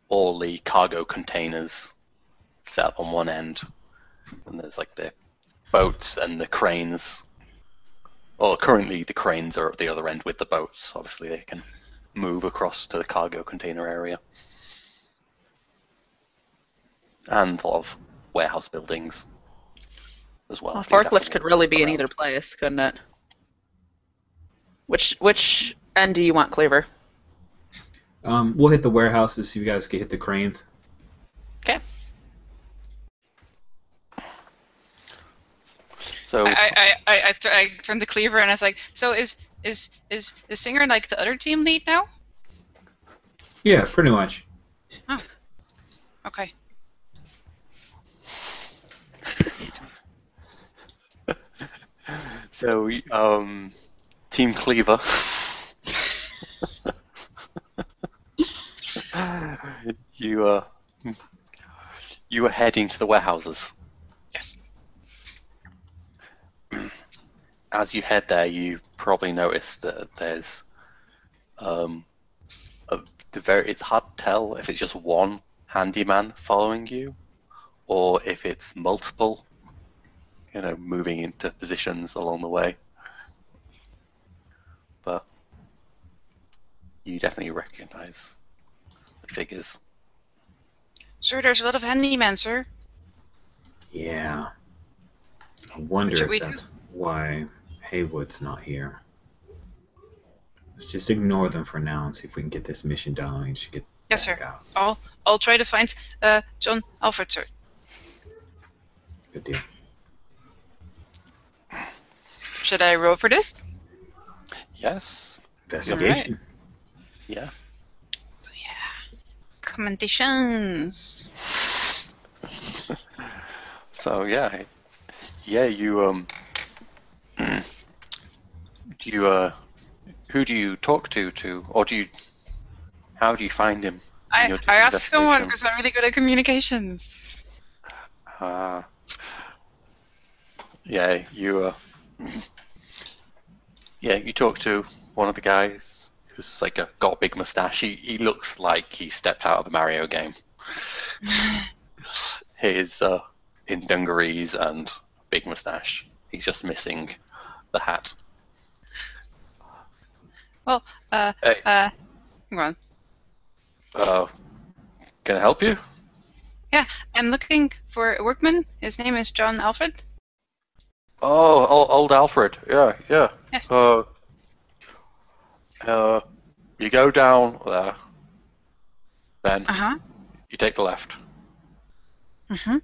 all the cargo containers set up on one end, and there's like the boats and the cranes. Well, currently the cranes are at the other end with the boats. Obviously, they can move across to the cargo container area. And a lot of warehouse buildings as well. A You'd have to forklift could really be in around. either place, couldn't it? Which end do you want, Cleaver? We'll hit the warehouses so you guys can hit the cranes. Okay. So I turned to Cleaver and I was like, so is the singer like the other team lead now? Yeah, pretty much. Oh. Okay. So, Team Cleaver. You are heading to the warehouses. Yes. As you head there, you probably notice that there's it's hard to tell if it's just one handyman following you, or if it's multiple, moving into positions along the way. But you definitely recognize the figures. Sir, there's a lot of handymen, sir. Yeah. I wonder What should if we that's why Haywood's not here. Let's just ignore them for now and see if we can get this mission done and just get Yes, back sir. out. I'll try to find John Alfred, sir. Good deal. Should I roll for this? Yes. Investigation. Yeah. Commendations. So you who do you talk to, or how do you find him? I asked someone investigation? because I'm really good at communications. You talk to one of the guys who's got a big mustache. He looks like he stepped out of a Mario game. He's in dungarees and big mustache. He's just missing the hat. Well, Hey. hang on. Can I help you? Yeah, I'm looking for a workman. His name is John Alfred. Oh, old Alfred. Yeah. Yes. You go down there. Then you take the left. Mm-hmm.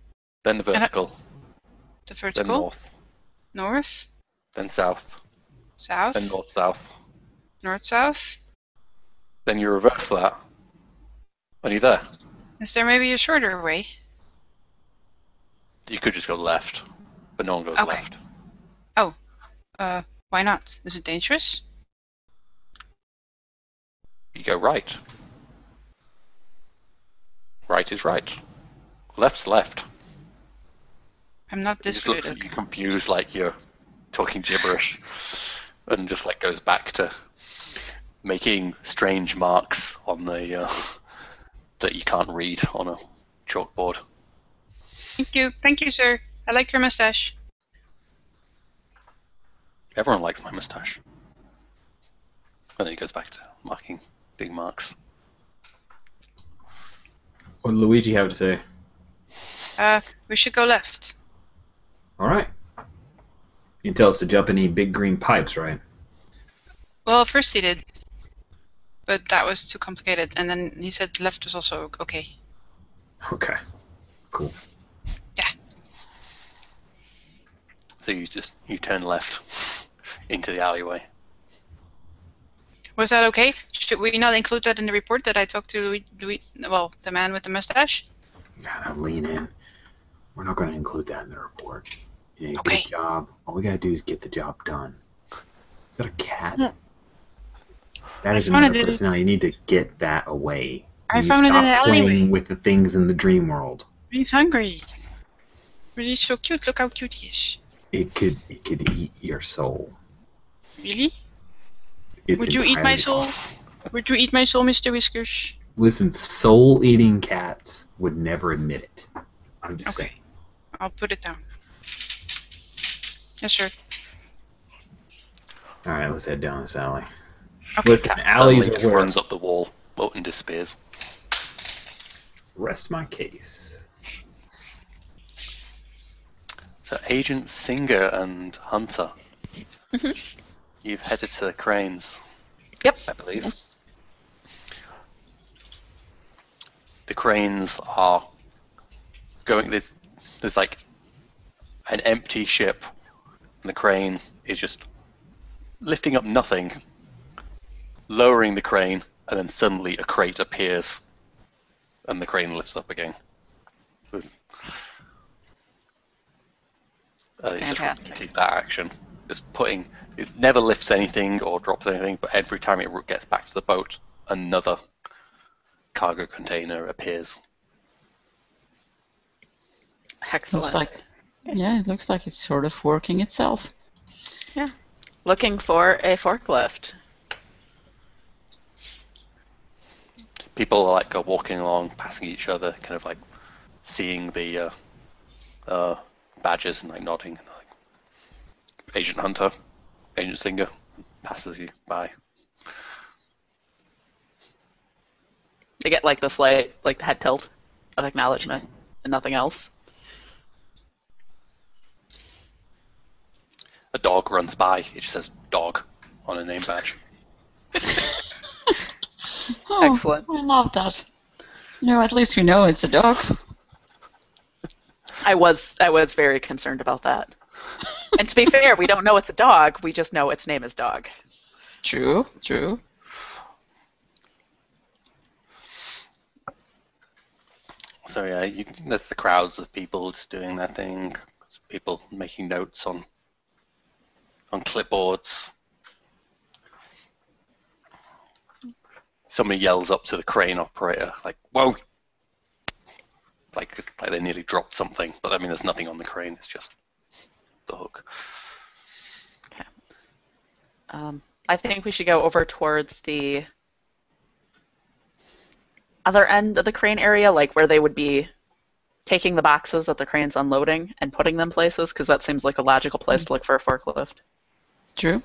Then the vertical. The Then vertical. north. North. Then south. South. Then north south. North south. Then you reverse that. And you're there. Is there maybe a shorter way? You could just go left, but no one goes Okay. left. Oh. Why not? Is it dangerous? You go right. Right is right. Left's left. I'm not It this just good. looks like Okay. you're confused, like you're talking gibberish, and just goes back to making strange marks on the that you can't read on a chalkboard. Thank you, sir. I like your mustache. Everyone likes my mustache. And then he goes back to marking big marks. What did Luigi have to say? We should go left. All right. You can tell us to jump any big green pipes, right? Well, first he did, but that was too complicated. And then he said left was also okay. Okay. Cool. Yeah. So you turn left into the alleyway. Was that okay? Should we not include that in the report that I talked to the man with the mustache? Gotta lean in. We're not going to include that in the report. You did a Okay. good job. All we gotta do is get the job done. Is that a cat? Yeah. That is found another it in- person. Now you need to get that away. I You found it in stop the alleyway. playing with the things in the dream world. He's hungry. But he's so cute. Look how cute he is. It could eat your soul. Really? It's Would you eat my entirely soul? possible. Would you eat my soul, Mr. Whiskers? Listen, soul-eating cats would never admit it. I'm just saying. Okay. I'll put it down. Yes, sure. All right, let's head down this alley. Okay. Listen, Cat alleys suddenly are just where runs up the wall, and disappears. rest my case. So Agent Singer and Hunter, you've headed to the cranes, Yep. I believe. Yes. The cranes are going. There's like an empty ship, and the crane is just lifting up nothing, lowering the crane, and then suddenly a crate appears, and the crane lifts up again. It's just Fantastic. repeating that action. It never lifts anything or drops anything, but every time it gets back to the boat, another cargo container appears. Excellent. It looks like it's sort of working itself. Yeah. Looking for a forklift. People are like walking along, passing each other, kind of like seeing the badges and like nodding. And, like, Agent Hunter, Agent Singer passes you by. They get like the slight, like the head tilt of acknowledgement and nothing else. A dog runs by. It just says dog on a name badge. Oh, Excellent. I love that. At least we know it's a dog. I was very concerned about that. And to be fair, we don't know it's a dog. We just know its name is Dog. True, true. So yeah, there's the crowds of people just doing their thing. People making notes on clipboards. Somebody yells up to the crane operator, like, "Whoa!" Like they nearly dropped something, but I mean, there's nothing on the crane. It's just the hook. Okay. I think we should go over towards the other end of the crane area, like where they would be taking the boxes that the crane's unloading and putting them places, because that seems like a logical place to look for a forklift. True.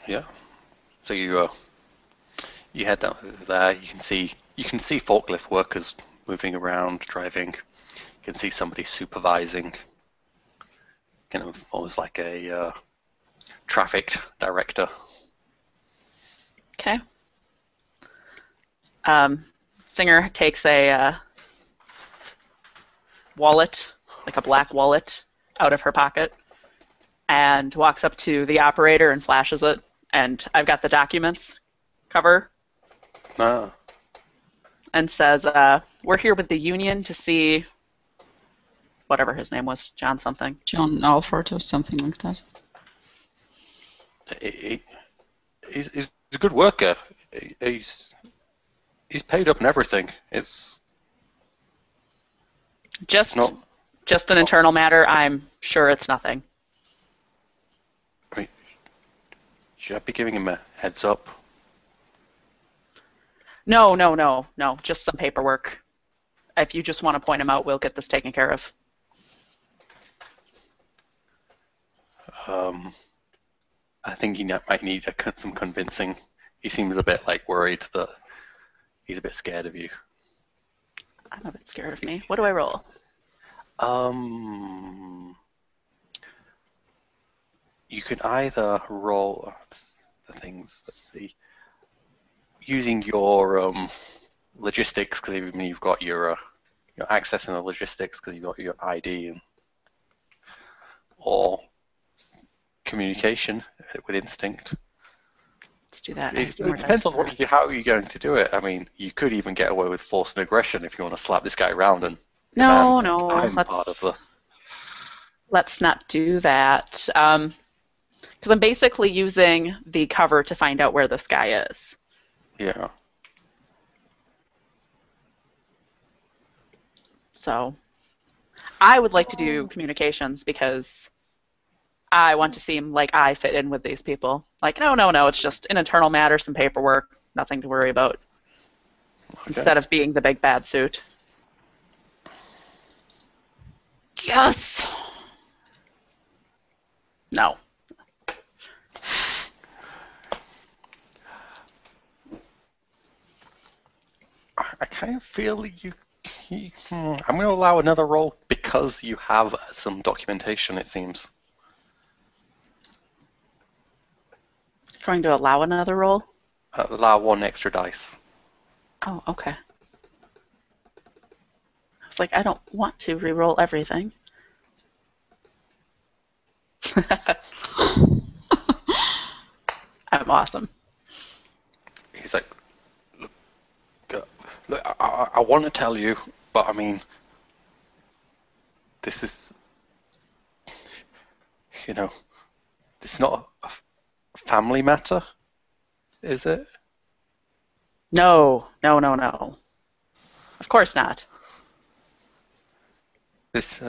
Yeah. So you head down there. You can see forklift workers moving around, driving. You can see somebody supervising, kind of almost like a traffic director. Okay. Singer takes a wallet, like a black wallet, out of her pocket and walks up to the operator and flashes it. And I've got the documents cover. Ah. And says, we're here with the union to see whatever his name was, John something. John Alford or something like that. He's a good worker. He's paid up and everything. It's just an internal matter. I'm sure it's nothing. I mean, should I be giving him a heads up? No. Just some paperwork. If you just want to point him out, we'll get this taken care of. I think he might need some convincing. He seems a bit like worried that he's a bit scared of you. I'm a bit scared of me. What do I roll? You can either roll the things. Let's see. Using your logistics, because you've got your access and the logistics, because you've got your ID, or communication with instinct. Let's do that. It depends on how you're going to do it. I mean, you could even get away with force and aggression if you want to slap this guy around and No. I'm part of the. Let's not do that. Because I'm basically using the cover to find out where this guy is. Yeah. So I would like to do communications because I want to seem like I fit in with these people. Like, no, it's just an internal matter, some paperwork. nothing to worry about. Okay. Instead of being the big bad suit. Yes! No. I kind of feel I'm going to allow another roll because you have some documentation, it seems. Going to allow another roll? Allow one extra dice. Oh, okay. I was like, I don't want to re-roll everything. I'm awesome. He's like, look, I want to tell you, but I mean, this is, this is not a family matter, is it? No. Of course not. This,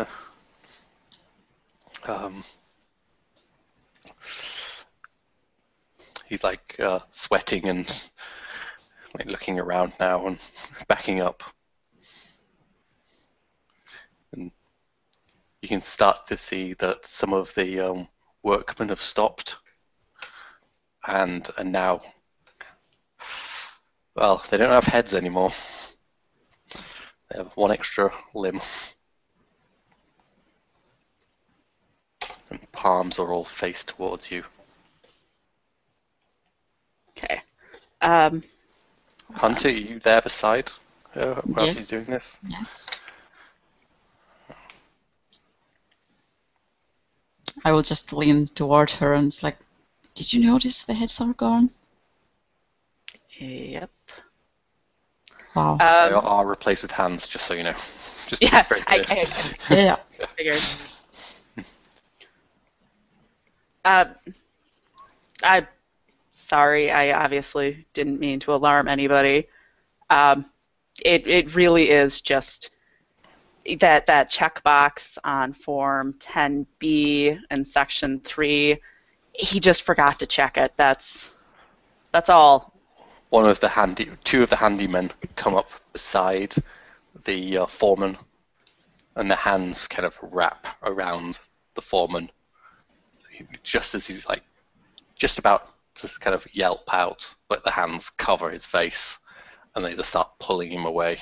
he's like sweating and like looking around now and backing up. And you can start to see that some of the workmen have stopped and now, well, they don't have heads anymore. They have one extra limb. And palms are all faced towards you. Okay. Hunter, are you there beside her while she's doing this? Yes. I will just lean toward her and it's like, did you notice the heads are gone? Yep. Wow. They are replaced with hands, just so you know. Just to be Yeah, very clear. Yeah. Figured. I'm sorry. I obviously didn't mean to alarm anybody. It really is just that checkbox on Form 10B in Section 3. He just forgot to check it. That's all. Two of the handymen come up beside the foreman, and the hands kind of wrap around the foreman, just as he's like just about to kind of yelp out, but the hands cover his face, and they just start pulling him away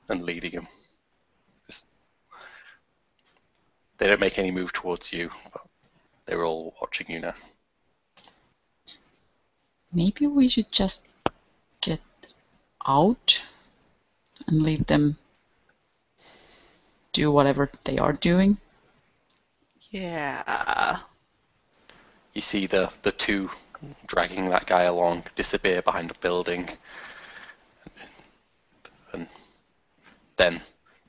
and leading him. They don't make any move towards you, but they're all watching you now. Maybe we should just get out and leave them do whatever they are doing. Yeah. You see the two dragging that guy along disappear behind a building, and then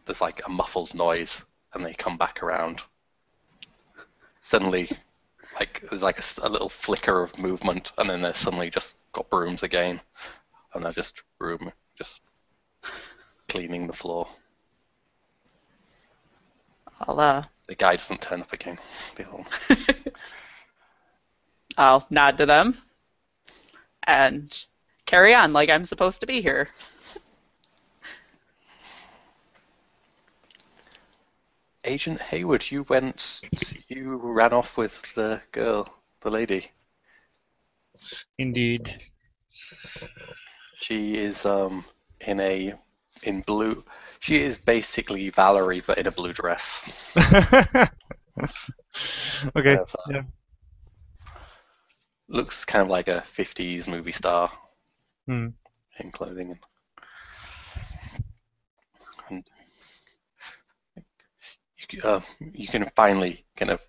there's like a muffled noise, and they come back around. Suddenly, like there's like a little flicker of movement, and then they're suddenly just got brooms again, and they're just cleaning the floor. The guy doesn't turn up again. I'll nod to them and carry on like I'm supposed to be here. Agent Hayward, you ran off with the girl, the lady. Indeed. She is in blue. She is basically Valerie, but in a blue dress. Okay. Yeah. Looks kind of like a 50s movie star in clothing. And you can finally kind of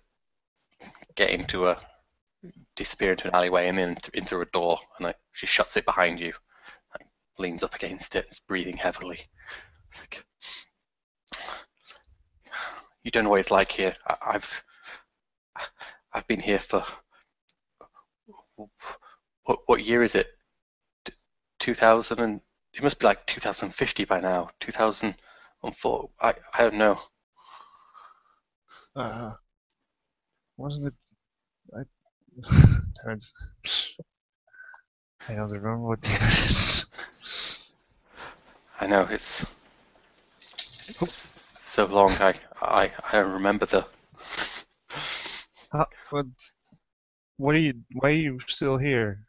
disappear into an alleyway and then in through a door, and she shuts it behind you, leans up against it, breathing heavily. It's like, you don't know what it's like here. I've been here for what year is it? 2000 and it must be like 2050 by now. 2004. I don't know. Wasn't it? I don't remember what year it is. I know it's so long. I remember the. What are you? Why are you still here?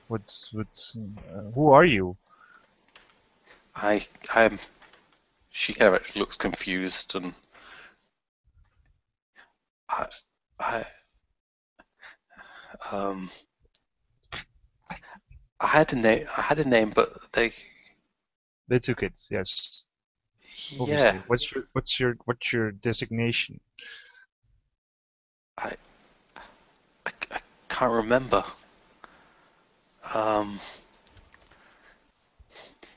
What's? Who are you? I'm. She kind of actually looks confused, and I um I had a name. I had a name, but they. They took it. Yes, Yeah. obviously. What's your designation? I I can't remember. Um.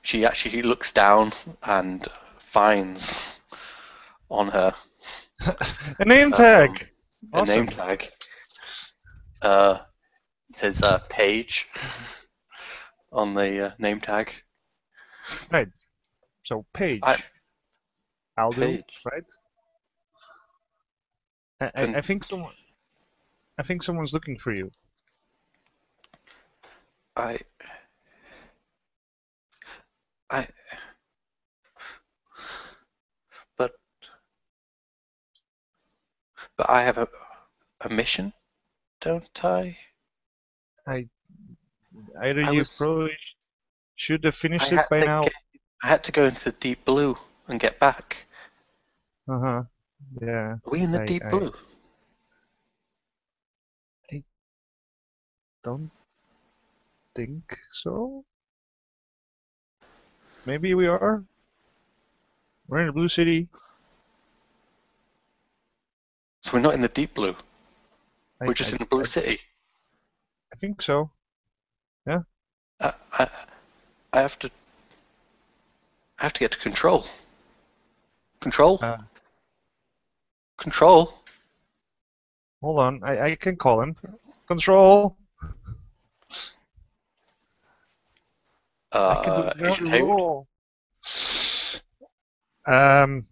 She actually looks down and finds on her A name tag. a name Awesome. tag. It says Paige on the name tag. Right. So Paige. I Aldo, Paige. right? Can I think someone's looking for you. I I but I have a mission, don't I? Either I you was probably should have I finished it had by to now. I had to go into the deep blue and get back. Uh-huh. Yeah. Are we in the I deep blue? don't think so. Maybe we are. We're in the Blue City. So we're not in the deep blue. We're just I, in the blue I, city. I think so. Yeah. I have to get to control. Control? Uh, Control? Hold on. I can call him. Control. I can do it now. Agent Hayward? Roll. I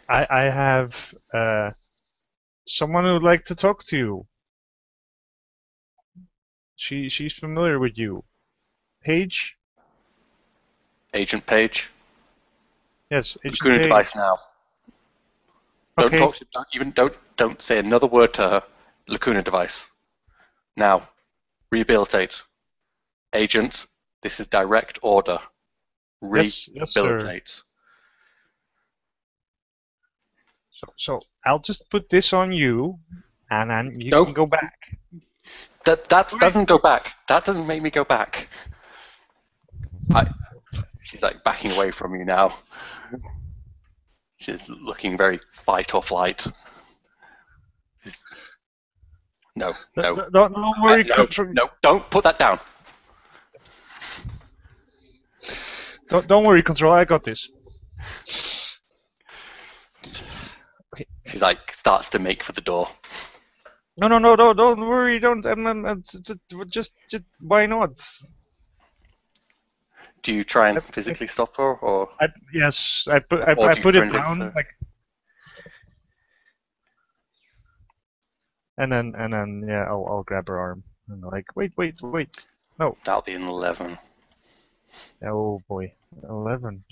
have someone who would like to talk to you. She's familiar with you. Paige? Agent Page? Yes, Agent Lacuna Paige. device now. Don't Okay. talk to, don't say another word to her. Lacuna device. Now, rehabilitate. Agent, this is direct order. Yes, sir. Rehabilitate. So I'll just put this on you, and then you No. can go back. That doesn't go back. That doesn't make me go back. She's like backing away from you now. She's looking very fight or flight. No. Don't worry. No, don't put that down. Don't worry, Control. I got this. Okay. She's like starts to make for the door. No, don't worry. Don't. Just why not? Do you try and physically stop her, or? Yes, I put it down like. And then yeah, I'll grab her arm and like wait, no. That'll be an 11. Oh boy, 11.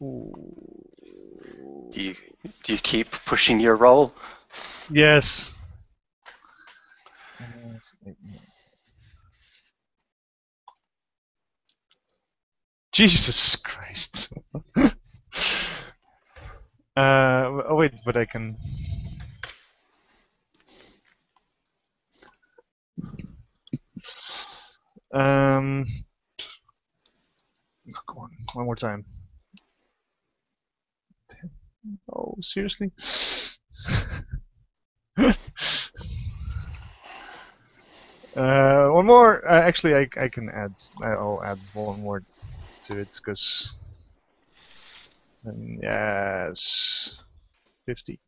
Ooh. Do you keep pushing your roll? Yes. Jesus Christ. Oh wait, but I can. Come on, one more time. Oh, seriously? One more. Actually, I can add. I'll add one more to it because. Yes. 50.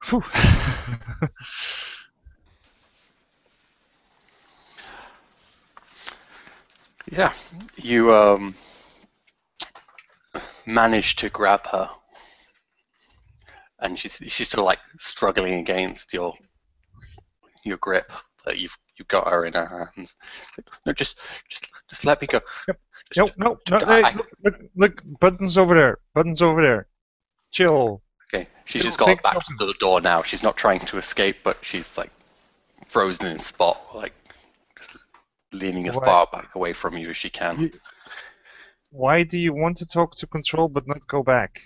Whew. Yeah, you manage to grab her, and she's sort of like struggling against your grip that you've got her in her hands. No, just let me go. Yep. Just, No. Hey, look, buttons over there. Buttons over there. Chill. Okay, she's Chill, just got take her back something. to the door now. She's not trying to escape, but she's like frozen in spot, like just leaning as Why- far back away from you as she can. Why do you want to talk to Control but not go back?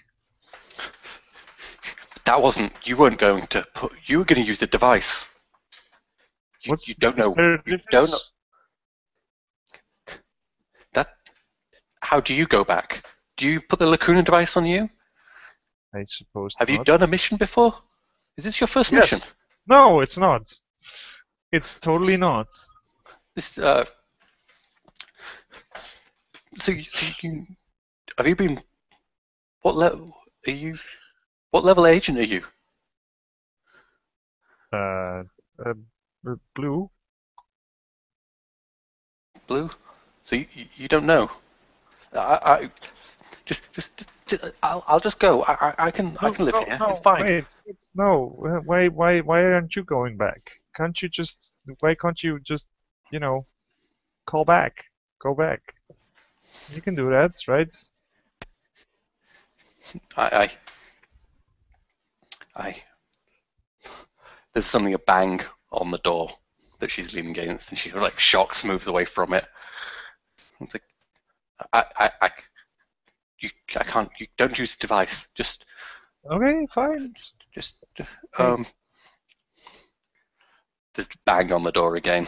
That wasn't. You weren't going to put. You were going to use the device. You don't know. Is there a You don't know. difference? How do you go back? Do you put the Lacuna device on you? I suppose Have you not. done a mission before? Is this your first Yes. mission? No, it's not. It's totally not. This so you have you been? What level are you? What level agent are you? Blue. Blue. So you don't know. I I'll just go. I can live here. No, It's fine. wait, no. Why aren't you going back? Can't you just? Why can't you just, call back? Go back. You can do that, right? I there's something a bang on the door that she's leaning against, and she like shocks, moves away from it. It's like I can't. You don't use the device. Just Okay, fine. There's a bang on the door again.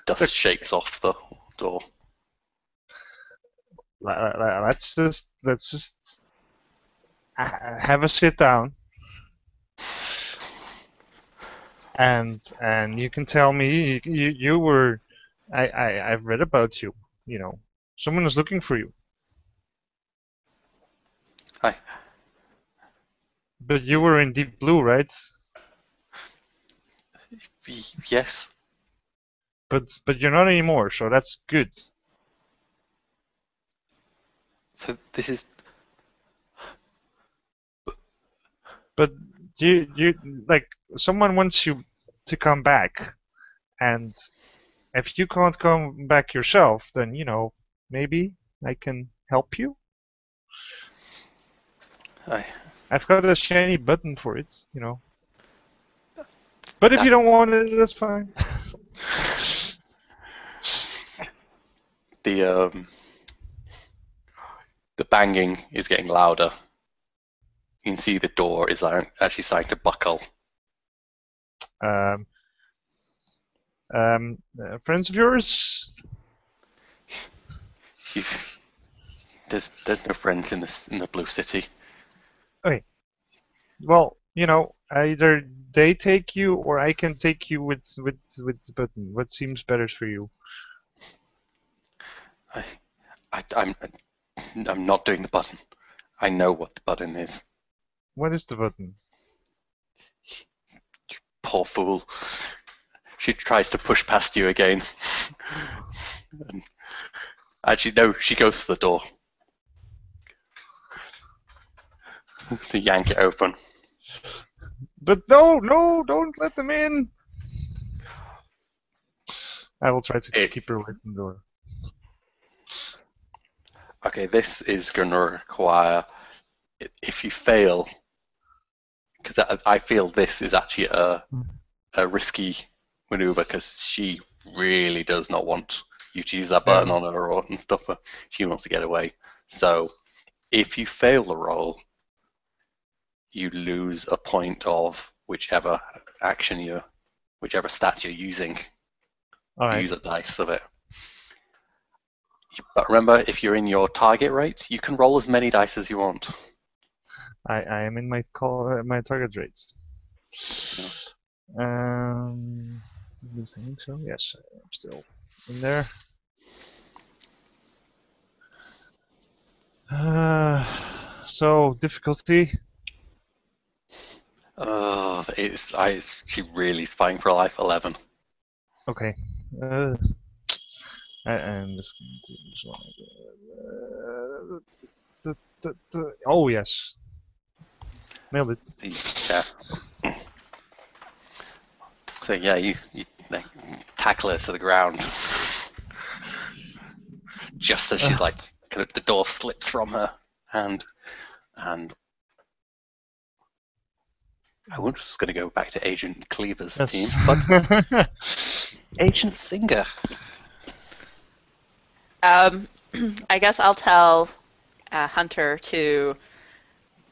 Dust shakes off the door. Let's just have a sit down, and you can tell me you were. I've read about you. Someone is looking for you. Hi. But you were in Deep Blue, right? Yes. But you're not anymore, so that's good. So this is. But you like someone wants you to come back, and if you can't come back yourself, then maybe I can help you. I've got a shiny button for it, But if you don't want it, that's fine. The banging is getting louder. You can see the door is actually starting to buckle. Friends of yours? There's no friends in the Blue City. Okay. Well, either they take you or I can take you with the button. What seems better for you? I'm not doing the button. I know what the button is. What is the button? You poor fool. She tries to push past you again. Actually, no, she goes to the door. To yank it open. But no, don't let them in. I will try to keep her away from the door. Okay, this is going to require, if you fail, because I feel this is actually a risky maneuver, because she really does not want you to use that button on her and stuff. She wants to get away. So if you fail the roll, you lose a point of whichever stat you're using to use a dice of it. But remember, if you're in your target rate, you can roll as many dice as you want. I am in my target rates. You think so? Yes, I'm still in there. So difficulty. She really is fighting for life. 11. Okay. And this one. Oh yes, nailed it. Yeah. So yeah, you like, tackle her to the ground just as she's like kind of the door slips from her hand, and I was just going to go back to Agent Cleaver's Yes. team, but Agent Singer. I guess I'll tell Hunter to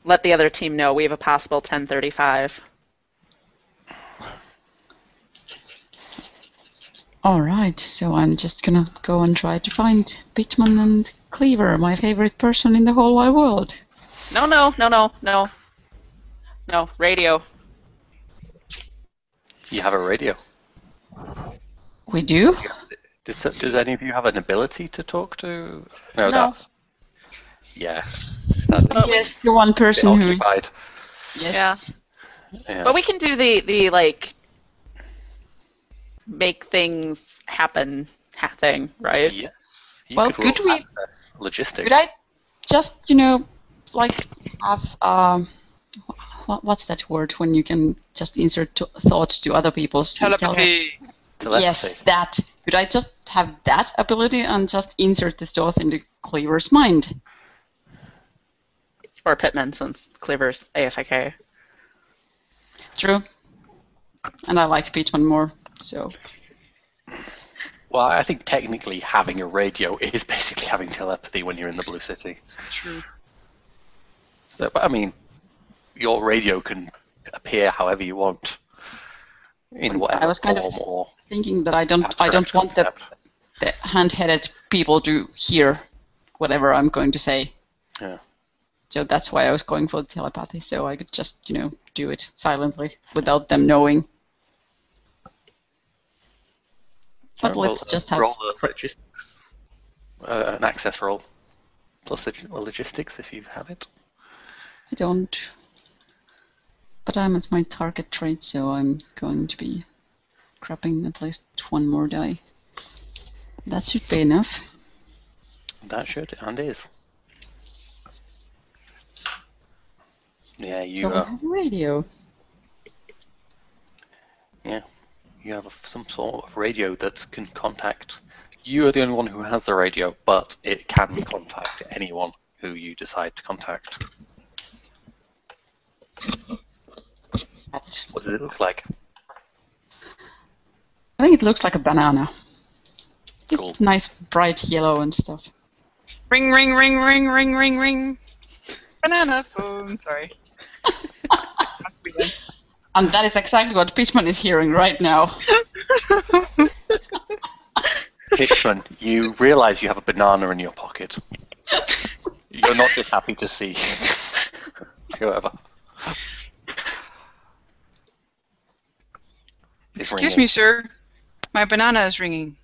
let the other team know we have a possible 1035. All right, so I'm just gonna go and try to find Bitman and Cleaver, my favorite person in the whole wide world. No, radio. You have a radio. We do? Does any of you have an ability to talk to? No, No. that's yeah. That's Yes, the one person who. occupied. Yes. Yeah. But we can do the like make things happen thing, right? Yes. You Well, could could we- access logistics. Could I just, like have what's that word when you can just insert thoughts to other people's Telepathy. Telepathy. Yes, that. Could I just have that ability and just insert the thought into Cleaver's mind? Or Pittman, since Cleaver's AFK. True. And I like Pittman more, so. Well, I think technically having a radio is basically having telepathy when you're in the Blue City. True. So, but I mean, your radio can appear however you want, in whatever I was kind of form or thinking that I don't abstract want the concept. hand-headed people to hear whatever I'm going to say. Yeah. So that's why I was going for the telepathy, so I could just, do it silently without them knowing. But Well, let's just have... roll the logistics, an access roll, plus logistics if you have it. I don't. But I'm at my target trait, so I'm going to be grabbing at least one more die. That should be enough. That should and is. Yeah, you. So we have a radio. Yeah, you have some sort of radio that can contact. You are the only one who has the radio, but it can contact anyone who you decide to contact. What does it look like? I think it looks like a banana. It's Cool. nice, bright yellow and stuff. Ring, ring, ring, ring, ring, ring, ring. Banana phone. Sorry. And that is exactly what Pitchman is hearing right now. Hitchman, you realise you have a banana in your pocket. You're not just happy to see whoever. It's Excuse ringing. me, sir. My banana is ringing.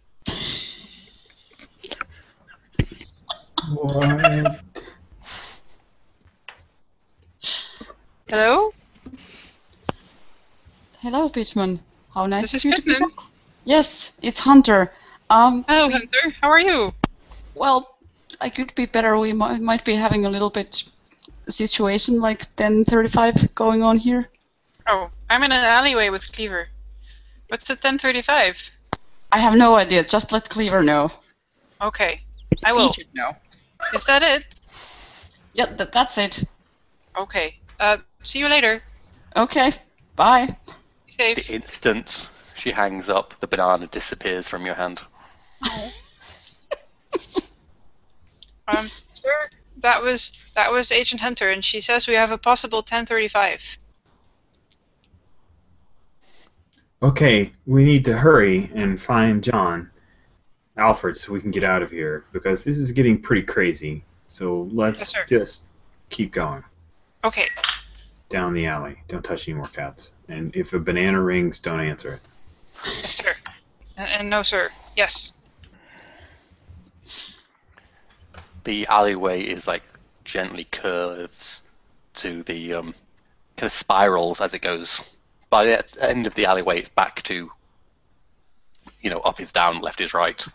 What? Hello? Hello, Pitchman. How nice This of is you to be Pitman. back. Yes, it's Hunter. Hello, Hunter. How are you? Well, I could be better. We might be having a little bit situation like 1035 going on here. Oh, I'm in an alleyway with Cleaver. What's the 1035? I have no idea. Just let Cleaver know. Okay, I He will. should know. Is that it? Yeah, that's it. Okay. See you later. Okay, bye. Be safe. The instant she hangs up, the banana disappears from your hand. Sir, that was Agent Hunter, and she says we have a possible 1035. Okay, we need to hurry and find John Alfred so we can get out of here because this is getting pretty crazy. So let's Yes, sir. just keep going Okay. down the alley. Don't touch any more cats. And if a banana rings, don't answer it. Yes, sir. And no, sir. Yes. The alleyway is like gently curves to the kind of spirals as it goes. By the end of the alleyway, it's back to, up is down, left is right.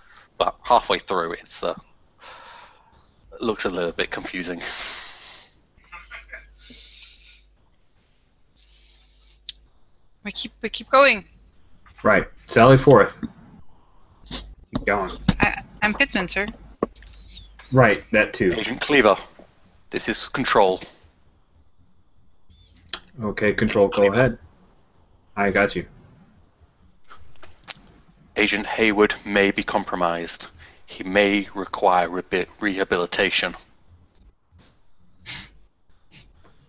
but halfway through, it looks a little bit confusing. We keep going. Right. Sally forth. Keep going. I'm Pittman, sir. Right, that too. Agent Cleaver, this is Control. Okay, Control, go ahead. I got you. Agent Hayward may be compromised. He may require rehabilitation.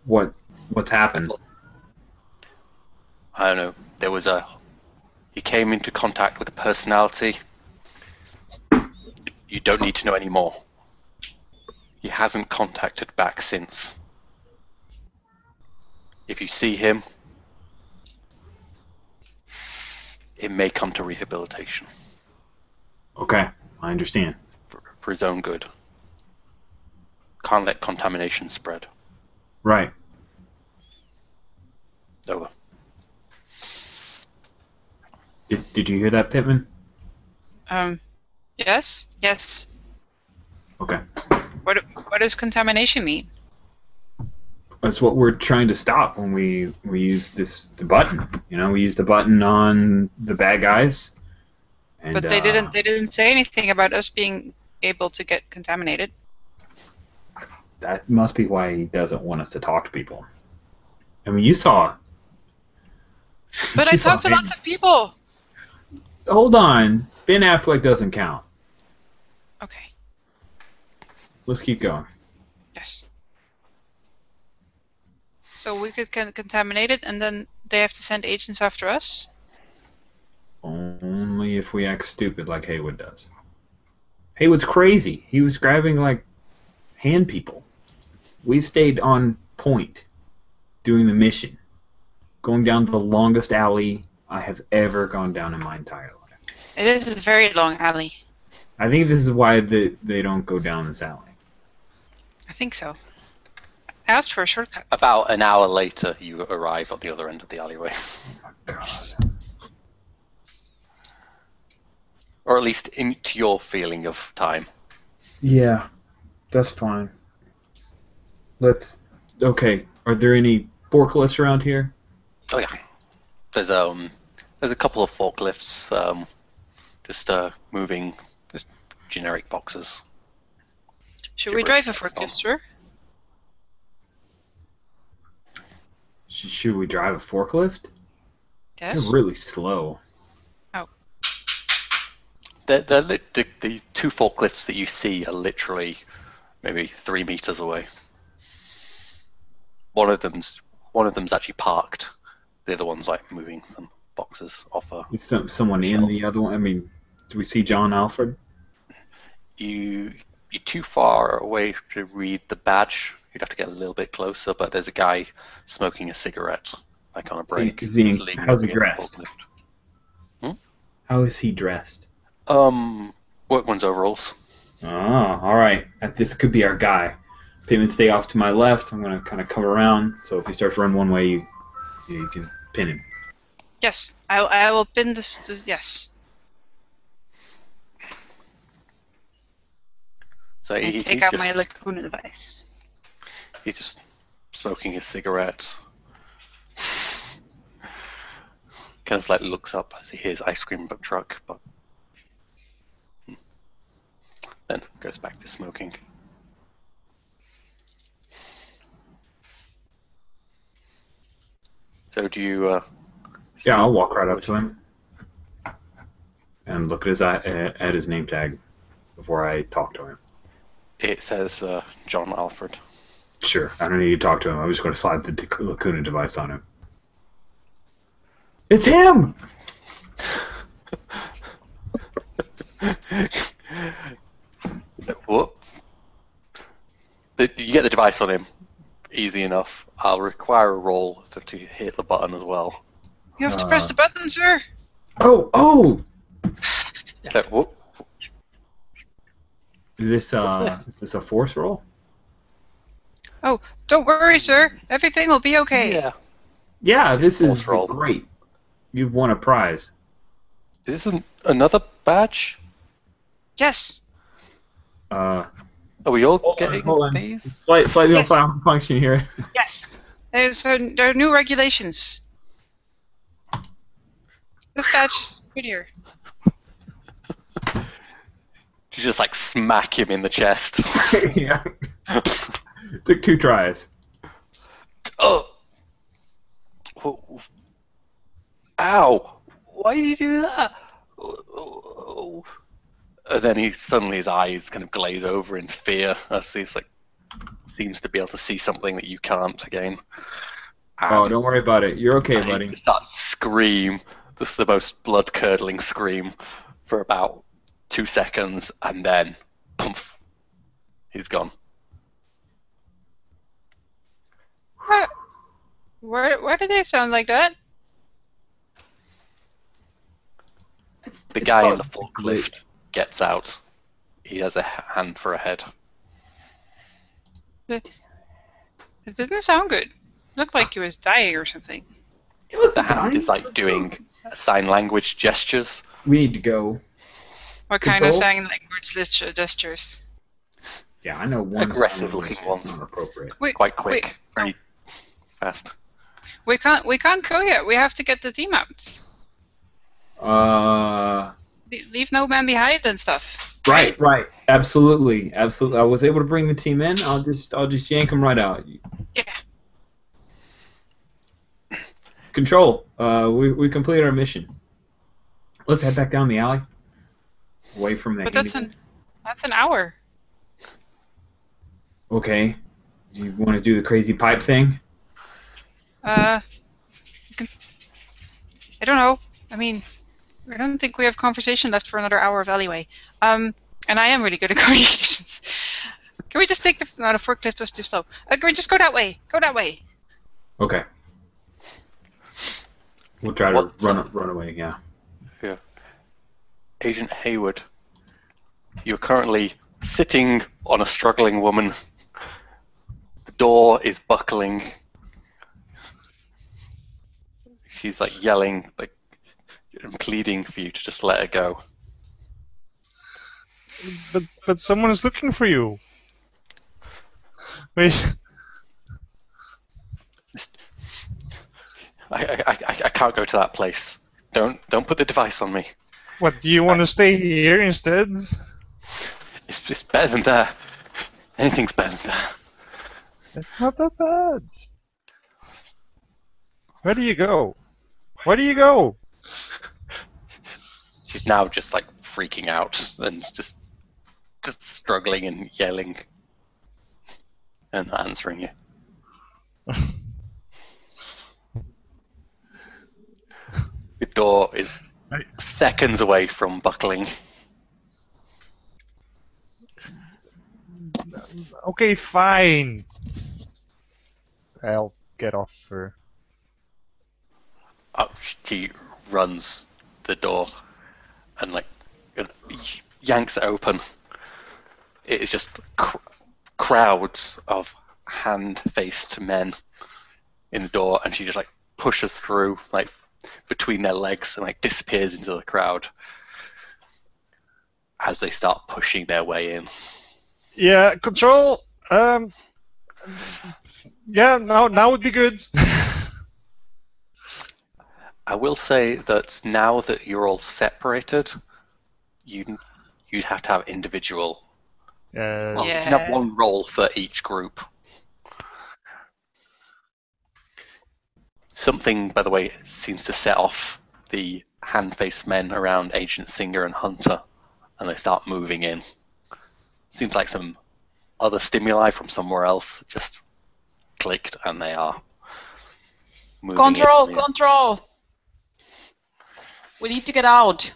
What's happened? I don't know. He came into contact with a personality. You don't need to know any more. He hasn't contacted back since. If you see him, it may come to rehabilitation. Okay, I understand. For his own good. Can't let contamination spread. Right. Over. Did you hear that, Pittman? Yes. Okay. What does contamination mean? That's what we're trying to stop when we use the button. You know, we use the button on the bad guys. And, But they didn't say anything about us being able to get contaminated. That must be why he doesn't want us to talk to people. I mean, you saw. But I talked to lots of people. Hold on. Ben Affleck doesn't count. Okay. Let's keep going. Yes. So we could contaminate it, and then they have to send agents after us? Only if we act stupid like Haywood does. Haywood's crazy. He was grabbing, like, hand people. We stayed on point doing the mission. Going down the longest alley I have ever gone down in my entire life. It is a very long alley. I think this is why they don't go down this alley. I think so. I asked for a shortcut. About an hour later, you arrive at the other end of the alleyway. Oh my god. Or at least into your feeling of time. Yeah, that's fine. Okay, are there any forklifts around here? Oh yeah. There's a couple of forklifts, just moving just generic boxes. Should we drive a forklift, sir? Should we drive a forklift? Yes. They're really slow. Oh. The two forklifts that you see are literally maybe 3 meters away. One of them's actually parked. The other one's like moving some boxes off a. Is someone in the other one? I mean, do we see John Alfred? You're too far away to read the badge. You'd have to get a little bit closer, but there's a guy smoking a cigarette, like on a break. How's he dressed? How is he dressed? Workman's overalls. Oh, all right. This could be our guy. Pittman, stay off to my left. I'm going to kind of come around, so if he starts running one way, you can pin him. Yes, I will pin this. Yes. So I take out my Lacuna device. He's just smoking his cigarette. Kind of like looks up as he hears ice cream truck, but then goes back to smoking. So do you? Yeah, I'll walk right up to him and look at his name tag before I talk to him. It says John Alfred. Sure, I don't need to talk to him. I'm just going to slide the Lacuna device on him. It's him! What? You get the device on him. Easy enough. I'll require a roll to hit the button as well. You have to press the button, sir. Oh! So, whoop. Is this a force roll? Oh, don't worry, sir. Everything will be okay. Yeah. Yeah, this is Force roll. great. You've won a prize. Is this another badge? Yes. Uh, Are we all hold on, getting hold on. these? Slightly Yes. malfunction here. Yes. There are new regulations. This badge is prettier. You just like smack him in the chest. Yeah. Took 2 tries. Oh. Ow! Why did you do that? And then his eyes kind of glaze over in fear as he's like seems to be able to see something that you can't again. Oh, don't worry about it. You're okay, And he buddy. just starts to scream. This is the most blood-curdling scream for about 2 seconds, and then, poof, he's gone. What? Why do they sound like that? The guy in the forklift gets out. He has a hand for a head. It didn't sound good. It looked like he was dying or something. It was The hand is like doing sign language gestures. We need to go. What kind of Control? sign language gestures? Yeah, I know one. Aggressive-looking sign ones. language is not appropriate. Wait, Quite quick, wait, very fast. We can't go yet. We have to get the team out. Leave no man behind and stuff. Right. Absolutely. I was able to bring the team in. I'll just yank them right out. Yeah. Control. We completed our mission. Let's head back down the alley. Away from that. But that's an hour. Okay. Do you want to do the crazy pipe thing? I don't know. I mean, I don't think we have conversation left for another hour of alleyway. And I am really good at communications. Can we just take the forklift was too slow. Can we just go that way? Go that way. Okay. We'll try to run away. Yeah. Yeah. Agent Hayward, you're currently sitting on a struggling woman. The door is buckling. She's like yelling, like and pleading for you to just let her go. But someone is looking for you. Wait. I can't go to that place. Don't put the device on me. What, do you want to stay here instead? It's better than there. Anything's better than there. It's not that bad. Where do you go? Where do you go? She's now just like freaking out and just struggling and yelling and not answering you. The door is seconds away from buckling. Okay, fine. I'll get off her. She runs the door and like yanks it open. It is just crowds of hand-faced men in the door, and she just like pushes through like between their legs and like disappears into the crowd as they start pushing their way in. Yeah, control. Yeah, now would be good. I will say that now that you're all separated, you'd have to have individual. Well, Yeah. you have one role for each group. Something, by the way, seems to set off the hand-faced men around Agent Singer and Hunter, and they start moving in. Seems like some other stimuli from somewhere else just clicked, and they are moving in. Control! We need to get out.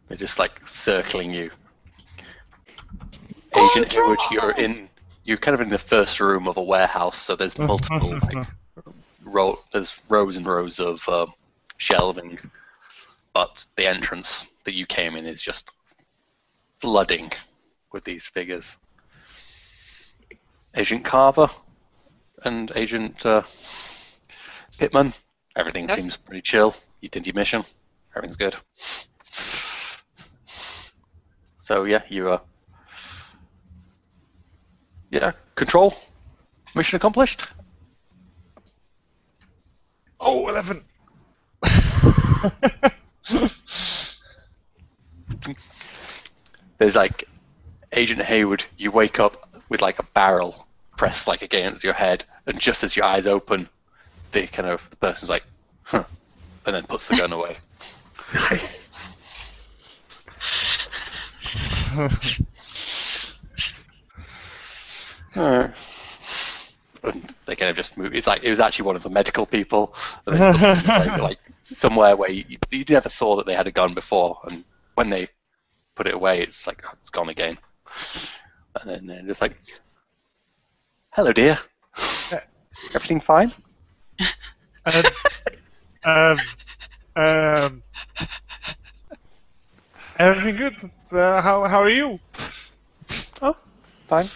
They're just like circling you. Agent Hayward, you're kind of in the first room of a warehouse, so there's multiple like there's rows and rows of shelving, but the entrance that you came in is just flooding with these figures. Agent Carver and Agent Pittman, everything Yes. seems pretty chill. You did your mission. Everything's good. So yeah, you control. Mission accomplished. Oh, 11. There's like Agent Hayward. You wake up with like a barrel pressed like against your head, and just as your eyes open, the person's like, huh, and then puts the gun away. Nice. And they kind of just move. It's like it was actually one of the medical people, and they put them like somewhere where you never saw that they had a gun before, and when they put it away, it's like it's gone again. And then they're just like, "Hello, dear. Everything fine?" Everything good? How are you? Oh, fine.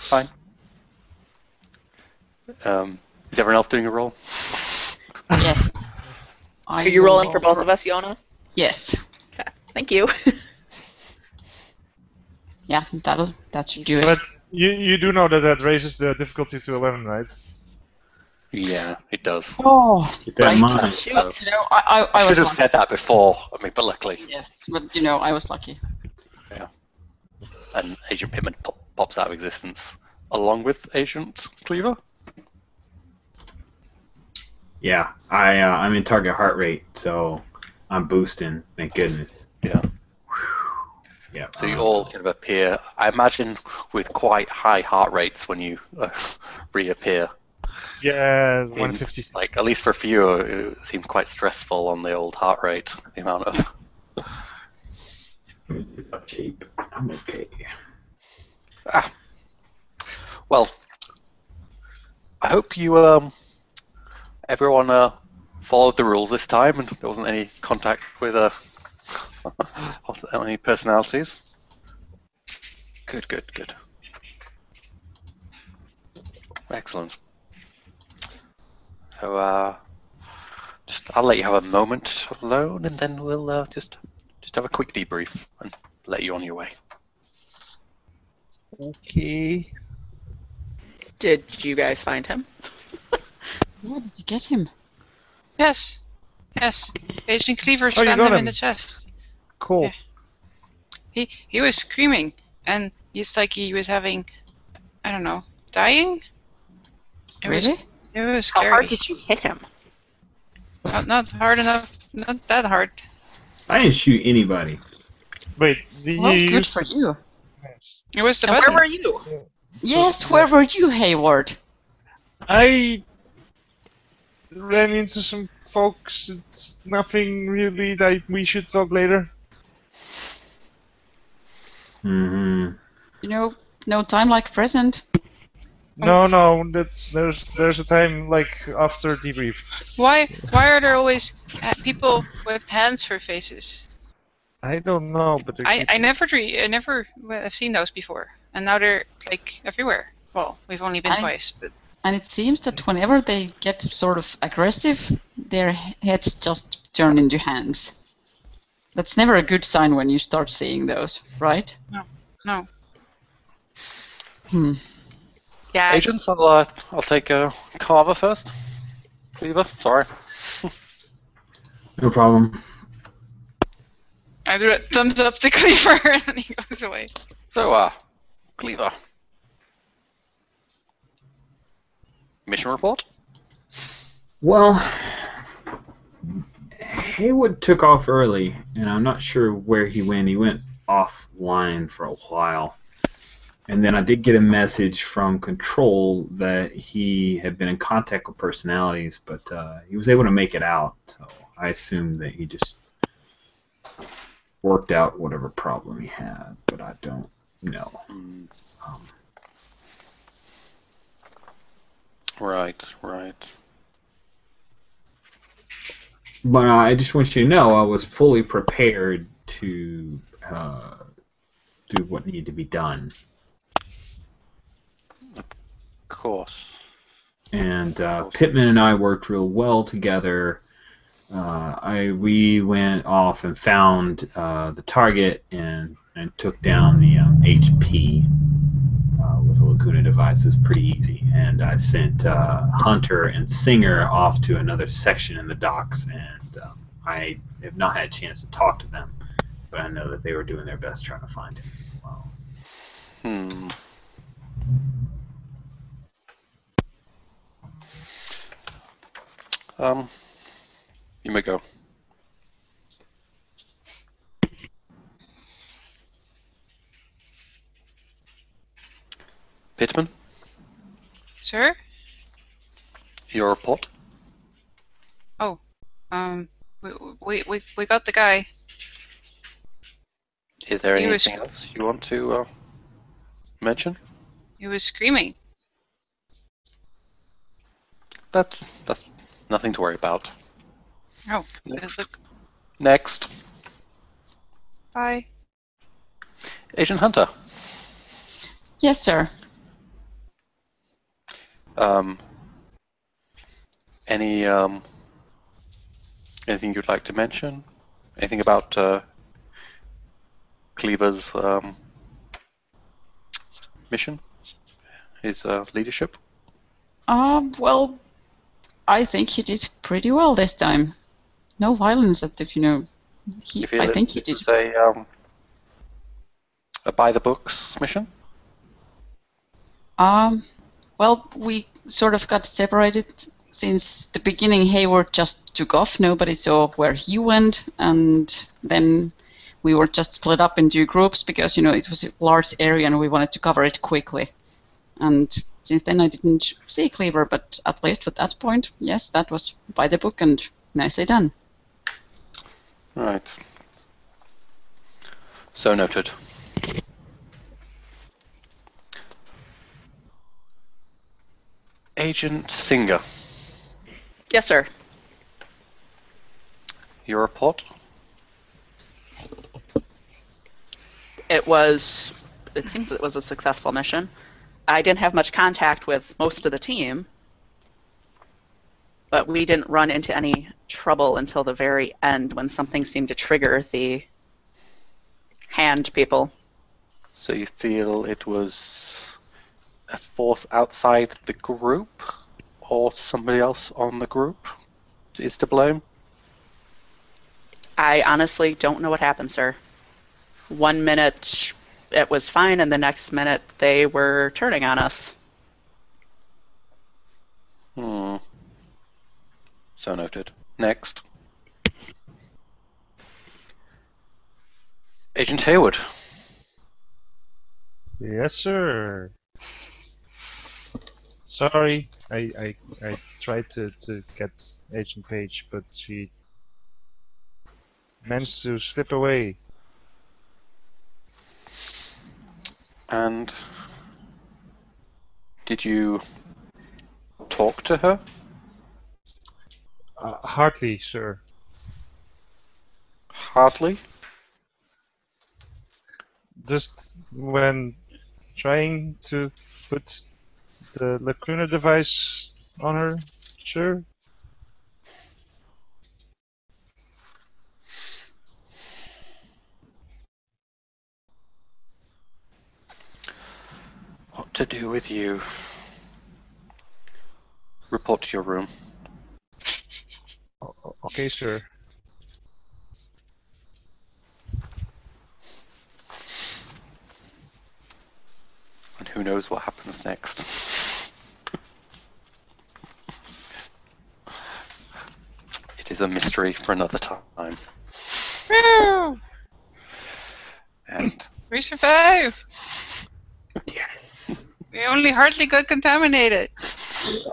Is everyone else doing a roll? Yes. Are you rolling for both of us, Yona? Yes. Okay. Thank you. Yeah, that should do it. But you do know that raises the difficulty to 11, right? Yeah, it does. Oh, Keep that in mind. But, you know, I I was should have lucky. said that before. I mean, but luckily. Yes, but you know, I was lucky. Yeah. And Agent Pittman pops out of existence along with Agent Cleaver. Yeah, I'm in target heart rate, so I'm boosting. Thank goodness. Yeah. Yeah. So you all kind of appear, I imagine, with quite high heart rates when you reappear. Yeah, Seems 150. like, at least for a few, it seemed quite stressful on the old heart rate, the amount of... I'm okay. Well, I hope you, everyone followed the rules this time and there wasn't any contact with any personalities. Good. Excellent. So, I'll let you have a moment alone, and then we'll just have a quick debrief and let you on your way. Okay. Did you guys find him? Where did you get him? Yes. Agent Cleaver Oh, you slammed got him in him. the chest. Cool. Yeah. He was screaming, and it's like he was having, I don't know, dying? It was Really? scary. How hard did you hit him? Not hard enough, not that hard. I didn't shoot anybody. Wait, Well, good for you. It was the And button. where were you? Yes, where were you, Hayward? I ran into some folks. It's nothing really that we should talk later. Mm-hmm. You know, no time like present. No, there's a time like after debrief. Why are there always people with hands for faces? I don't know, but I never have seen those before, and now they're like everywhere. Well, we've only been twice, but And it seems that whenever they get sort of aggressive, their heads just turn into hands. That's never a good sign when you start seeing those, right? no. Yeah. Agents, I'll take Carver first. Cleaver, sorry. No problem. I do a thumbs up to Cleaver, and then he goes away. So, Cleaver. Mission report? Well, Haywood took off early, and I'm not sure where he went. He went offline for a while. And then I did get a message from Control that he had been in contact with personalities, but he was able to make it out. So I assumed that he just worked out whatever problem he had, but I don't know. Right. But I just want you to know I was fully prepared to do what needed to be done. Of course. And Pittman and I worked real well together. we went off and found the target and took down the HP with a Lacuna device. It was pretty easy. And I sent Hunter and Singer off to another section in the docks, and I have not had a chance to talk to them, but I know that they were doing their best trying to find him as well. You may go. Pittman, Sir? your report. Oh, we got the guy. Is there He was- anything else you want to mention? He was screaming. That's nothing to worry about. Oh, Next. look. Next, Bye. Agent Hunter. Yes, sir. Anything you'd like to mention? Anything about Cleaver's mission? His leadership? Well, I think he did pretty well this time. No violence at the, You feel I think he did. it's a by the books mission? Well, we sort of got separated since the beginning. Hayward just took off. Nobody saw where he went, and then we were just split up into groups because, it was a large area and we wanted to cover it quickly. And since then I didn't see Cleaver, but at least at that point, yes, that was by the book and nicely done. Right. So noted. Agent Singer, Yes, sir. your report? It seems it was a successful mission. I didn't have much contact with most of the team, but we didn't run into any trouble until the very end when something seemed to trigger the hand people. So you feel it was a force outside the group, or somebody else on the group is to blame? I honestly don't know what happened, sir. 1 minute it was fine, and the next minute they were turning on us. So noted. Next. Agent Hayward. Yes, sir. Sorry, I tried to get Agent Page, but she managed to slip away. And did you talk to her? Hardly, sir. Hardly. Just when trying to put the Lacuna device on her, sure. What to do with you? Report to your room. Okay, sir. And who knows what happens next. It is a mystery for another time. Woo! And We survived. Yes. We only hardly got contaminated.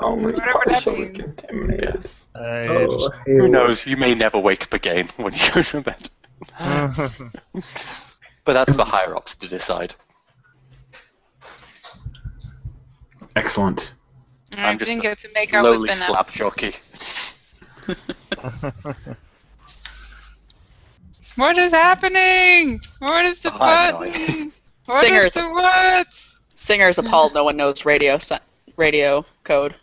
Only Whatever that partially means. contaminated. yes. Oh, Who knows? You may never wake up again when you go to bed. But that's for higher ups to decide. Excellent. I I'm just didn't get to make out with Lowly Ben. slap jockey. What is happening? What is the Oh, I have no button? What Singers. is the what? Singer's appalled no one knows radio code.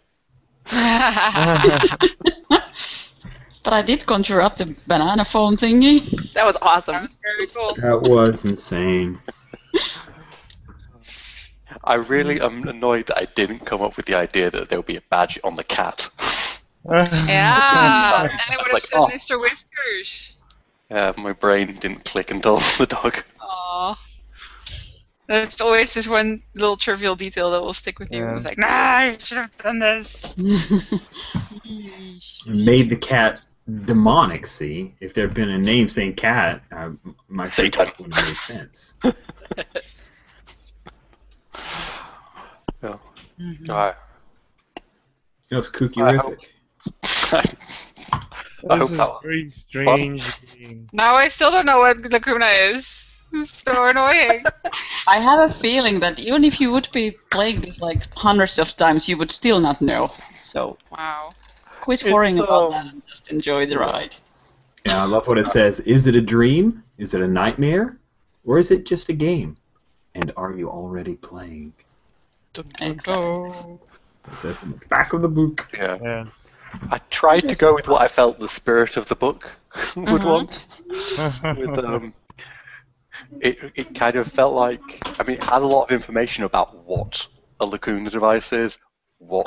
But I did conjure up the banana phone thingy. That was awesome. That was very cool. That was insane. I really am annoyed that I didn't come up with the idea that there would be a badge on the cat. Yeah, and it would have Like, said oh. Mr. Whiskers. Yeah, my brain didn't click until the dog. Aww. There's always this one little trivial detail that will stick with you. Yeah. It's like, nah, I should have done this. Made the cat demonic, see? If there had been a name saying cat, my Satan. first wouldn't have made sense. Yeah. Alright. It was kooky-rific. I hope This is that was very strange. Now I still don't know what Lacuna is. It's so annoying. I have a feeling that even if you would be playing this like hundreds of times, you would still not know. So Wow. quit worrying about that and just enjoy the ride. Yeah, I love what it says. Is it a dream? Is it a nightmare? Or is it just a game? And are you already playing? Exactly. It says in the back of the book. Yeah. Yeah. I tried to go with what I felt the spirit of the book would want. With it kind of felt like, I mean, it had a lot of information about what a Lacuna device is, what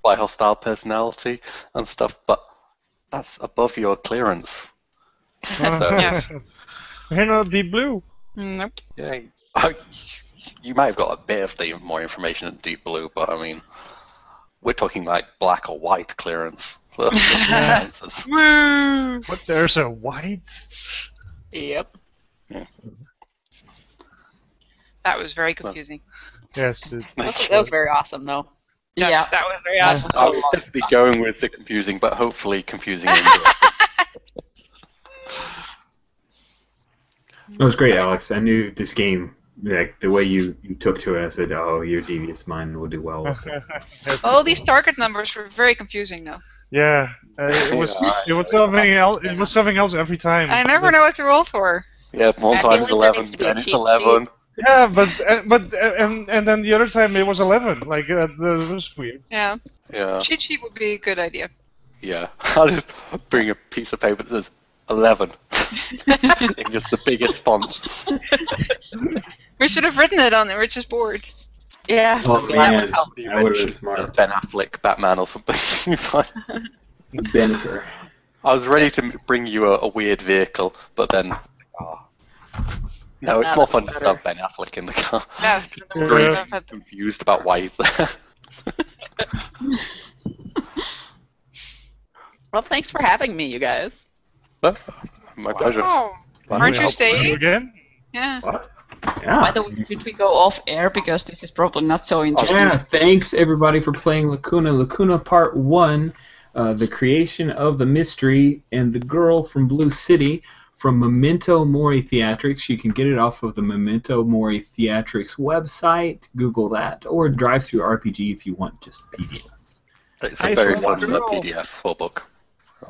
by hostile personality and stuff, but that's above your clearance. Yes. You're not Deep Blue. Nope. Yeah, you might have got a bit of the more information at Deep Blue, but I mean, we're talking like black or white clearance for answers. Woo! What? There's a white? Yep. That was very confusing. Yes. That was very awesome, though. Yes, Yeah. that was very awesome. I was definitely going with the confusing, but hopefully confusing. It was great, Alex. I knew this game, like the way you took to it, I said, oh, your devious mind will do well with it. Yes. All these target numbers were very confusing, though. Yeah. It was something else. It was something else every time. I never know what to roll for. Yeah, one I time feel it's like there 11, needs to be a then it's cheat 11. Yeah, but then the other time it was 11. Like that was weird. Yeah. Yeah, Cheat sheet would be a good idea. yeah. I'll just bring a piece of paper that says 11 in just the biggest font. We should have written it on the Rich's board. Yeah. Oh, that man. would help. That would have been smart. Ben Affleck, Batman or something. It's like, Bennifer. I was ready to bring you a weird vehicle, but then... Oh. No, it's Nah, more that's fun to better. have Ben Affleck in the car. Yes. Really Yeah. confused about why he's there. Well, thanks for having me, you guys. But, my pleasure. Oh, Can aren't we you help staying? Again? Yeah. What? Yeah. By the way, should we go off air because this is probably not so interesting? Yeah, thanks everybody for playing Lacuna. Lacuna Part 1, the creation of the mystery and the girl from Blue City from Memento Mori Theatrics. You can get it off of the Memento Mori Theatrics website. Google that. Or Drive Through RPG if you want just PDF. It's a very fun PDF or book.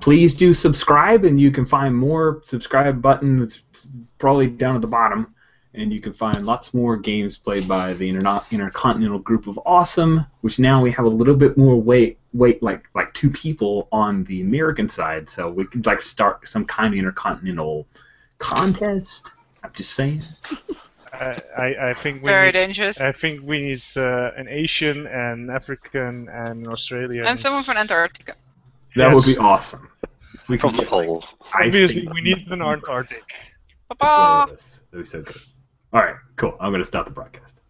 Please do subscribe, and you can find more subscribe button. It's probably down at the bottom. And you can find lots more games played by the Intercontinental Group of Awesome, which now we have a little bit more weight like 2 people on the American side, so we could like start some kind of intercontinental contest. I'm just saying. I think we Very need, dangerous. I think we need an Asian, an African, and an Australian. And someone from Antarctica. That Yes. would be awesome. We From could the get like, poles. ice Obviously, thing we need an Antarctic. to play with us. That'd be so good. All right, cool. I'm gonna stop the broadcast.